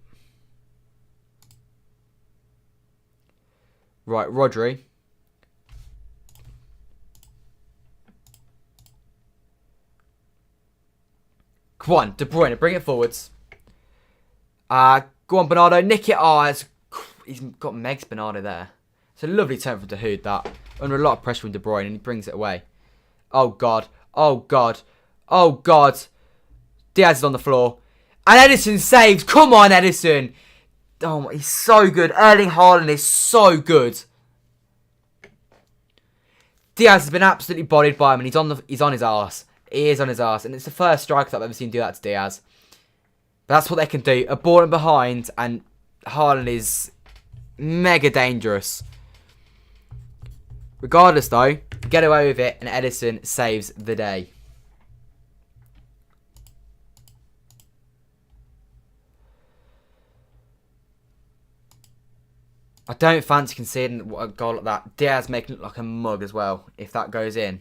Right, Rodri. Come on, De Bruyne, bring it forwards. Go on, Bernardo, nick it. He's got Megs Bernardo there. It's a lovely turn from De Hood, that. Under a lot of pressure from De Bruyne, and he brings it away. Oh, God. Oh, God. Oh, God. Diaz is on the floor. And Edison saves. Come on, Edison. Oh, he's so good. Erling Haaland is so good. Diaz has been absolutely bodied by him, and he's on his arse. He is on his arse, and it's the first striker that I've ever seen do that to Diaz. But that's what they can do. A ball in behind, and Haaland is mega dangerous. Regardless, though, get away with it, and Edison saves the day. I don't fancy conceding a goal like that. Diaz making it look like a mug as well, if that goes in.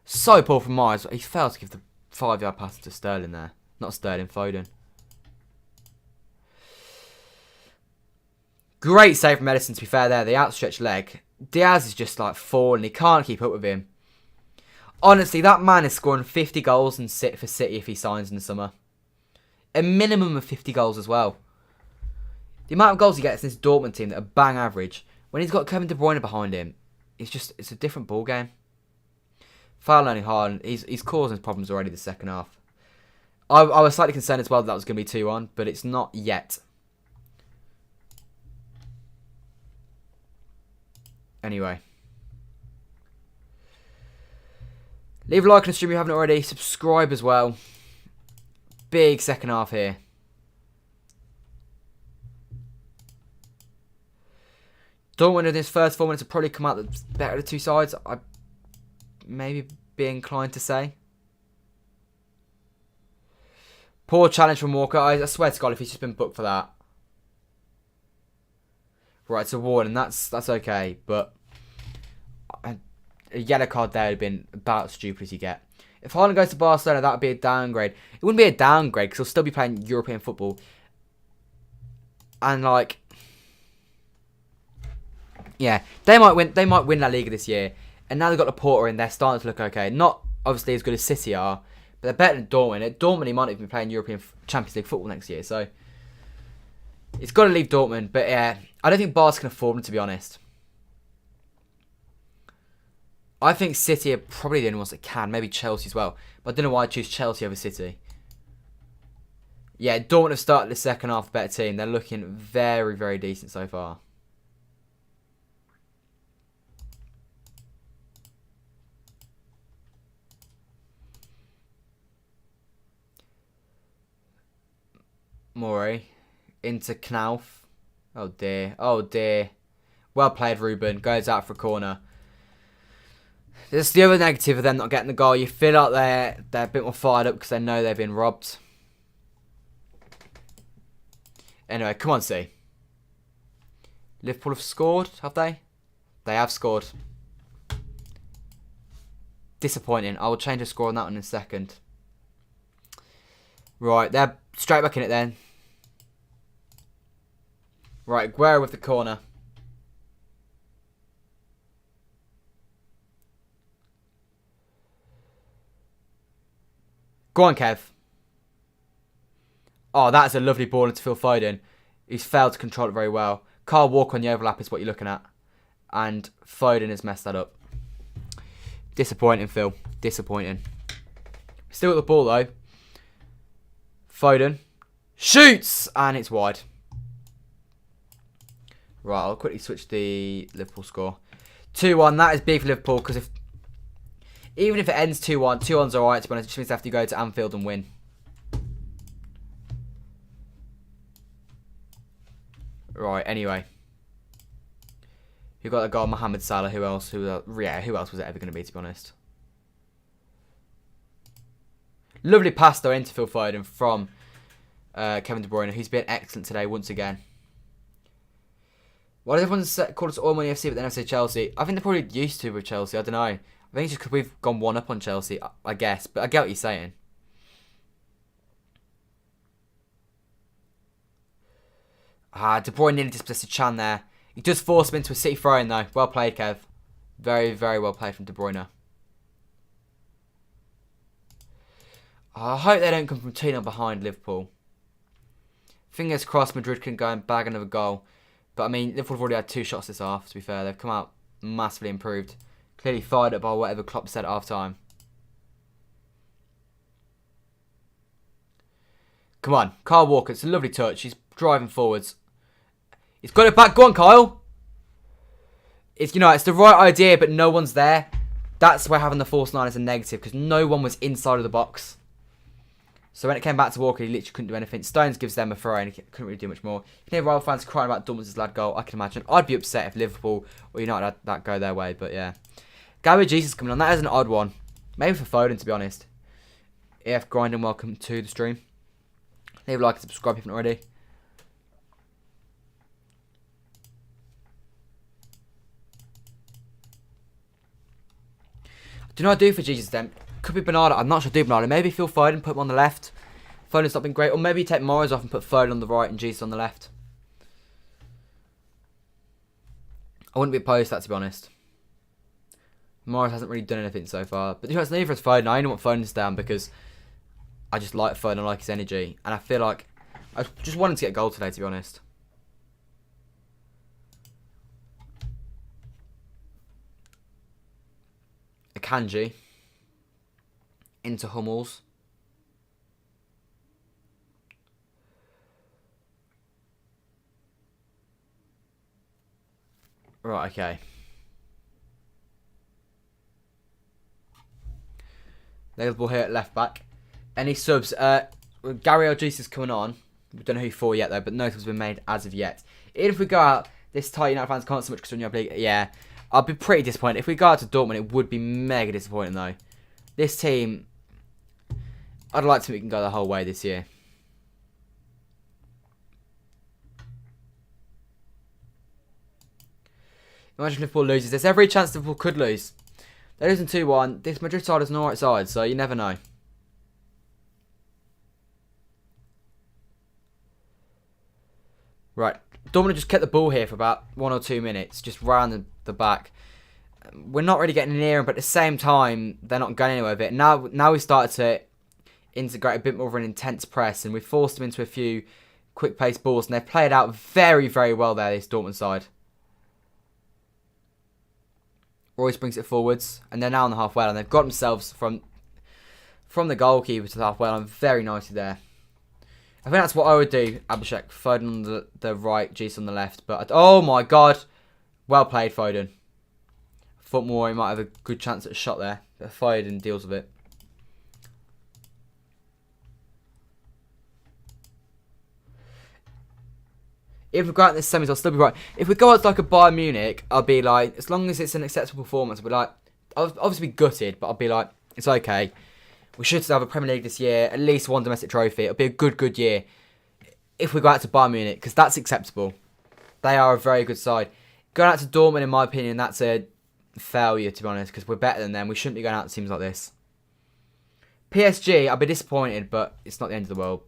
So poor from Myers. He failed to give the 5-yard pass to Sterling there. Not Sterling, Foden. Great save from Edison, to be fair there. The outstretched leg. Diaz is just like falling. He can't keep up with him. Honestly, that man is scoring 50 goals and sit for City if he signs in the summer. A minimum of 50 goals as well. The amount of goals he gets in this Dortmund team that are bang average. When he's got Kevin De Bruyne behind him, it's a different ball game. Foul learning hard. He's causing problems already the second half. I was slightly concerned as well that was going to be 2-1, but it's not yet. Anyway. Leave a like on the stream if you haven't already. Subscribe as well. Big second half here. Dortmund in his first 4 minutes have probably come out the better of the two sides. I'd maybe be inclined to say. Poor challenge from Walker. I swear to God if he's just been booked for that. Right, it's a warning. That's okay. But a yellow card there would have been about as stupid as you get. If Haaland goes to Barcelona, that would be a downgrade. It wouldn't be a downgrade because he'll still be playing European football. And like... yeah, they might win La Liga this year. And now they've got Laporta in, they're starting to look okay. Not obviously as good as City are, but they're better than Dortmund. At Dortmund, he might even be playing European Champions League football next year. So, it's got to leave Dortmund. But yeah, I don't think Barca can afford them, to be honest. I think City are probably the only ones that can. Maybe Chelsea as well. But I don't know why I choose Chelsea over City. Yeah, Dortmund have started the second half a better team. They're looking very, very decent so far. Morey into Knauf. Oh dear. Oh dear. Well played, Ruben. Goes out for a corner. This is the other negative of them not getting the goal. You feel like they're a bit more fired up because they know they've been robbed. Anyway, come on, see. Liverpool have scored, have they? They have scored. Disappointing. I will change the score on that one in a second. Right, they're straight back in it then. Right, Aguero with the corner. Go on, Kev. Oh, that's a lovely ball into Phil Foden. He's failed to control it very well. Kyle Walker on the overlap is what you're looking at. And Foden has messed that up. Disappointing, Phil. Disappointing. Still at the ball, though. Foden shoots, and it's wide. Right, I'll quickly switch the Liverpool score. 2-1, that is big for Liverpool, because even if it ends 2-1, 2-1's alright, to be honest. It just means they have to go to Anfield and win. Right, anyway. You've got the guy, Mohamed Salah. Who else? Who else was it ever going to be, to be honest? Lovely pass, though, into Phil Foden from Kevin De Bruyne, who's been excellent today once again. Why does everyone call us All Money FC but then I say Chelsea? I think they're probably used to with Chelsea. I don't know. I think it's just because we've gone 1 up on Chelsea, I guess. But I get what you're saying. De Bruyne nearly dispossessed Chan there. He does force him into a City throw-in though. Well played, Kev. Very, very well played from De Bruyne. I hope they don't come from 2-0 behind Liverpool. Fingers crossed Madrid can go and bag another goal. But I mean, Liverpool have already had 2 shots this half, to be fair. They've come out massively improved. Clearly fired up by whatever Klopp said at half-time. Come on, Kyle Walker. It's a lovely touch. He's driving forwards. He's got it back. Go on, Kyle. It's, it's the right idea, but no one's there. That's where having the false 9 is a negative, because no one was inside of the box. So when it came back to Walker, he literally couldn't do anything. Stones gives them a throw, and he couldn't really do much more. You can hear Royal fans crying about Dortmund's lad goal. I can imagine. I'd be upset if Liverpool or United had that go their way, but yeah. Gabriel Jesus coming on. That is an odd one. Maybe for Foden, to be honest. EF Grinding, welcome to the stream. Leave a like and subscribe if you haven't already. Do you know what I do for Jesus then? Could be Bernardo. I'm not sure I do Bernardo. Maybe Phil Foden, put him on the left. Foden's not been great. Or maybe take Morris off and put Foden on the right and Jesus on the left. I wouldn't be opposed to that, to be honest. Morris hasn't really done anything so far. But it's neither is Foden. I only want Foden to stand because I just like Foden. I like his energy. And I feel like I just wanted to get a goal today, to be honest. Akanji into Hummels. Right, okay. Liverpool here at left back. Any subs? Gary Jesus coming on. We don't know who for yet though, but no subs have been made as of yet. Even if we go out, this tight United fans can't so much because we're in the league. Yeah, I'd be pretty disappointed. If we go out to Dortmund, it would be mega disappointing though. This team, I'd like to think we can go the whole way this year. Imagine if Liverpool loses. There's every chance Liverpool could lose. They're losing 2-1. This Madrid side is an alright side, so you never know. Right. Dortmund just kept the ball here for about 1 or 2 minutes, just round the back. We're not really getting near them, but at the same time, they're not going anywhere with it. Now we started to integrate a bit more of an intense press, and we forced them into a few quick-paced balls, and they've played out very, very well there, this Dortmund side. Royce brings it forwards, and they're now on the halfway line. They've got themselves from the goalkeeper to the halfway line very nicely there. I think that's what I would do, Abhishek. Foden on the right, Jesus on the left. But oh my god, well played, Foden. I thought more he might have a good chance at a shot there, but Foden deals with it. If we go out in the semis, I'll still be right. If we go out like a Bayern Munich, I'll be like, as long as it's an acceptable performance, I'll be like, I'll obviously be gutted, but I'll be like, it's okay. We should still have a Premier League this year, at least one domestic trophy. It'll be a good year if we go out to Bayern Munich, because that's acceptable. They are a very good side. Going out to Dortmund, in my opinion, that's a failure, to be honest, because we're better than them. We shouldn't be going out to teams like this. PSG, I'll be disappointed, but it's not the end of the world.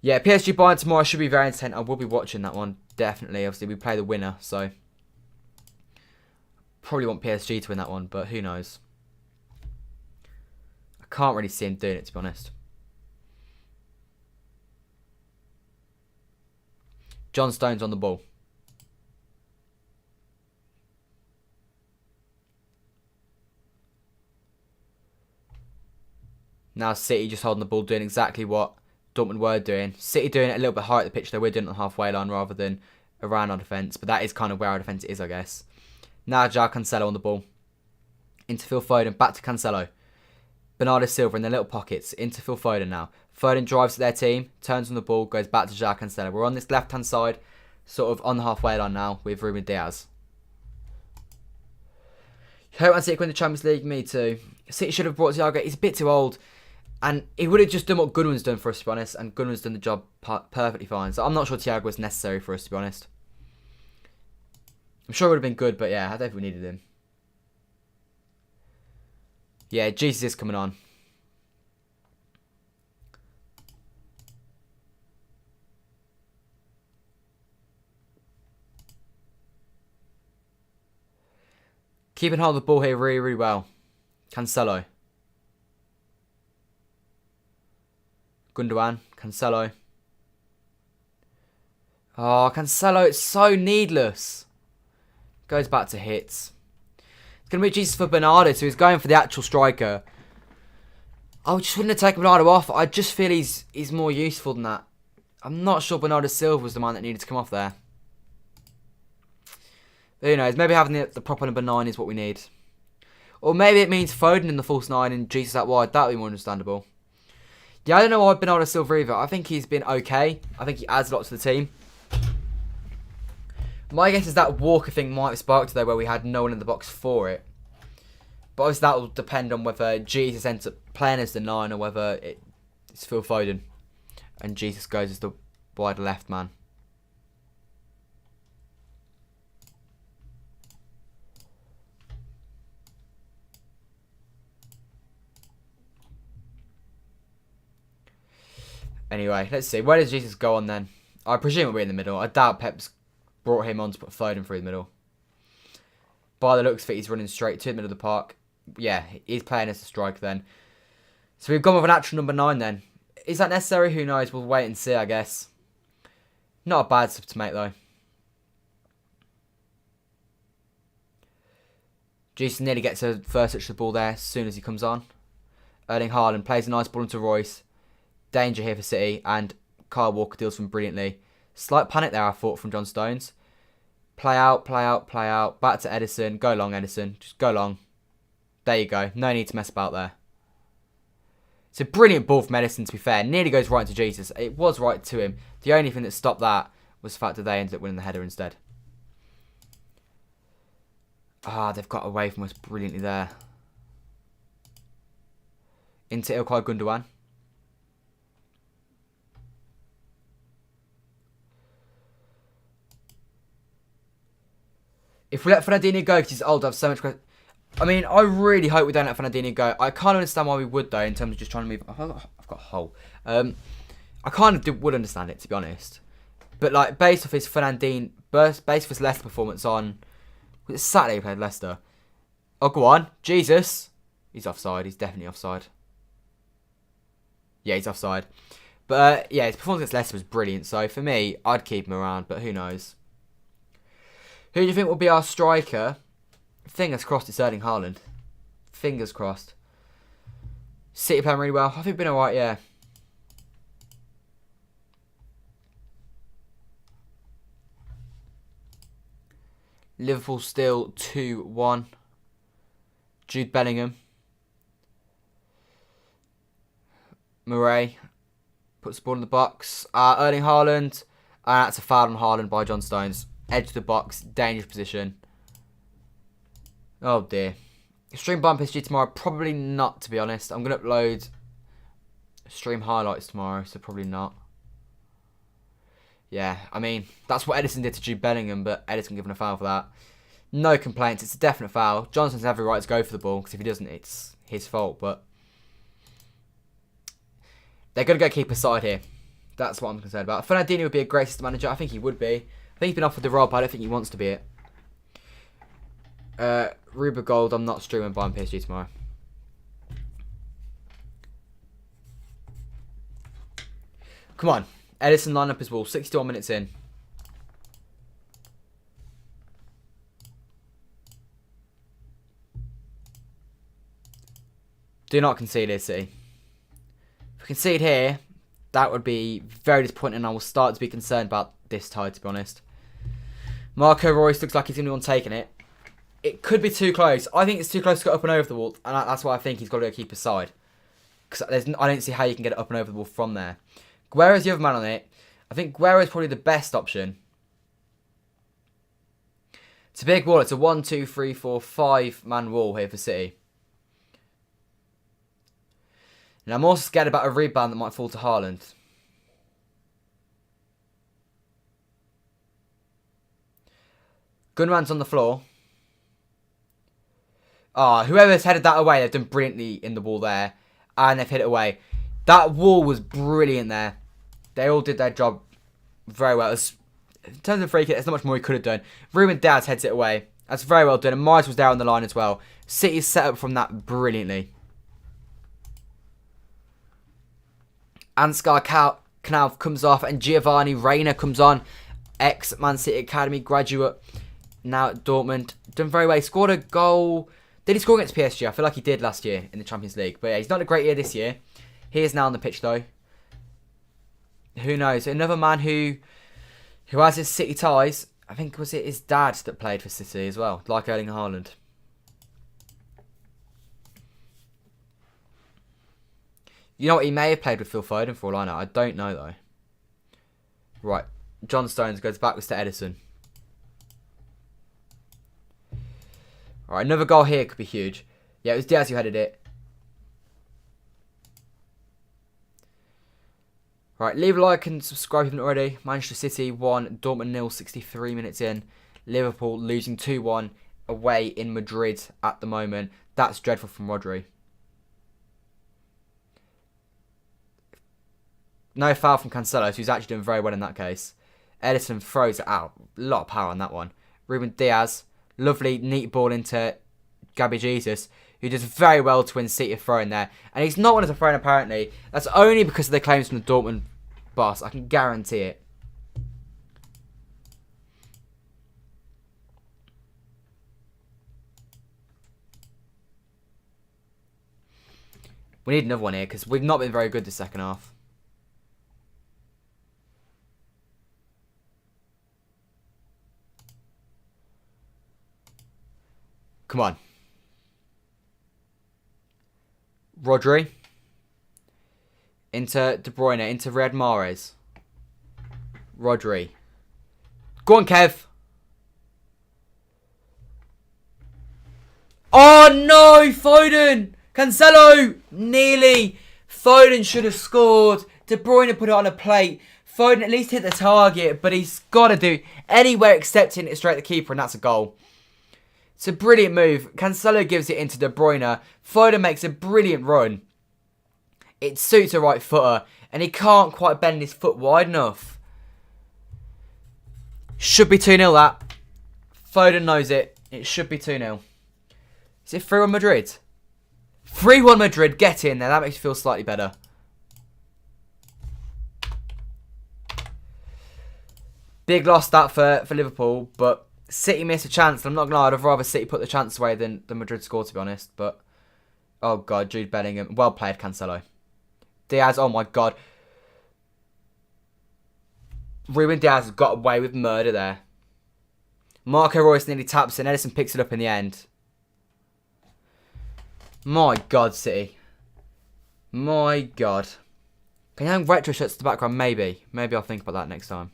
Yeah, PSG Bayern tomorrow should be very entertaining. I will be watching that one, definitely. Obviously, we play the winner, so probably want PSG to win that one, but who knows. I can't really see him doing it, to be honest. John Stones on the ball. Now City just holding the ball, doing exactly what Dortmund were doing. City doing it a little bit higher at the pitch, though. We're doing it on the halfway line rather than around our defence. But that is kind of where our defence is, I guess. Now João Cancelo on the ball. Into Phil Foden. Back to Cancelo. Bernardo Silva in their little pockets. Into Phil Foden now. Foden drives to their team. Turns on the ball. Goes back to João Cancelo. We're on this left-hand side. Sort of on the halfway line now with Ruben Diaz. Hope Man City win the Champions League. Me too. City should have brought Thiago. He's a bit too old. And he would have just done what Goodwin's done for us, to be honest. And Goodwin's done the job perfectly fine. So I'm not sure Thiago was necessary for us, to be honest. I'm sure it would have been good, but yeah, I don't think we needed him. Yeah, Jesus is coming on. Keeping hold of the ball here really, really well. Cancelo. Gundogan. Cancelo. Oh, Cancelo, it's so needless. Goes back to hits. It's going to be Jesus for Bernardo, so he's going for the actual striker. I just wouldn't have taken Bernardo off. I just feel he's more useful than that. I'm not sure Bernardo Silva was the man that needed to come off there. But who knows? Maybe having the proper number 9 is what we need. Or maybe it means Foden in the false 9 and Jesus out wide. That would be more understandable. Yeah, I don't know why Bernardo Silva either. I think he's been okay. I think he adds a lot to the team. My guess is that Walker thing might have sparked though, where we had no one in the box for it. But obviously that will depend on whether Jesus ends up playing as the 9 or whether it's Phil Foden and Jesus goes as the wider left man. Anyway, let's see. Where does Jesus go on then? I presume it'll be in the middle. I doubt Pep's brought him on to put Foden through the middle. By the looks of it, he's running straight to the middle of the park. Yeah, he's playing as a striker then. So we've gone with an actual number 9 then. Is that necessary? Who knows? We'll wait and see, I guess. Not a bad sub to make though. Jesus nearly gets a first touch of the ball there as soon as he comes on. Erling Haaland plays a nice ball into Royce. Danger here for City, and Kyle Walker deals from brilliantly. Slight panic there, I thought, from John Stones. Play out, play out, play out. Back to Edison. Go long, Edison. Just go long. There you go. No need to mess about there. It's a brilliant ball from Edison, to be fair. Nearly goes right to Jesus. It was right to him. The only thing that stopped that was the fact that they ended up winning the header instead. Ah, they've got away from us brilliantly there. Into Ilkay Gundogan. If we let Fernandinho go because he's old, I have so much... I mean, I really hope we don't let Fernandinho go. I can't understand why we would, though, in terms of just trying to move... I've got a hole. I kind of would understand it, to be honest. But, like, based off his Fernandinho... Based off his Leicester performance on... Was it Saturday he played Leicester? Oh, go on. Jesus. He's offside. He's definitely offside. Yeah, he's offside. But, yeah, his performance against Leicester was brilliant. So, for me, I'd keep him around. But who knows? Who do you think will be our striker? Fingers crossed it's Erling Haaland. Fingers crossed. City playing really well. I think we've been alright, yeah. Liverpool still 2-1. Jude Bellingham. Murray puts the ball in the box. Erling Haaland. That's a foul on Haaland by John Stones. Edge of the box, dangerous position. Oh dear. Stream bump history tomorrow? Probably not, to be honest. I'm going to upload stream highlights tomorrow, so probably not. Yeah, I mean, that's what Edison did to Jude Bellingham, but Edison given a foul for that. No complaints, it's a definite foul. Johnson's every right to go for the ball, because if he doesn't, it's his fault, but they're going to go keeper side here. That's what I'm concerned about. Fernandinho would be a great system manager. I think he would be. I think he's been offered the role, but I don't think he wants to be it. Ruber Gold, I'm not streaming Bayern PSG tomorrow. Come on. Edison line up his ball. 61 minutes in. Do not concede here, City. If we concede here, that would be very disappointing, and I will start to be concerned about this tie, to be honest. Marco Reus looks like he's going to be on taking it. It could be too close. I think it's too close to go up and over the wall, and that's why I think he's got to go keeper side. Because I don't see how you can get it up and over the wall from there. Guerrero's the other man on it. I think Guerrero's probably the best option. It's a big wall. It's a 1, 2, 3, 4, 5-man wall here for City. And I'm also scared about a rebound that might fall to Haaland. Gundogan's on the floor. Oh, whoever's headed that away, they've done brilliantly in the wall there. And they've hit it away. That wall was brilliant there. They all did their job very well. In terms of free kick, there's not much more he could have done. Ruben Diaz heads it away. That's very well done. And Myers was there on the line as well. City's set up from that brilliantly. Ansgar Knauf comes off and Giovanni Reina comes on. Ex-Man City Academy graduate. Now at Dortmund. Done very well. He scored a goal. Did he score against PSG? I feel like he did last year in the Champions League. But yeah, he's not a great year this year. He is now on the pitch though. Who knows? Another man who has his City ties. I think was it his dad that played for City as well. Like Erling Haaland. You know what? He may have played with Phil Foden for all I know. I don't know though. Right. John Stones goes backwards to Edison. Alright, another goal here could be huge. Yeah, it was Diaz who headed it. Right, leave a like and subscribe if you haven't already. Manchester City 1, Dortmund 0, 63 minutes in. Liverpool losing 2-1 away in Madrid at the moment. That's dreadful from Rodri. No foul from Cancelo, who's actually doing very well in that case. Edison throws it out. A lot of power on that one. Ruben Diaz. Lovely, neat ball into Gabby Jesus, who does very well to win City a throw in there. And he's not one as a throw in, apparently. That's only because of the claims from the Dortmund boss. I can guarantee it. We need another one here because we've not been very good this second half. Come on. Rodri. Into De Bruyne. Into Riyad Mahrez. Rodri. Go on, Kev. Oh, no. Foden. Cancelo. Nearly. Foden should have scored. De Bruyne put it on a plate. Foden at least hit the target, but he's got to do anywhere except hitting it straight at the keeper, and that's a goal. It's a brilliant move. Cancelo gives it into De Bruyne. Foden makes a brilliant run. It suits a right footer. And he can't quite bend his foot wide enough. Should be 2-0 that. Foden knows it. It should be 2-0. Is it 3-1 Madrid? 3-1 Madrid. Get in there. That makes you feel slightly better. Big loss that for Liverpool. But City missed a chance. I'm not going to lie, I'd have rather City put the chance away than Madrid score, to be honest. But, oh God, Jude Bellingham. Well played, Cancelo. Diaz, oh my God. Ruben Diaz has got away with murder there. Marco Reus nearly taps and Edison picks it up in the end. My God, City. My God. Can you hang retro shots to the background? Maybe. Maybe I'll think about that next time.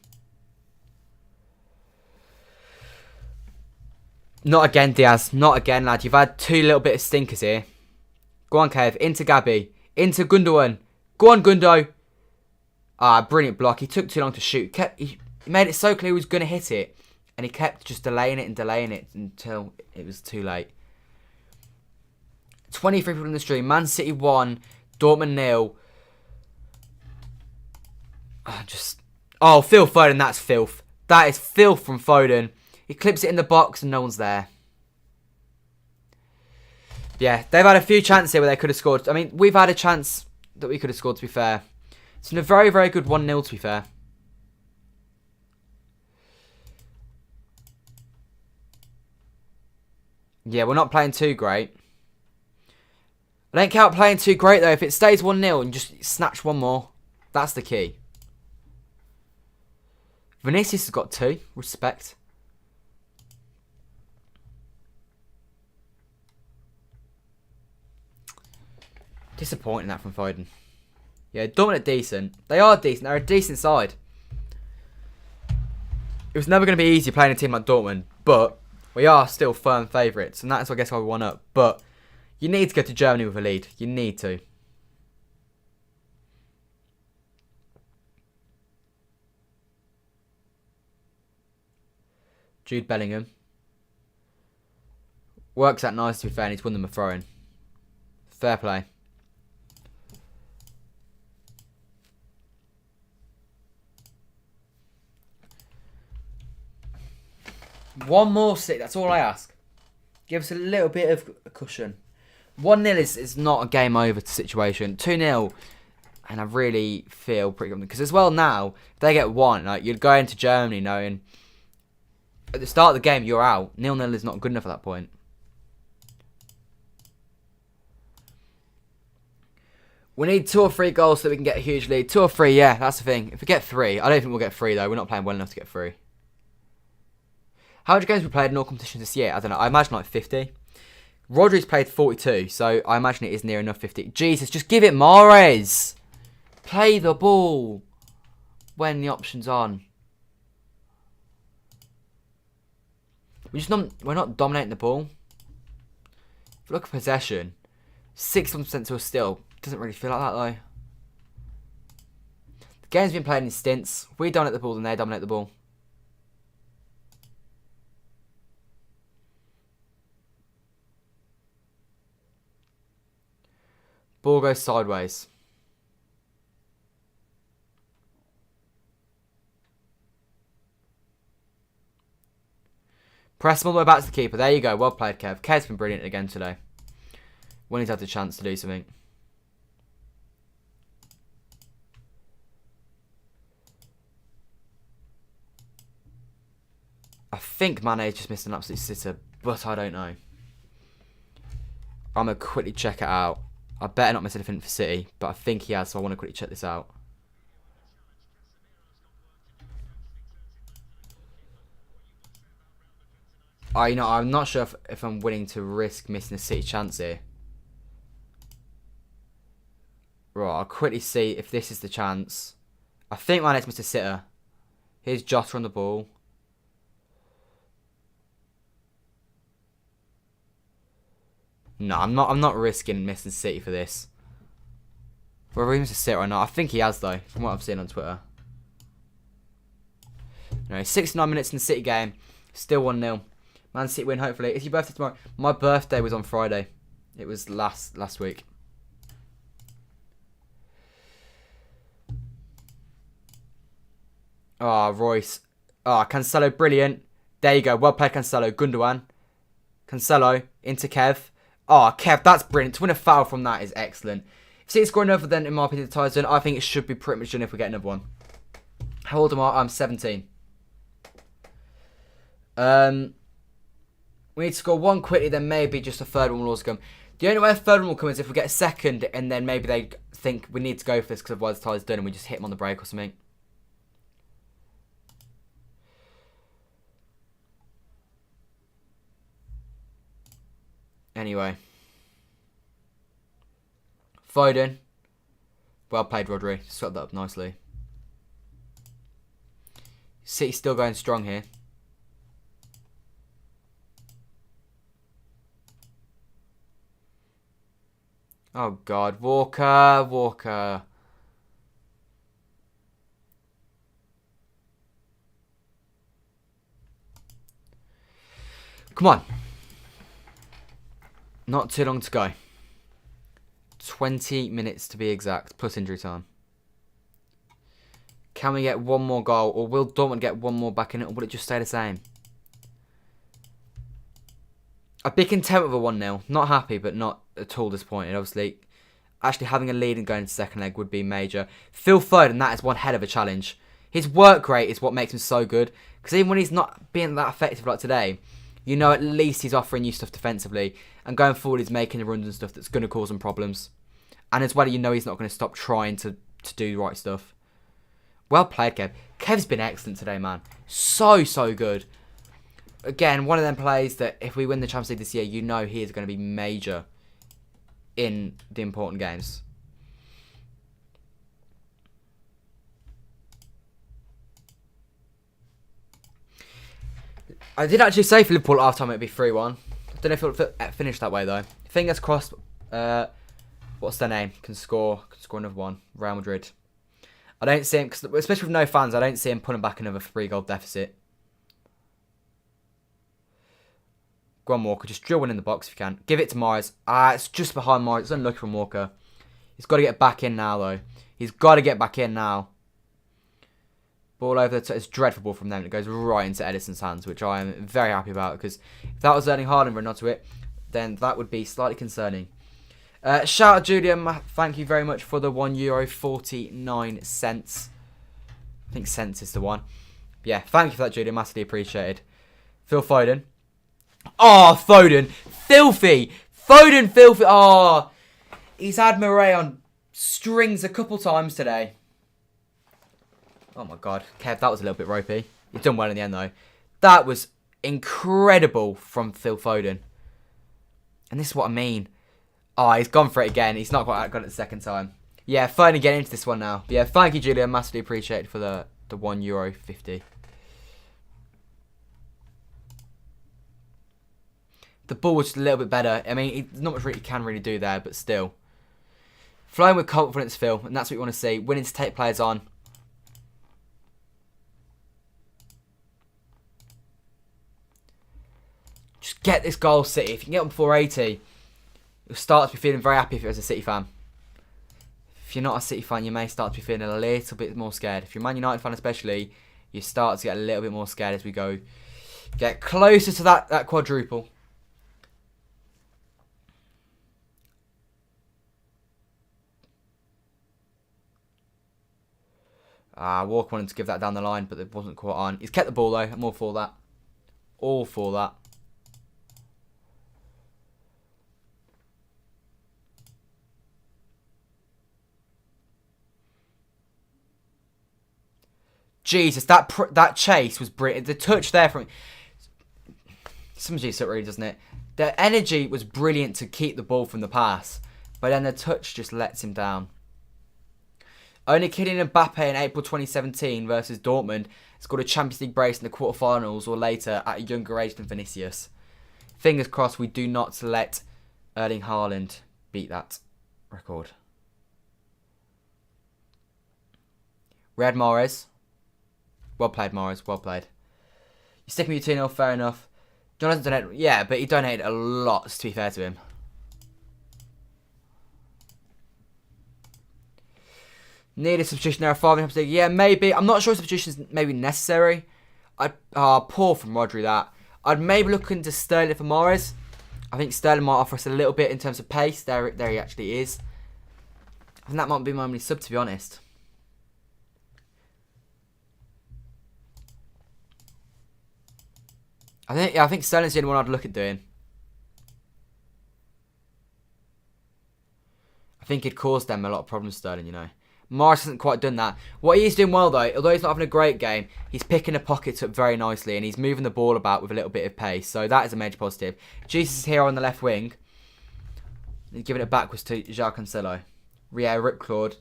Not again, Diaz. Not again, lad. You've had two little bit of stinkers here. Go on, Kev. Into Gabby. Into Gundogan. Go on, Gundo. Ah, brilliant block. He took too long to shoot. He made it so clear he was going to hit it. And he kept just delaying it until it was too late. 23 people in the stream. Man City 1. Dortmund 0. Oh, Phil Foden. That's filth. That is filth from Foden. He clips it in the box and no one's there. Yeah, they've had a few chances here where they could have scored. I mean, we've had a chance that we could have scored, to be fair. It's been a very, very good 1-0, to be fair. Yeah, we're not playing too great. I don't count playing too great, though. If it stays 1-0 and just snatch one more, that's the key. Vinicius has got 2. Respect. Disappointing that from Foden. Yeah, Dortmund are decent. They are decent. They're a decent side. It was never going to be easy playing a team like Dortmund, but we are still firm favourites, and that's, I guess, why we won up. But you need to go to Germany with a lead. You need to. Jude Bellingham. Works out nice, to be fair, and he's won them a throw-in. Fair play. One more City, that's all I ask. Give us a little bit of a cushion. 1-0 is not a game over situation. 2-0, and I really feel pretty good. Because as well now, if they get 1, like, you'd go into Germany knowing at the start of the game you're out. 0-0 is not good enough at that point. We need 2 or 3 goals so that we can get a huge lead. 2 or 3, yeah, that's the thing. If we get 3, I don't think we'll get 3 though. We're not playing well enough to get 3. How many games have we played in all competitions this year? I don't know. I imagine like 50. Rodri's played 42, so I imagine it is near enough 50. Jesus, just give it Mahrez. Play the ball when the option's on. We're not dominating the ball. If you look at possession, 61% to a steal. Doesn't really feel like that though. The game's been played in stints. We dominate the ball, then they dominate the ball. Ball goes sideways. Press all the way back to the keeper. There you go. Well played, Kev. Kev's been brilliant again today. When he's had the chance to do something. I think Mane's just missed an absolute sitter, but I don't know. I'm going to quickly check it out. I better not miss anything for City, but I think he has, so I want to quickly check this out. I'm not sure if I'm willing to risk missing a City chance here. Right, I'll quickly see if this is the chance. I think Mane's missed a sitter. Here's Jota on the ball. No, I'm not risking missing City for this. Whether he missed a sitter or not, I think he has though, from what I've seen on Twitter. No, 69 minutes in the City game, still 1-0. Man City win, hopefully. It's your birthday tomorrow. My birthday was on Friday. It was last week. Oh, Royce. Oh, Cancelo, brilliant. There you go. Well played, Cancelo. Gundogan. Cancelo into Kev. Oh, Kev, that's brilliant. To win a foul from that is excellent. If City score another, then in my opinion, the tie's done. I think it should be pretty much done if we get another one. How old am I? I'm 17. We need to score 1 quickly, then maybe just a third one will also come. The only way a third one will come is if we get a second, and then maybe they think we need to go for this because otherwise the tie's done and we just hit them on the break or something. Anyway. Foden. Well played, Rodri. Swept that up nicely. City's still going strong here. Oh, God. Walker. Come on. Not too long to go. 20 minutes to be exact, plus injury time. Can we get one more goal, or will Dortmund get one more back in it, or will it just stay the same? I'd be content with a 1-0. Not happy, but not at all disappointed. Obviously, actually having a lead and going into second leg would be major. Phil Foden, that is one hell of a challenge. His work rate is what makes him so good, because even when he's not being that effective like today, you know at least he's offering you stuff defensively, and going forward he's making the runs and stuff that's going to cause him problems. And as well, you know he's not going to stop trying to do the right stuff. Well played, Kev. Kev's been excellent today, man. So good. Again, one of them plays that if we win the Champions League this year, you know he is going to be major in the important games. I did actually say for Liverpool at half-time it'd be 3-1. I don't know if it'll finish that way, though. Fingers crossed. What's their name? Can score another one. Real Madrid. I don't see him, especially with no fans, I don't see him putting back another 3-goal deficit. Go on, Walker. Just drill one in the box if you can. Give it to Morris. Ah, it's just behind Morris. It's unlucky from Walker. He's got to get back in now, though. He's got to get back in now. Ball over the top. It's a dreadful ball from them. It goes right into Edison's hands, which I am very happy about. Because if that was Erling Haaland running onto it, then that would be slightly concerning. Shout out Julian. Thank you very much for the €1.49. I think cents is the one. But yeah, thank you for that, Julian. Massively appreciated. Phil Foden. Oh, Foden. Filthy. Foden, filthy. Oh, he's had Murray on strings a couple times today. Oh, my God. Kev, that was a little bit ropey. You've done well in the end, though. That was incredible from Phil Foden. And this is what I mean. Oh, he's gone for it again. He's not quite got it the second time. Yeah, finally getting into this one now. But yeah, thank you, Julian. Massively appreciated for the €1.50. The ball was just a little bit better. I mean, there's not much he can really do there, but still. Flowing with confidence, Phil, and that's what you want to see. Winning to take players on. Just get this goal, City. If you can get them before 80, you'll start to be feeling very happy if you're a City fan. If you're not a City fan, you may start to be feeling a little bit more scared. If you're a Man United fan especially, you start to get a little bit more scared as we go. Get closer to that quadruple. Walker wanted to give that down the line, but it wasn't quite on. He's kept the ball though. I'm all for that. All for that. Jesus, that chase was brilliant. The touch there from... Some G really, doesn't it? The energy was brilliant to keep the ball from the pass, but then the touch just lets him down. Only Kylian Mbappe in April 2017 versus Dortmund scored a Champions League brace in the quarterfinals or later at a younger age than Vinicius. Fingers crossed we do not let Erling Haaland beat that record. Red Mahrez. Well played, Mahrez. Well played. You stick me with 2-0, fair enough. John hasn't donated. Yeah, but he donated a lot, to be fair to him. Need a substitution there. 5 in. Yeah, maybe. I'm not sure substitution's maybe necessary. Poor from Rodri, that. I'd maybe look into Sterling for Mahrez. I think Sterling might offer us a little bit in terms of pace. There he actually is. I think that might be my only sub, to be honest. I think Sterling's the only one I'd look at doing. I think it caused them a lot of problems, Sterling, you know. Morris hasn't quite done that. What he's doing well, though, although he's not having a great game, he's picking the pockets up very nicely and he's moving the ball about with a little bit of pace. So that is a major positive. Jesus is here on the left wing. He's giving it backwards to João Cancelo. Rip Claude.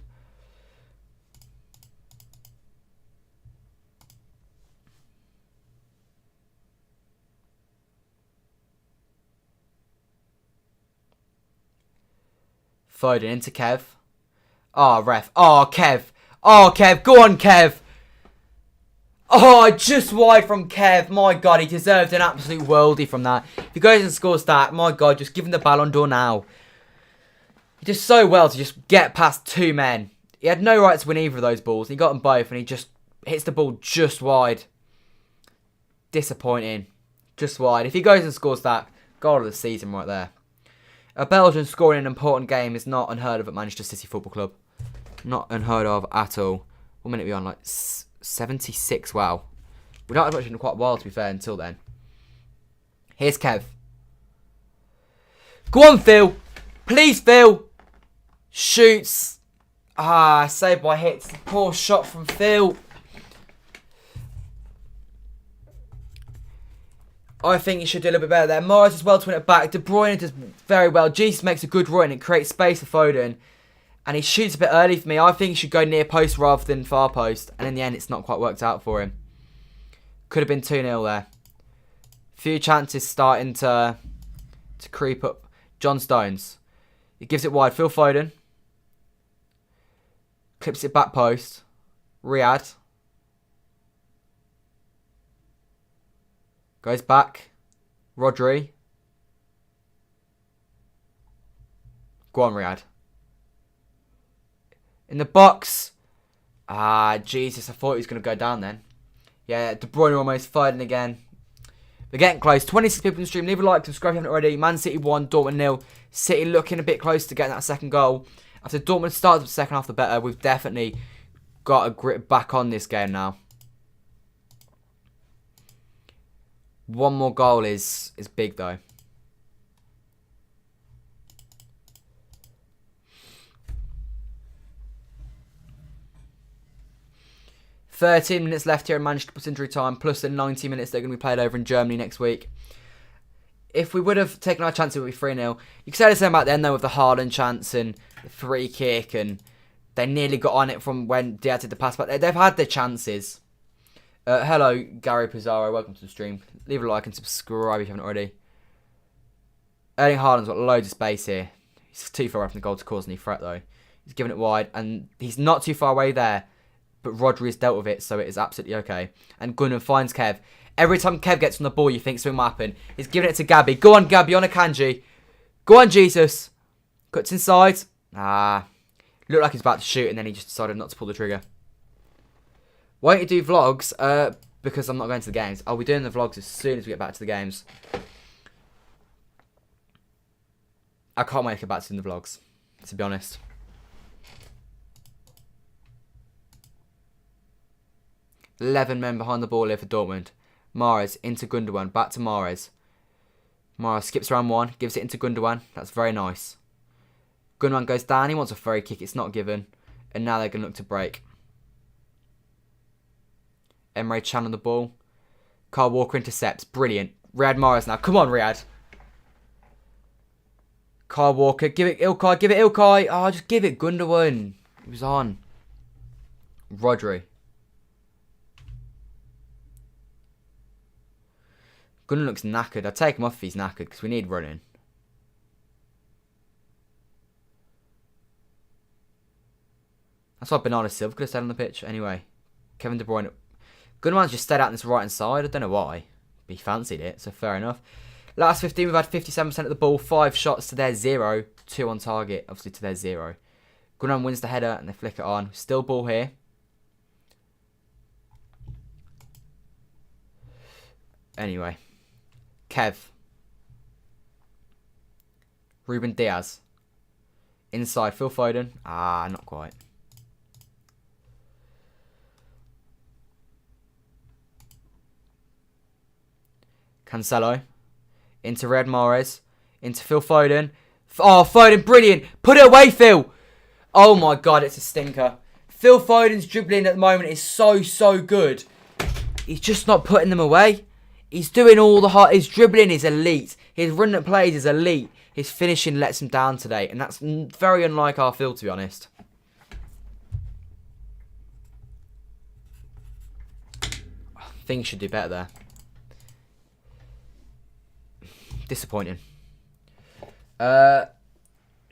Foden into Kev. Oh, ref. Oh, Kev. Oh, Kev. Go on, Kev. Oh, just wide from Kev. My God, he deserved an absolute worldie from that. If he goes and scores that, my God, just give him the Ballon d'Or now. He did so well to just get past two men. He had no right to win either of those balls. He got them both and he just hits the ball just wide. Disappointing. Just wide. If he goes and scores that, goal of the season right there. A Belgian scoring an important game is not unheard of at Manchester City Football Club. Not unheard of at all. What minute are we on? Like 76. Wow. We've not had much in quite a while, to be fair, until then. Here's Kev. Go on, Phil. Please, Phil. Shoots. Saved by hits. Poor shot from Phil. I think he should do a little bit better there. Morris does well to win it back. De Bruyne does very well. Jesus makes a good run. It creates space for Foden. And he shoots a bit early for me. I think he should go near post rather than far post. And in the end, it's not quite worked out for him. Could have been 2-0 there. Few chances starting to creep up. John Stones. He gives it wide. Phil Foden. Clips it back post. Riyad. Goes back. Rodri. Go on, Riyadh. In the box. Ah, Jesus. I thought he was going to go down then. Yeah, De Bruyne almost fighting again. We're getting close. 26 people in the stream. Leave a like, subscribe if you haven't already. Man City 1, Dortmund 0. City looking a bit close to getting that second goal. After Dortmund started the second half, the better. We've definitely got a grip back on this game now. One more goal is big though. "13 minutes left here in Manchester plus injury time, plus the 90 minutes they're going to be played over in Germany next week. If we would have taken our chance, it would be 3-0. You could say the same about then, though, with the Haaland chance and the free kick, and they nearly got on it from when Diaz did the pass, but they've had their chances. Hello, Gary Pizarro. Welcome to the stream. Leave a like and subscribe if you haven't already. Erling Haaland's got loads of space here. He's too far away from the goal to cause any threat, though. He's giving it wide, and he's not too far away there. But Rodri has dealt with it, so it is absolutely okay. And Gunnar finds Kev. Every time Kev gets on the ball, you think something will happen. He's giving it to Gabby. Go on, Gabby, on a Kanji. Go on, Jesus. Cuts inside. Looked like he's about to shoot, and then he just decided not to pull the trigger. Why don't you do vlogs? Because I'm not going to the games. I'll be doing the vlogs as soon as we get back to the games. I can't wait to get back to doing the vlogs, to be honest. "11 men behind the ball here for Dortmund. Mahrez into Gundogan. Back to Mahrez. Mahrez skips around one. Gives it into Gundogan. That's very nice. Gundogan goes down. He wants a free kick. It's not given. And now they're going to look to break. Emre Can on the ball. Kyle Walker intercepts. Brilliant. Riyad Mahrez now. Come on, Riyadh. Kyle Walker. Give it Ilkay. Give it Ilkay. Oh, just give it Gundogan. He was on. Rodri. Gunnar looks knackered. I'd take him off if he's knackered because we need running. That's what Bernardo Silva could have said on the pitch. Anyway, Kevin De Bruyne. Gundogan's just stayed out on this right hand side. I don't know why. But he fancied it, so fair enough. Last 15, we've had 57% of the ball. 5 shots to their 0. 2 on target, obviously to their 0. Gundogan wins the header and they flick it on. Still ball here. Anyway. Kev. Ruben Diaz. Inside, Phil Foden. Not quite. Cancelo. Into Riyad Mahrez. Into Phil Foden. Oh, Foden, brilliant. Put it away, Phil. Oh my God, it's a stinker. Phil Foden's dribbling at the moment is so good. He's just not putting them away. He's doing all the hard. His dribbling is elite. His run that plays is elite. His finishing lets him down today. And that's very unlike our Phil, to be honest. Things should do better there. Disappointing. Should have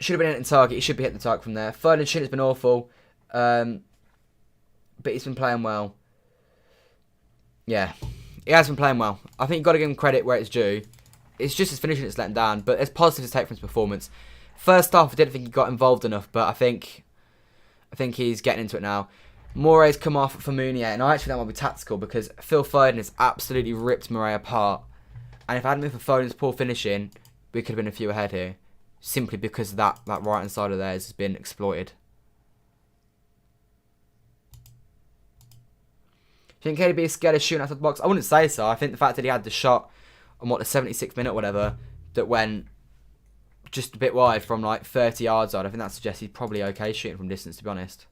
been hitting the target. He should be hitting the target from there. Foden shouldn't have been awful. But he's been playing well. Yeah. He has been playing well. I think you've got to give him credit where it's due. It's just his finishing that's letting down, but there's positives to take from his performance. First half, I didn't think he got involved enough, but I think he's getting into it now. More's come off for Mounier, and I actually think that might be tactical because Phil Foden has absolutely ripped Moret apart. And if I hadn't been for Foden's poor finishing, we could have been a few ahead here, simply because that right-hand side of theirs has been exploited. Do you think KDB is scared of shooting out of the box? I wouldn't say so. I think the fact that he had the shot on, the 76th minute or whatever, that went just a bit wide from like 30 yards out, I think that suggests he's probably okay shooting from distance, to be honest.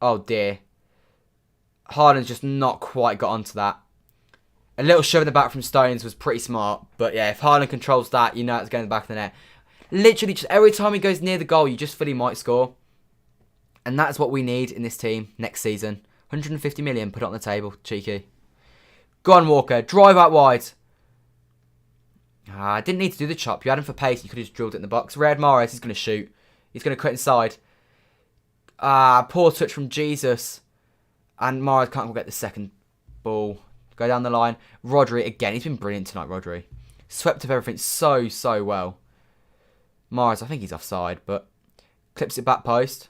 Oh dear. Haaland's just not quite got onto that. A little shove in the back from Stones was pretty smart, but yeah, if Haaland controls that, you know it's going in the back of the net. Literally, just every time he goes near the goal, you just feel he might score. And that's what we need in this team next season. 150 million, put it on the table. Cheeky. Go on, Walker. Drive out wide. I didn't need to do the chop. You had him for pace. You could have just drilled it in the box. Riyad Mahrez, he's going to shoot. He's going to cut inside. Poor touch from Jesus. And Mahrez can't get the second ball. Go down the line. Rodri, again. He's been brilliant tonight, Rodri. Swept up everything so well. Morris, I think he's offside, but clips it back post.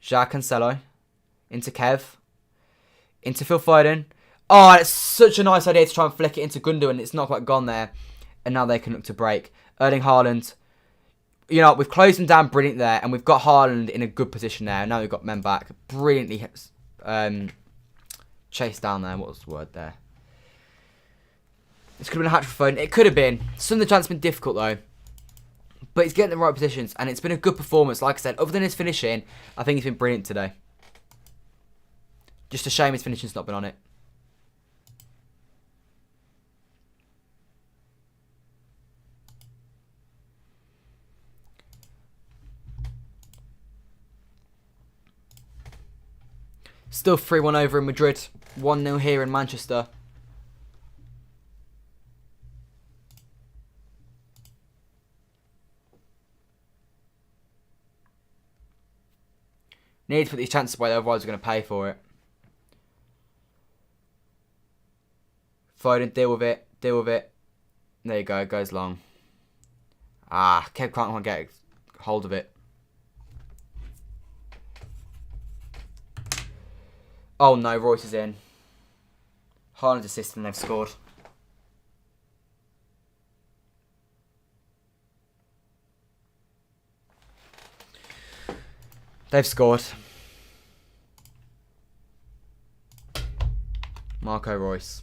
Jacques Cancelo. Into Kev. Into Phil Foden. Oh, it's such a nice idea to try and flick it into Gundogan. It's not quite gone there. And now they can look to break. Erling Haaland. You know, we've closed them down brilliant there. And we've got Haaland in a good position there. Now we've got men back. Brilliantly chased down there. What was the word there? This could have been a hat-trick for Foden. It could have been. Some of the chances have been difficult though. But he's getting the right positions. And it's been a good performance. Like I said, other than his finishing, I think he's been brilliant today. Just a shame his finishing's not been on it. Still 3-1 over in Madrid. 1-0 here in Manchester. Need to put these chances away, otherwise we're going to pay for it. Foden, deal with it. Deal with it. There you go. It goes long. Ah, Kev can't get hold of it. Oh no, Royce is in. Haaland's assist and they've scored. They've scored. Marco Reus.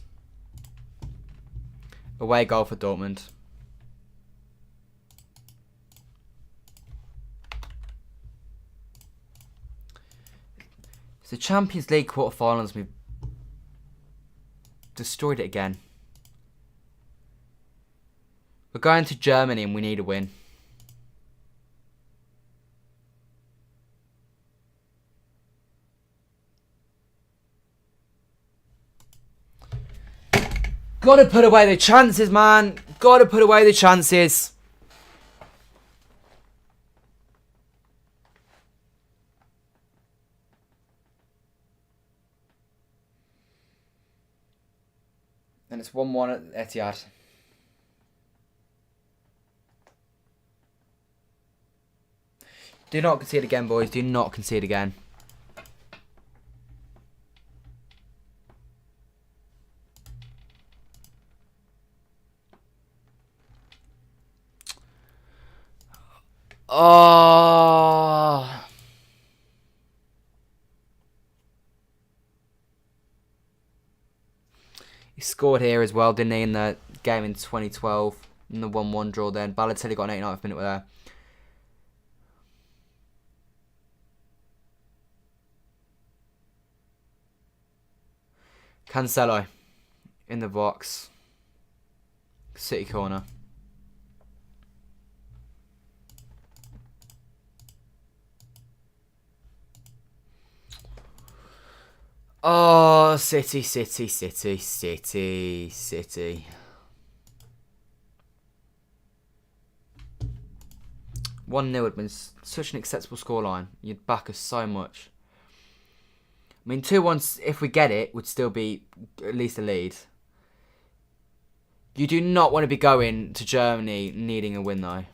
Away goal for Dortmund. It's the Champions League quarterfinals. We've destroyed it again. We're going to Germany and we need a win. Gotta put away the chances, man. Gotta put away the chances. And it's 1-1 at Etihad. Do not concede again, boys. Do not concede again. Oh. He scored here as well, didn't he, in the game in 2012. In the 1-1 draw then. Balotelli got an 89th minute there. Cancelo in the box. City corner. Oh, City. 1-0 would have been such an acceptable scoreline. You'd back us so much. I mean, 2-1, if we get it, would still be at least a lead. You do not want to be going to Germany needing a win, though.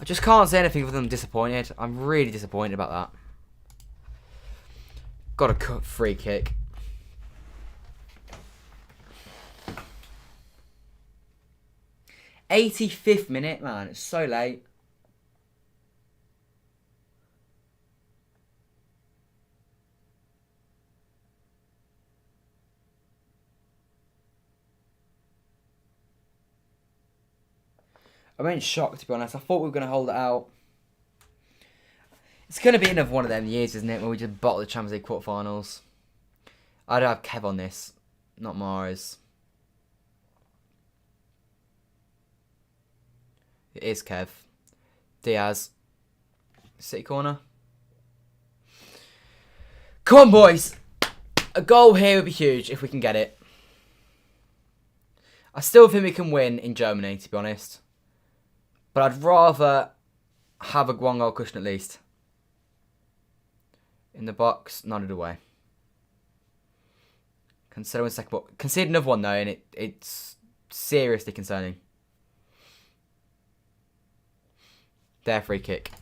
I just can't say anything other than disappointed. I'm really disappointed about that. Got a cut free kick. '85th minute, man. It's so late. I'm in shock, to be honest. I thought we were going to hold it out. It's going to be another one of them years, isn't it, where we just bottle the Champions League quarterfinals. I'd have Kev on this, not Mars. It is Kev. Diaz. City corner. Come on, boys. A goal here would be huge if we can get it. I still think we can win in Germany, to be honest. But I'd rather have a 1-goal cushion at least. In the box, nodded away. Considering second ball. Conceded another one though, and it's seriously concerning. Their free kick.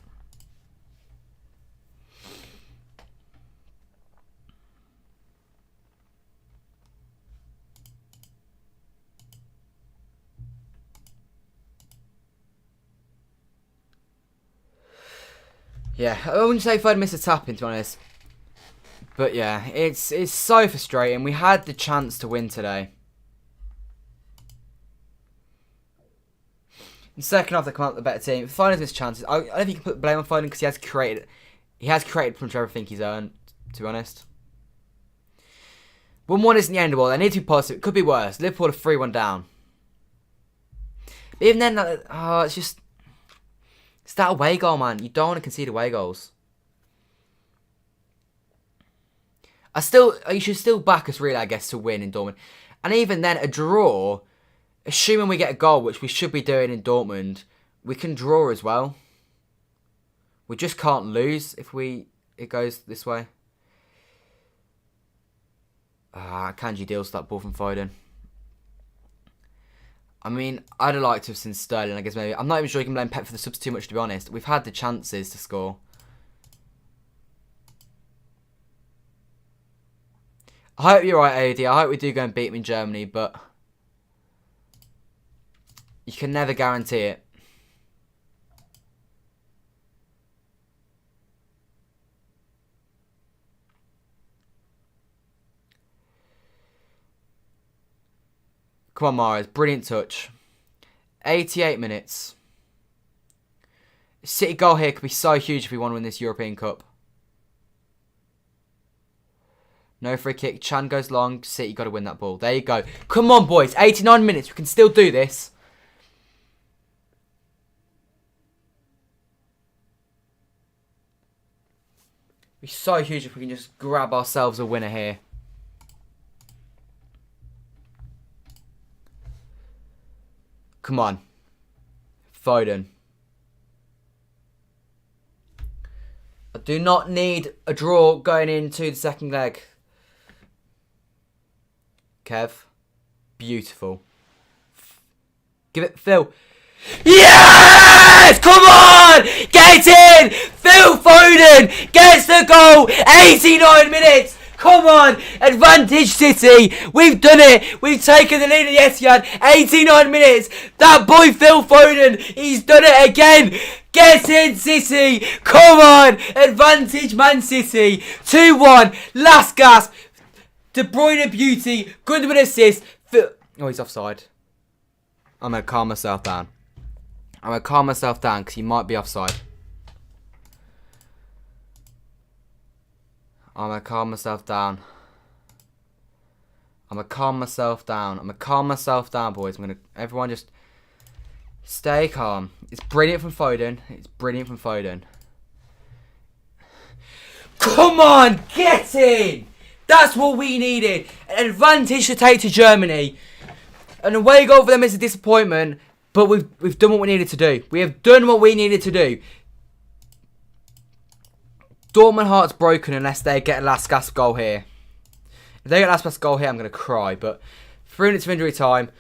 Yeah, I wouldn't say if I'd missed a tap in, to be honest. But yeah, it's so frustrating. We had the chance to win today. In the second half, they come out with a better team. Foden's missed chances. I don't think you can put the blame on Foden because he has created pretty much everything he's earned, to be honest. 1-1 isn't the end of all. They need to be positive. It could be worse. Liverpool are 3-1 down. But even then, it's just... It's that away goal, man. You don't want to concede away goals. You should still back us, really, I guess, to win in Dortmund. And even then, a draw, assuming we get a goal, which we should be doing in Dortmund, we can draw as well. We just can't lose if it goes this way. Kanji deals that ball from Foden. I mean, I'd have liked to have seen Sterling, I guess maybe. I'm not even sure you can blame Pep for the subs too much, to be honest. We've had the chances to score. I hope you're right, AD. I hope we do go and beat them in Germany, but you can never guarantee it. Come on, Mahrez. Brilliant touch. 88 minutes. City goal here could be so huge if we want to win this European Cup. No free kick. Chan goes long. City got to win that ball. There you go. Come on, boys. 89 minutes. We can still do this. It'd be so huge if we can just grab ourselves a winner here. Come on. Foden. I do not need a draw going into the second leg. Kev. Beautiful. Give it, Phil. Yes! Come on! Get in! Phil Foden gets the goal. 89 minutes. Come on! Advantage City! We've done it! We've taken the lead at the Etihad. 89 minutes! That boy Phil Foden, he's done it again! Get in, City! Come on! Advantage Man City! 2-1. Last gasp. De Bruyne beauty. Gundogan assist. Oh, he's offside. I'm going to calm myself down. I'm going to calm myself down because he might be offside. I'm going to calm myself down. I'm going to calm myself down. I'm going to calm myself down, boys. Everyone just stay calm. It's brilliant from Foden. It's brilliant from Foden. Come on, get in! That's what we needed. An advantage to take to Germany. An away goal for them is a disappointment, but we've done what we needed to do. We have done what we needed to do. Dortmund heart's broken unless they get a last-gasp goal here. If they get a last-gasp goal here, I'm going to cry. But 3 minutes of injury time.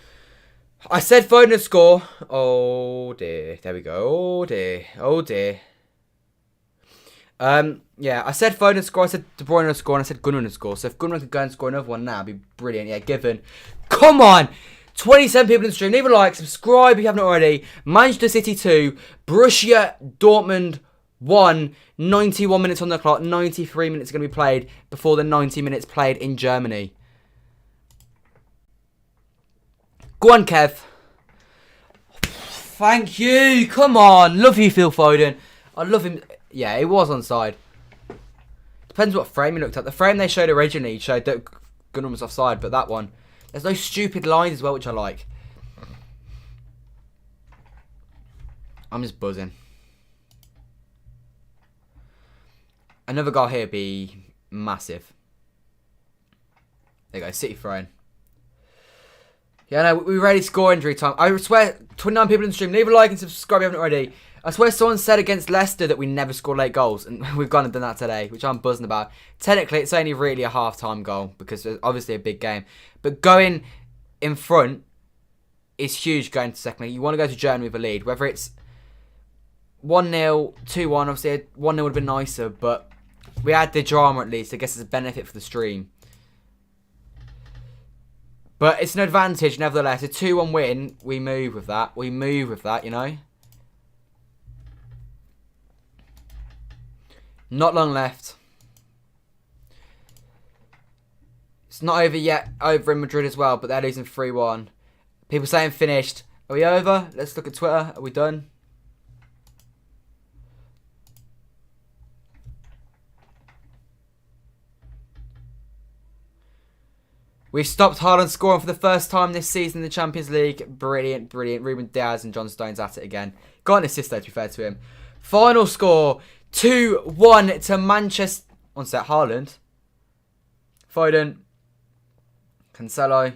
I said Foden would score. Oh, dear. There we go. Oh, dear. Oh, dear. Yeah, I said Foden would score. I said De Bruyne would score. And I said Gundogan would score. So if Gundogan could go and score another one now, it'd be brilliant. Yeah, given. Come on! 27 people in the stream. Leave a like. Subscribe if you haven't already. Manchester City 2. Borussia Dortmund 1. 91 minutes on the clock. 93 minutes are going to be played before the 90 minutes played in Germany. Go on, Kev. Thank you. Come on. Love you, Phil Foden. I love him. Yeah, it was onside. Depends what frame you looked at. The frame they showed originally showed that Gundogan was offside, but that one, there's no stupid lines as well, which I like. I'm just buzzing. Another goal here would be massive. There you go, City throwing. Yeah, no, we're ready to score injury time. I swear, 29 people in the stream. Leave a like and subscribe if you haven't already. I swear someone said against Leicester that we never score late goals, and we've gone and done that today, which I'm buzzing about. Technically, it's only really a half-time goal because it's obviously a big game. But going in front is huge going to second leg. You want to go to Germany with a lead, whether it's 1-0, 2-1. Obviously, 1-0 would have been nicer, but we had the drama at least. I guess it's a benefit for the stream. But it's an advantage nevertheless. A 2-1 win, we move with that. We move with that, you know. Not long left. It's not over yet. Over in Madrid as well, but they're losing 3-1. People saying finished. Are we over? Let's look at Twitter. Are we done? We've stopped Haaland scoring for the first time this season in the Champions League. Brilliant, brilliant. Ruben Diaz and John Stones at it again. Got an assist though, to be fair to him. Final score, 2-1 to Manchester. One sec, Haaland. Foden. Cancelo.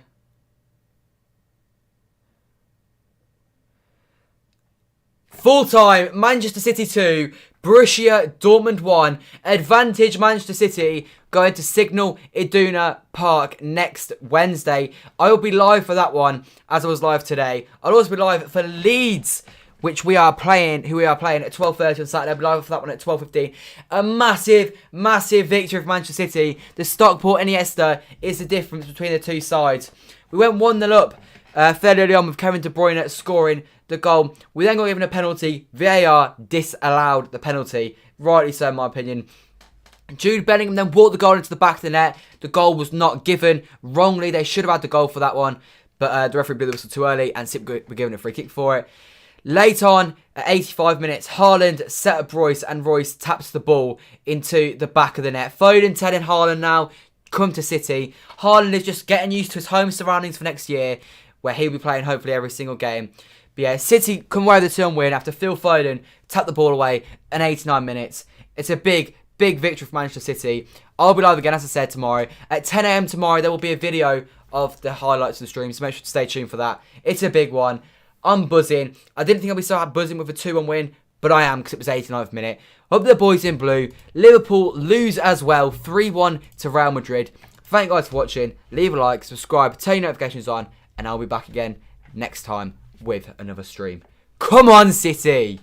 Full time, Manchester City 2, Borussia Dortmund 1. Advantage Manchester City going to Signal Iduna Park next Wednesday. I will be live for that one as I was live today. I'll also be live for Leeds, which we are playing, at 12:30 on Saturday. I'll be live for that one at 12:15. A massive, massive victory for Manchester City. The Stockport Iniesta is the difference between the two sides. We went 1-0 up fairly early on with Kevin De Bruyne scoring the goal. We then got given a penalty. VAR disallowed the penalty. Rightly so, in my opinion. Jude Bellingham then walked the goal into the back of the net. The goal was not given. Wrongly, they should have had the goal for that one. But the referee blew the whistle too early and City were given a free kick for it. Late on, at 85 minutes, Haaland set up Royce and Royce taps the ball into the back of the net. Foden telling Haaland now, come to City. Haaland is just getting used to his home surroundings for next year, where he'll be playing hopefully every single game. But yeah, City come away with the 2-1 win after Phil Foden tapped the ball away in 89 minutes. It's a big, big victory for Manchester City. I'll be live again, as I said, tomorrow. At 10 AM tomorrow, there will be a video of the highlights of the stream, so make sure to stay tuned for that. It's a big one. I'm buzzing. I didn't think I'd be so buzzing with a 2-1 win, but I am because it was 89th minute. Hope the boys in blue. Liverpool lose as well, 3-1 to Real Madrid. Thank you guys for watching. Leave a like, subscribe, turn your notifications on, and I'll be back again next time with another stream. Come on, City!